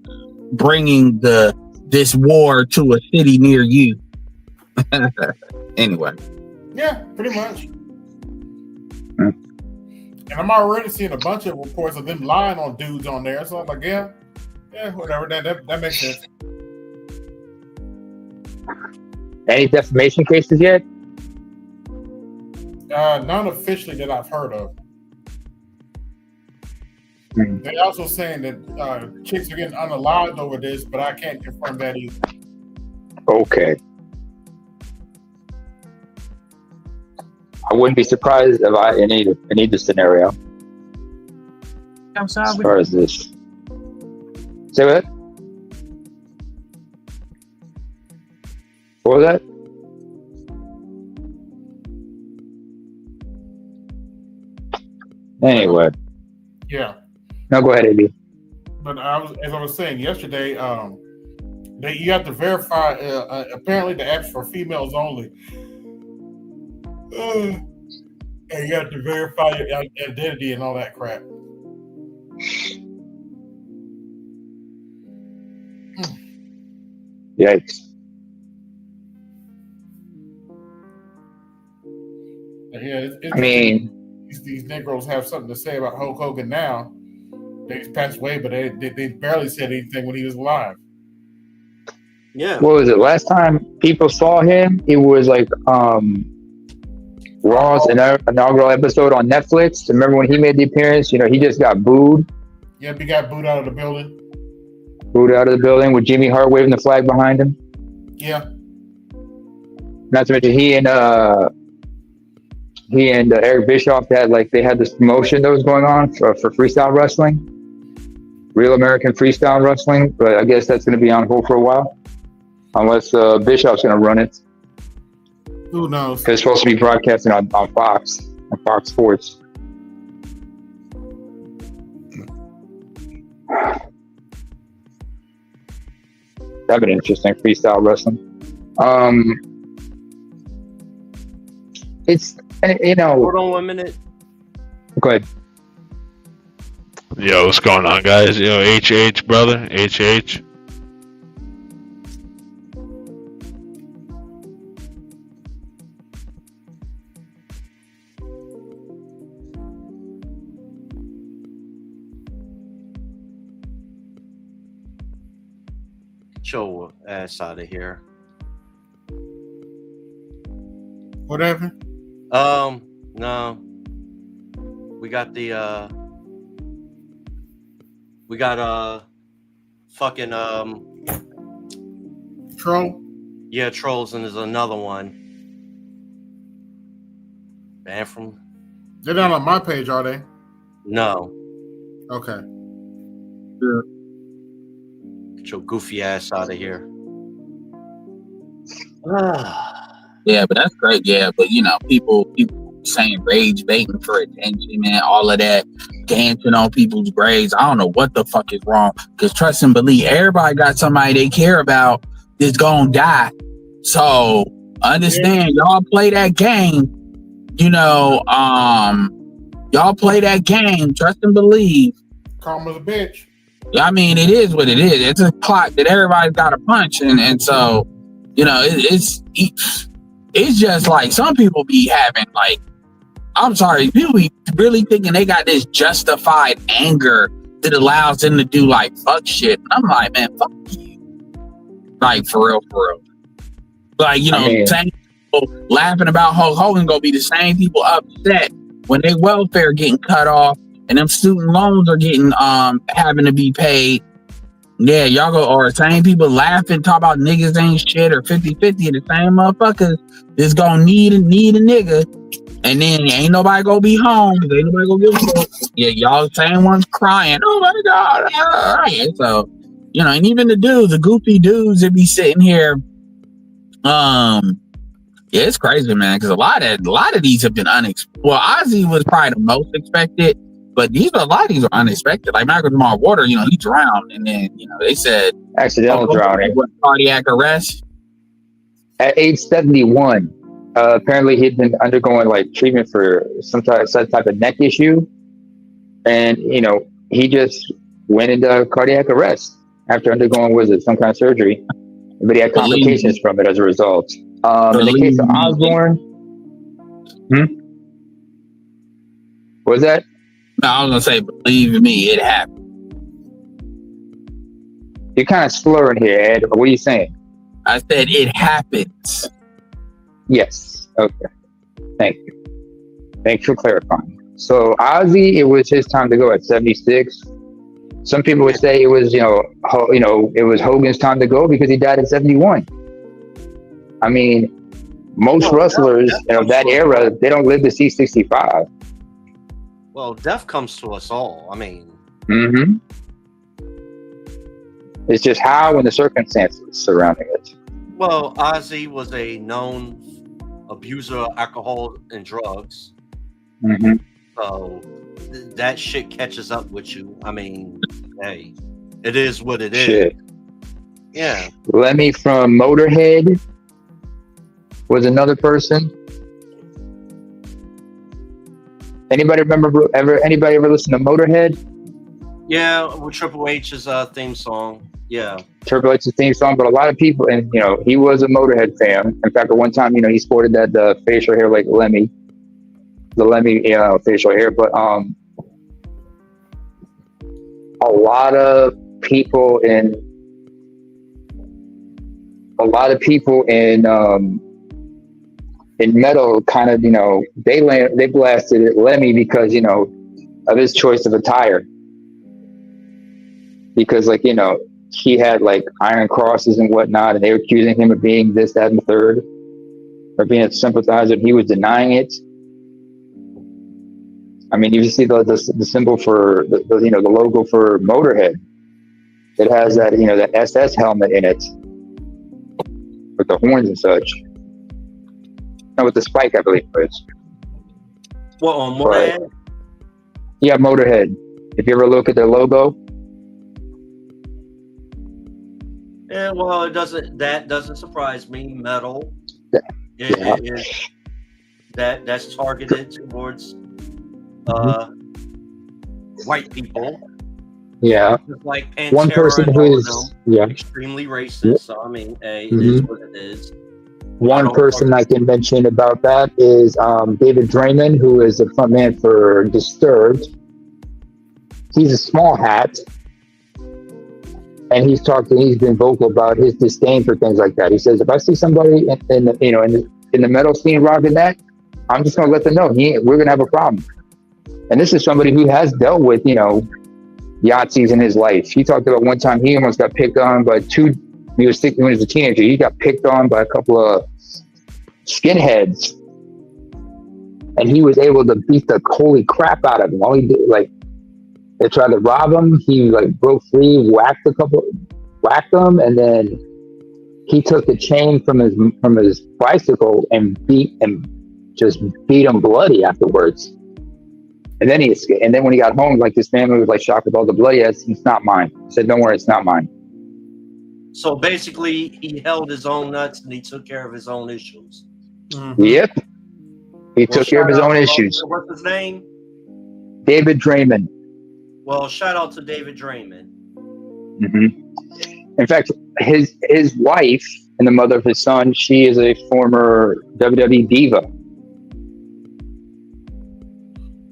[SPEAKER 7] bringing this war to a city near you. Anyway.
[SPEAKER 2] Yeah, pretty much. And I'm already seeing a bunch of reports of them lying on dudes on there. So I'm like, yeah, whatever. That makes sense.
[SPEAKER 4] Any defamation cases yet?
[SPEAKER 2] None officially that I've heard of. They're also saying that chicks are getting unalived over this, but I can't confirm that either.
[SPEAKER 4] Okay. I wouldn't be surprised if in either scenario. As far as this, say what? What was that? Anyway.
[SPEAKER 2] Yeah.
[SPEAKER 4] No, go ahead, AB.
[SPEAKER 2] But as I was saying yesterday, you have to verify. Apparently, the apps for females only, and you have to verify your identity and all that crap.
[SPEAKER 4] Yikes!
[SPEAKER 2] Yeah,
[SPEAKER 4] I mean,
[SPEAKER 2] these Negroes have something to say about Hulk Hogan now. They passed away, but they barely said anything when he was alive.
[SPEAKER 1] Yeah.
[SPEAKER 4] What was it? Last time people saw him, it was like Raw's inaugural episode on Netflix. Remember when he made the appearance? You know, he just got booed.
[SPEAKER 2] Yeah, he got booed out of the building.
[SPEAKER 4] Booed out of the building with Jimmy Hart waving the flag behind him.
[SPEAKER 2] Yeah.
[SPEAKER 4] Not to mention he and Eric Bischoff they had this promotion that was going on for freestyle wrestling, Real American Freestyle Wrestling, but I guess that's going to be on hold for a while, unless Bischoff's going to run it.
[SPEAKER 2] Who knows?
[SPEAKER 4] It's supposed to be broadcasting on Fox Sports. That'd be interesting, freestyle wrestling. It's, you know.
[SPEAKER 1] Hold on 1 minute.
[SPEAKER 4] Go ahead.
[SPEAKER 8] Yo, what's going on, guys? Yo, HH, brother. HH.
[SPEAKER 1] Get your ass out of here.
[SPEAKER 2] Whatever.
[SPEAKER 1] No. We got fucking
[SPEAKER 2] Troll.
[SPEAKER 1] Yeah, Trolls, and there's another one. Man from.
[SPEAKER 2] They're not on my page, are they?
[SPEAKER 1] No.
[SPEAKER 2] Okay.
[SPEAKER 7] Sure.
[SPEAKER 1] Get your goofy ass out of here.
[SPEAKER 7] Yeah, but that's great. Yeah, but you know, people saying rage baiting for attention, man, all of that, dancing on people's graves. I don't know what the fuck is wrong. Because trust and believe, everybody got somebody they care about that's gonna die. So understand, y'all play that game. You know, y'all play that game. Trust and believe.
[SPEAKER 2] Karma's a bitch.
[SPEAKER 7] I mean, it is what it is. It's a clock that everybody's got to punch, and so, you know, it's just like some people be having like, I'm sorry, people be really thinking they got this justified anger that allows them to do like fuck shit. And I'm like, man, fuck you. Like for real. Like, you know, same people laughing about Hulk Hogan gonna be the same people upset when their welfare getting cut off and them student loans are getting having to be paid. Yeah, y'all go, or same people laughing, talk about niggas ain't shit, or 50-50, the same motherfuckers is gonna need a nigga, and then ain't nobody gonna be home, because ain't nobody gonna give a fuck. Yeah, y'all the same ones crying, oh my God. Right. So, you know, and even the goofy dudes that be sitting here, yeah, it's crazy, man, because a lot of these have been unexpected. Well, Ozzy was probably the most expected, but a lot of these are unexpected. Like Michael Jamal Water, you know, he drowned, and then, you know, they said
[SPEAKER 4] accidental drowning,
[SPEAKER 7] cardiac arrest
[SPEAKER 4] at age 71. Apparently, he'd been undergoing like treatment for some type of neck issue, and you know, he just went into cardiac arrest after undergoing some kind of surgery, but he had complications from it as a result. In the case of Osborne, what was that?
[SPEAKER 7] No, I was gonna say, believe me, it happened.
[SPEAKER 4] You're kind of slurring here, Ed. What are you saying?
[SPEAKER 7] I said it happens.
[SPEAKER 4] Yes. Okay. Thank you. Thanks for clarifying. So Ozzy, it was his time to go at 76. Some people would say it was, it was Hogan's time to go because he died at 71. I mean, Most
[SPEAKER 1] Well,
[SPEAKER 4] wrestlers of that era, they don't live to see 65.
[SPEAKER 1] Well, death comes to us all. I mean,
[SPEAKER 4] Mm-hmm. It's just how and the circumstances surrounding it.
[SPEAKER 1] well, Ozzy was a known abuser of alcohol and drugs.
[SPEAKER 4] Mm-hmm.
[SPEAKER 1] So that shit catches up with you. I mean, hey, it is what it is.
[SPEAKER 4] Shit.
[SPEAKER 1] Yeah.
[SPEAKER 4] Lemmy from Motorhead was another person. Anybody ever listen to Motorhead?
[SPEAKER 1] Yeah, with Triple H's theme song. Yeah.
[SPEAKER 4] Triple H's theme song, but a lot of people, and he was a Motorhead fan. In fact, at one time, he sported the facial hair like Lemmy, the Lemmy facial hair. But a lot of people in metal kind of they blasted at Lemmy because of his choice of attire, because he had like iron crosses and whatnot, and they were accusing him of being this, that, and the third, or being a sympathizer, and he was denying it. I mean, you see the symbol for the logo for Motorhead. It has that that SS helmet in it with the horns and such. No, with the spike, I believe it is.
[SPEAKER 1] What, on Motorhead?
[SPEAKER 4] Right. Yeah, Motorhead. If you ever look at their logo.
[SPEAKER 1] Yeah, well, that doesn't surprise me. Metal. That's targeted towards white people.
[SPEAKER 4] Yeah.
[SPEAKER 1] Just like Pantera.
[SPEAKER 4] One person who is
[SPEAKER 1] extremely racist. So I mean, hey, it is what it is.
[SPEAKER 4] One person I can mention about that is David Draymond, who is the frontman for Disturbed. He's a small hat, and he's been vocal about his disdain for things like that. He says, if I see somebody in the metal scene rocking that, I'm just going to let them know we're going to have a problem. And this is somebody who has dealt with Yahtzees in his life. He talked about one time he almost got picked on by when he was a teenager. He got picked on by a couple of skinheads, and he was able to beat the holy crap out of them. All he did, they tried to rob him. He broke free, whacked them, and then he took the chain from his bicycle and beat him bloody afterwards. And then he escaped. And then when he got home, his family was shocked with all the blood. Yes, it's not mine. He said, "Don't worry, it's not mine."
[SPEAKER 1] So basically, he held his own nuts and he took care of his own issues.
[SPEAKER 4] Mm-hmm. Yep. He took care of his own issues.
[SPEAKER 1] What's his name?
[SPEAKER 4] David Draymond.
[SPEAKER 1] Well, shout out to David Draymond.
[SPEAKER 4] Mm-hmm. In fact, his wife and the mother of his son, she is a former WWE diva.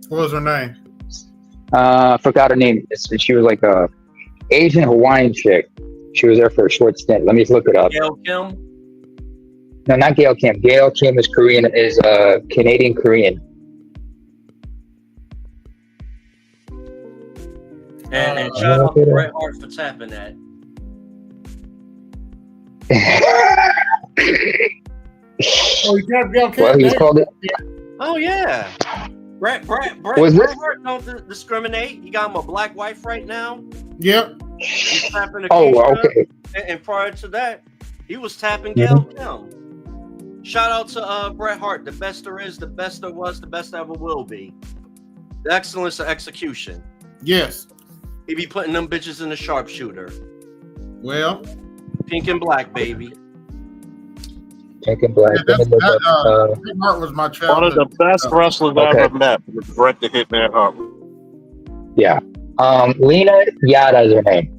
[SPEAKER 2] What was her name?
[SPEAKER 4] I forgot her name. She was like a Asian Hawaiian chick. She was there for a short stint. Let me look it up.
[SPEAKER 1] Gail Kim?
[SPEAKER 4] No, not Gail Kim. Gail Kim is Canadian Korean.
[SPEAKER 1] And shout out to Bret Hart for tapping that.
[SPEAKER 2] Oh, you tapped Gail Kim?
[SPEAKER 4] Well, he's called it.
[SPEAKER 1] Oh yeah. Bret Hart don't discriminate. You got him a black wife right now.
[SPEAKER 2] Yep.
[SPEAKER 1] He's tapping
[SPEAKER 4] okay.
[SPEAKER 1] And prior to that, he was tapping Gail Kim. Shout out to Bret Hart, the best there is, the best there was, the best ever will be. The excellence of execution.
[SPEAKER 2] Yes.
[SPEAKER 1] He be putting them bitches in the sharpshooter.
[SPEAKER 2] Well,
[SPEAKER 1] pink and black, baby.
[SPEAKER 4] Pink and black.
[SPEAKER 2] Bret Hart was my childhood.
[SPEAKER 3] One of the best wrestlers I ever met was Bret the Hitman Hart.
[SPEAKER 4] Yeah. Lena Yada is her name.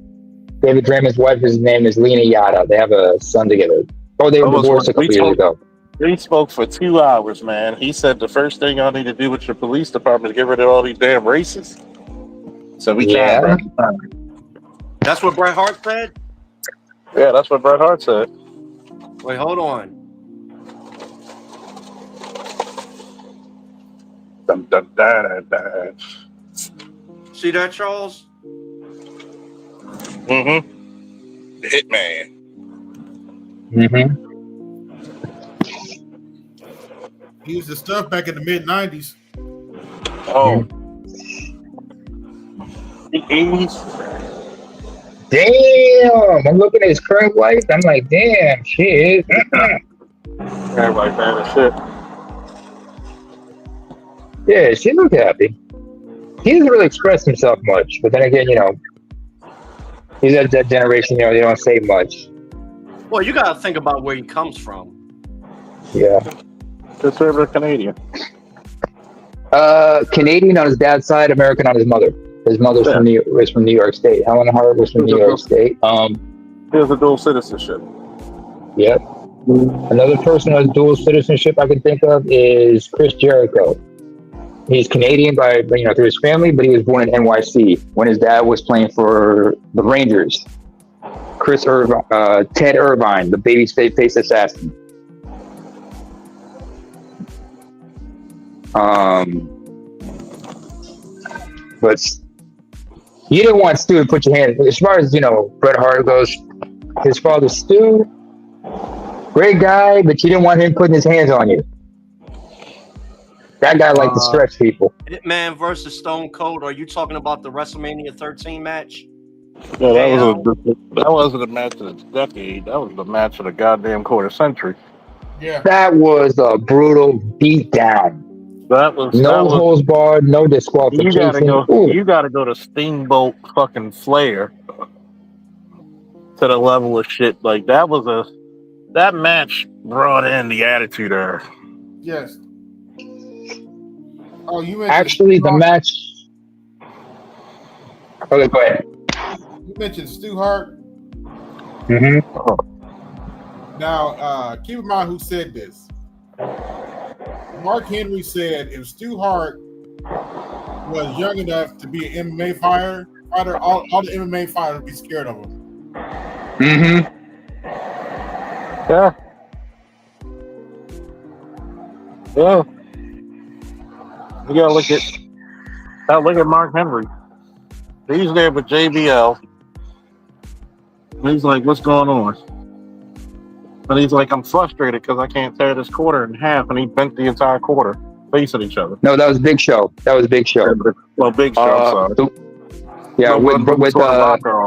[SPEAKER 4] David Draymond's wife's name is Lena Yada. They have a son together. Oh, they were divorced a couple years ago.
[SPEAKER 3] He spoke for 2 hours, man. He said the first thing y'all need to do with your police department is get rid of all these damn racists. So we can't.
[SPEAKER 1] That's what Bret Hart said?
[SPEAKER 3] Yeah, that's what Bret Hart said.
[SPEAKER 1] Wait, hold on.
[SPEAKER 3] Dun, dun, dun, dun, dun.
[SPEAKER 1] See that, Charles?
[SPEAKER 5] Mm-hmm. The Hitman.
[SPEAKER 4] Mm-hmm.
[SPEAKER 2] He used the stuff back in the mid '90s.
[SPEAKER 3] Oh, the 80s.
[SPEAKER 4] Damn, I'm looking at his current wife. I'm like, damn, shit.
[SPEAKER 3] Everybody bad as shit.
[SPEAKER 4] Yeah, she looked happy. He doesn't really express himself much, but then again, he's at that generation. They don't say much.
[SPEAKER 1] Well, you got to think about where he comes from.
[SPEAKER 4] Yeah.
[SPEAKER 3] Conservative Canadian.
[SPEAKER 4] Canadian on his dad's side, American on his mother. His mother's from New York State. Helen Hart was from New York State.
[SPEAKER 3] He has a dual citizenship.
[SPEAKER 4] Yep. Another person with dual citizenship I can think of is Chris Jericho. He's Canadian through his family, but he was born in NYC when his dad was playing for the Rangers. Ted Irvine, the babyface assassin. But you didn't want Stu to put your hand. As far as Bret Hart goes, his father Stu, great guy, but you didn't want him putting his hands on you. That guy liked to stretch people.
[SPEAKER 1] Hitman versus Stone Cold. Are you talking about the WrestleMania 13 match?
[SPEAKER 3] Yeah, that wasn't a match of the decade. That was the match of the goddamn quarter century.
[SPEAKER 2] Yeah.
[SPEAKER 4] That was a brutal beatdown. No holds barred, no disqualification.
[SPEAKER 3] You gotta go to Steamboat fucking Flair to the level of shit. Like that match brought in the Attitude Era.
[SPEAKER 2] Yes. Oh, you mentioned
[SPEAKER 4] actually the match. Okay, go ahead.
[SPEAKER 2] You mentioned Stu Hart.
[SPEAKER 4] Mm-hmm.
[SPEAKER 2] Now, keep in mind who said this. Mark Henry said if Stu Hart was young enough to be an MMA fighter, all the MMA fighters would be scared of him.
[SPEAKER 4] Mm-hmm.
[SPEAKER 3] Yeah. Yeah. You gotta look at Mark Henry. He's there with JBL. And he's like, what's going on? And he's like, I'm frustrated because I can't tear this quarter in half. And he bent the entire quarter facing each other.
[SPEAKER 4] No, that was Big Show.
[SPEAKER 3] Well, Big Show, sorry.
[SPEAKER 4] With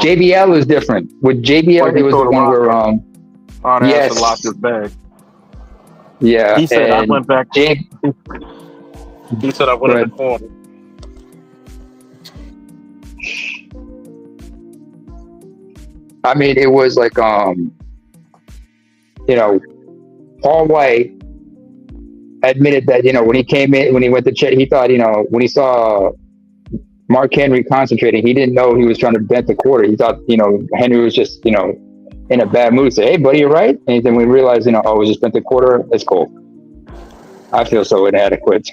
[SPEAKER 4] JBL was different. With JBL, it was the one where
[SPEAKER 3] and locked his bag.
[SPEAKER 4] Yeah.
[SPEAKER 3] He said I went back. He said I went in the corner.
[SPEAKER 4] I mean, it was like Paul White admitted that when he came in, when he went to check, he thought when he saw Mark Henry concentrating, he didn't know he was trying to bend the quarter. He thought Henry was just in a bad mood. Say, hey buddy, you right? And then we realized it was just bent the quarter. It's cool. I feel so inadequate.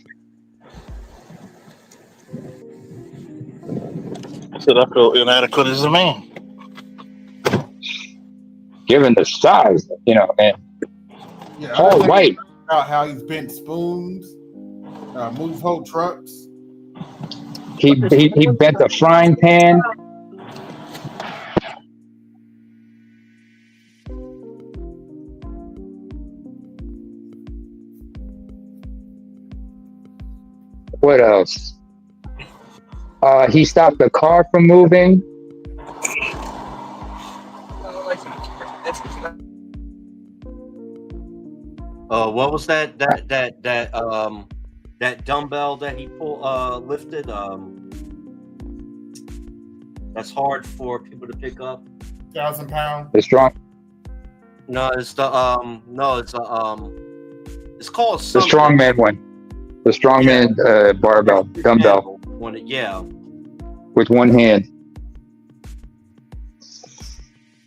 [SPEAKER 3] I said I feel inadequate as a man.
[SPEAKER 4] Given the size, and Paul White.
[SPEAKER 2] About how he's bent spoons, moves whole trucks.
[SPEAKER 4] He bent the frying pan. What else? He stopped the car from moving.
[SPEAKER 1] What was that dumbbell that he lifted? That's hard for people to pick up.
[SPEAKER 2] 1,000 pounds.
[SPEAKER 4] The strong.
[SPEAKER 1] No, it's the it's called
[SPEAKER 4] the strongman one. The strongman barbell dumbbell. With one hand.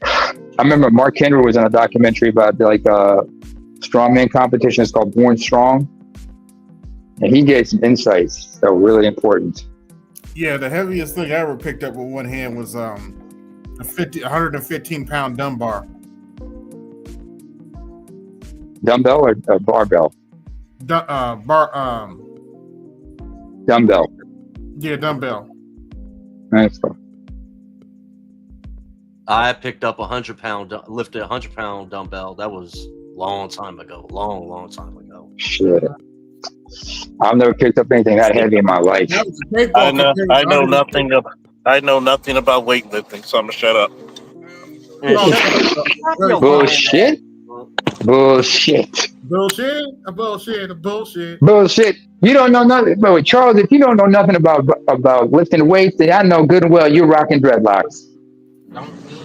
[SPEAKER 4] I remember Mark Henry was in a documentary about strongman competition. It's called Born Strong, and he gave some insights that were really important.
[SPEAKER 2] Yeah, the heaviest thing I ever picked up with one hand was a 115 pound dumbbell.
[SPEAKER 4] Dumbbell or barbell? Dumbbell.
[SPEAKER 2] Yeah, dumbbell.
[SPEAKER 4] That's cool.
[SPEAKER 1] I picked up lifted a 100-pound dumbbell. That was long time ago. Long time ago.
[SPEAKER 4] Shit. I've never picked up anything that heavy in my life.
[SPEAKER 2] That was a cakewalk
[SPEAKER 3] I know.
[SPEAKER 2] compared to
[SPEAKER 3] I know
[SPEAKER 2] other-
[SPEAKER 3] nothing. I know nothing about weightlifting, so I'm gonna shut up.
[SPEAKER 1] Man,
[SPEAKER 2] Oh,
[SPEAKER 1] shut your
[SPEAKER 4] Bullshit. Bullshit.
[SPEAKER 2] Bullshit.
[SPEAKER 4] Bullshit. You don't know nothing. But Charles, if you don't know nothing about lifting weights, then I know good and well you're rocking dreadlocks.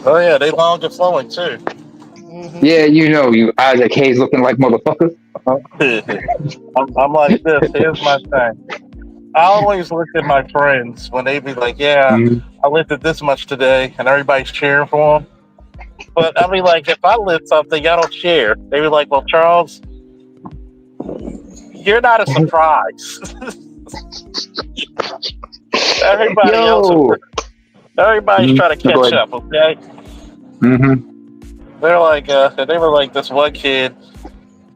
[SPEAKER 3] Oh yeah, they long and flowing too.
[SPEAKER 2] Mhm.
[SPEAKER 4] Yeah, you know, you Isaac Hayes looking like motherfucker.
[SPEAKER 3] I'm like this. Here's my thing. I always look at my friends when they be like, "Yeah,
[SPEAKER 4] Mhm.
[SPEAKER 3] I lifted this much today," and everybody's cheering for them. But I mean, like, if I lift something, y'all don't cheer. They be like, "Well, Charles, you're not a surprise." Everybody else,
[SPEAKER 4] Yo.
[SPEAKER 3] everybody's
[SPEAKER 4] Mhm.
[SPEAKER 3] trying to
[SPEAKER 4] Go
[SPEAKER 3] catch
[SPEAKER 4] ahead.
[SPEAKER 3] up. Okay,
[SPEAKER 4] Mm-hmm.
[SPEAKER 3] they're like, they were like this one kid,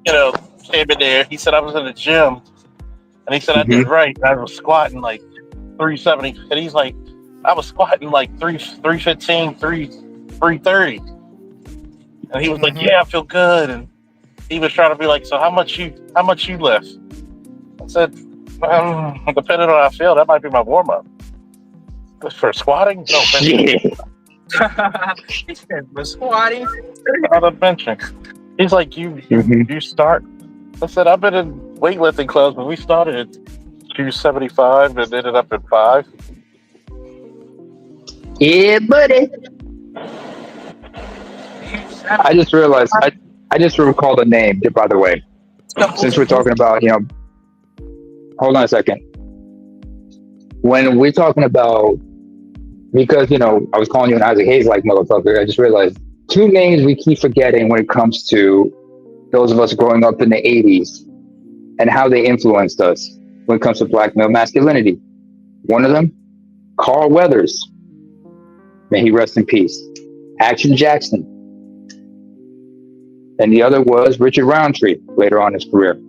[SPEAKER 3] came in there. He said I was in the gym, and he said I did right. I was squatting like 370, and he's like, I was squatting like 315, 330, and he was like, yeah, I feel good, and he was trying to be like, so how much you lift? I said, depending on how I feel, that might be my warm up. For squatting, no, benching.
[SPEAKER 7] He said, "For squatting."
[SPEAKER 3] Not a benching. He's like, you start. I said, I've been in weightlifting clubs, but we started at 275 and ended up at 5.
[SPEAKER 4] Yeah, buddy. I just realized. I just recalled a name. By the way, since we're talking about, hold on a second. When we're talking about, because I was calling you an Isaac Hayes like motherfucker. I just realized two names we keep forgetting when it comes to those of us growing up in the '80s and how they influenced us when it comes to black male masculinity. One of them, Carl Weathers. May he rest in peace. Action Jackson. And the other was Richard Roundtree later on in his career.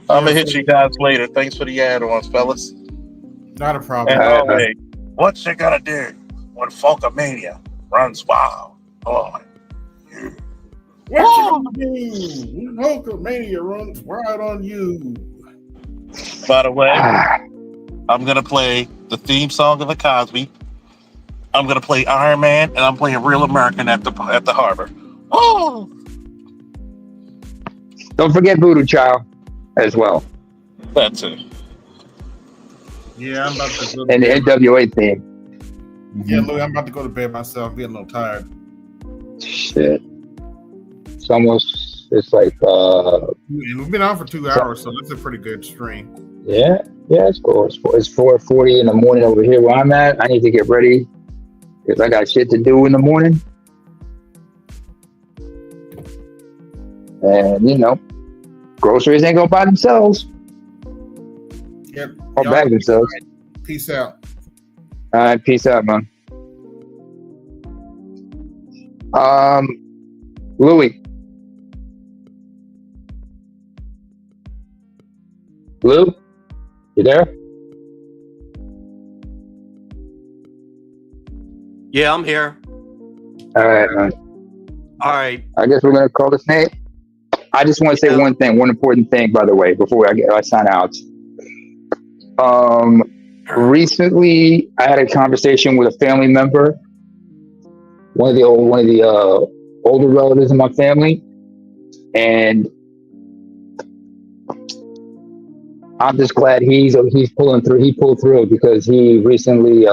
[SPEAKER 3] I'm going to hit you guys later. Thanks for the add-ons, fellas.
[SPEAKER 2] Not a problem.
[SPEAKER 3] And always, what's you going to do when Folkamania runs wild? Oh, you.
[SPEAKER 2] What you gonna do? Hulkamania runs wild on you.
[SPEAKER 3] By the way, I'm going to play the theme song of the Cosby. I'm going to play Iron Man, and I'm playing Real American at the harbor. Oh!
[SPEAKER 4] Don't forget Voodoo Child as well.
[SPEAKER 3] That's it.
[SPEAKER 2] Yeah, I'm about to go to
[SPEAKER 4] And the
[SPEAKER 2] bed.
[SPEAKER 4] NWA theme.
[SPEAKER 2] Yeah, look, I'm about to go to bed myself. Getting a little tired.
[SPEAKER 4] Shit. It's like
[SPEAKER 2] We've been on for 2 hours, so that's a pretty good stream.
[SPEAKER 4] yeah, it's cool. It's 4:40 in the morning over here where I'm at. I need to get ready because I got shit to do in the morning. And groceries ain't gonna buy themselves
[SPEAKER 2] Yep.
[SPEAKER 4] or
[SPEAKER 2] Y'all-
[SPEAKER 4] bag themselves.
[SPEAKER 2] Peace out.
[SPEAKER 4] All right, peace out, man. Louis. Lou, you there?
[SPEAKER 1] Yeah, I'm here.
[SPEAKER 4] All right, man.
[SPEAKER 1] All right.
[SPEAKER 4] I guess we're gonna call this name. I just want to say one important thing, by the way, before I sign out. Recently, I had a conversation with a family member, one of the older relatives in my family, and I'm just glad he's pulling through. He pulled through because he recently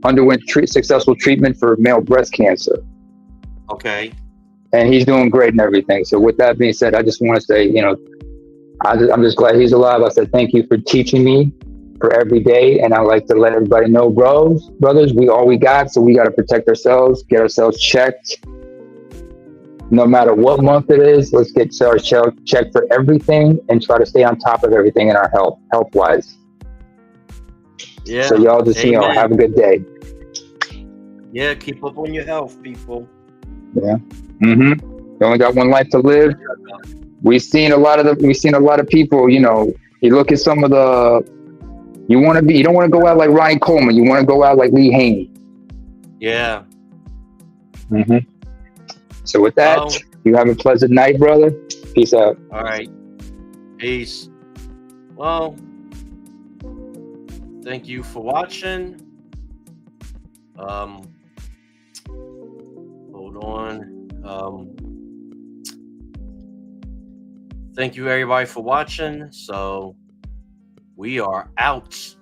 [SPEAKER 4] underwent successful treatment for male breast cancer.
[SPEAKER 1] Okay.
[SPEAKER 4] And he's doing great and everything. So with that being said, I just want to say, I'm just glad he's alive. I said, thank you for teaching me for every day. And I like to let everybody know, brothers, we all we got. So we got to protect ourselves, get ourselves checked. No matter what month it is, let's get ourselves checked for everything and try to stay on top of everything in our health wise.
[SPEAKER 1] Yeah.
[SPEAKER 4] So y'all just,
[SPEAKER 1] Amen.
[SPEAKER 4] have a good day.
[SPEAKER 1] Yeah, keep up on your health, people.
[SPEAKER 4] Yeah. You only got one life to live. We've seen a lot of people, you look at some of you don't want to go out like Ronnie Coleman. You want to go out like Lee Haney.
[SPEAKER 1] Yeah.
[SPEAKER 4] So with that,
[SPEAKER 1] Well,
[SPEAKER 4] you have a pleasant night, brother. Peace out.
[SPEAKER 1] all right. Peace. Well, thank you for watching. Hold on. Thank you everybody for watching. So we are out.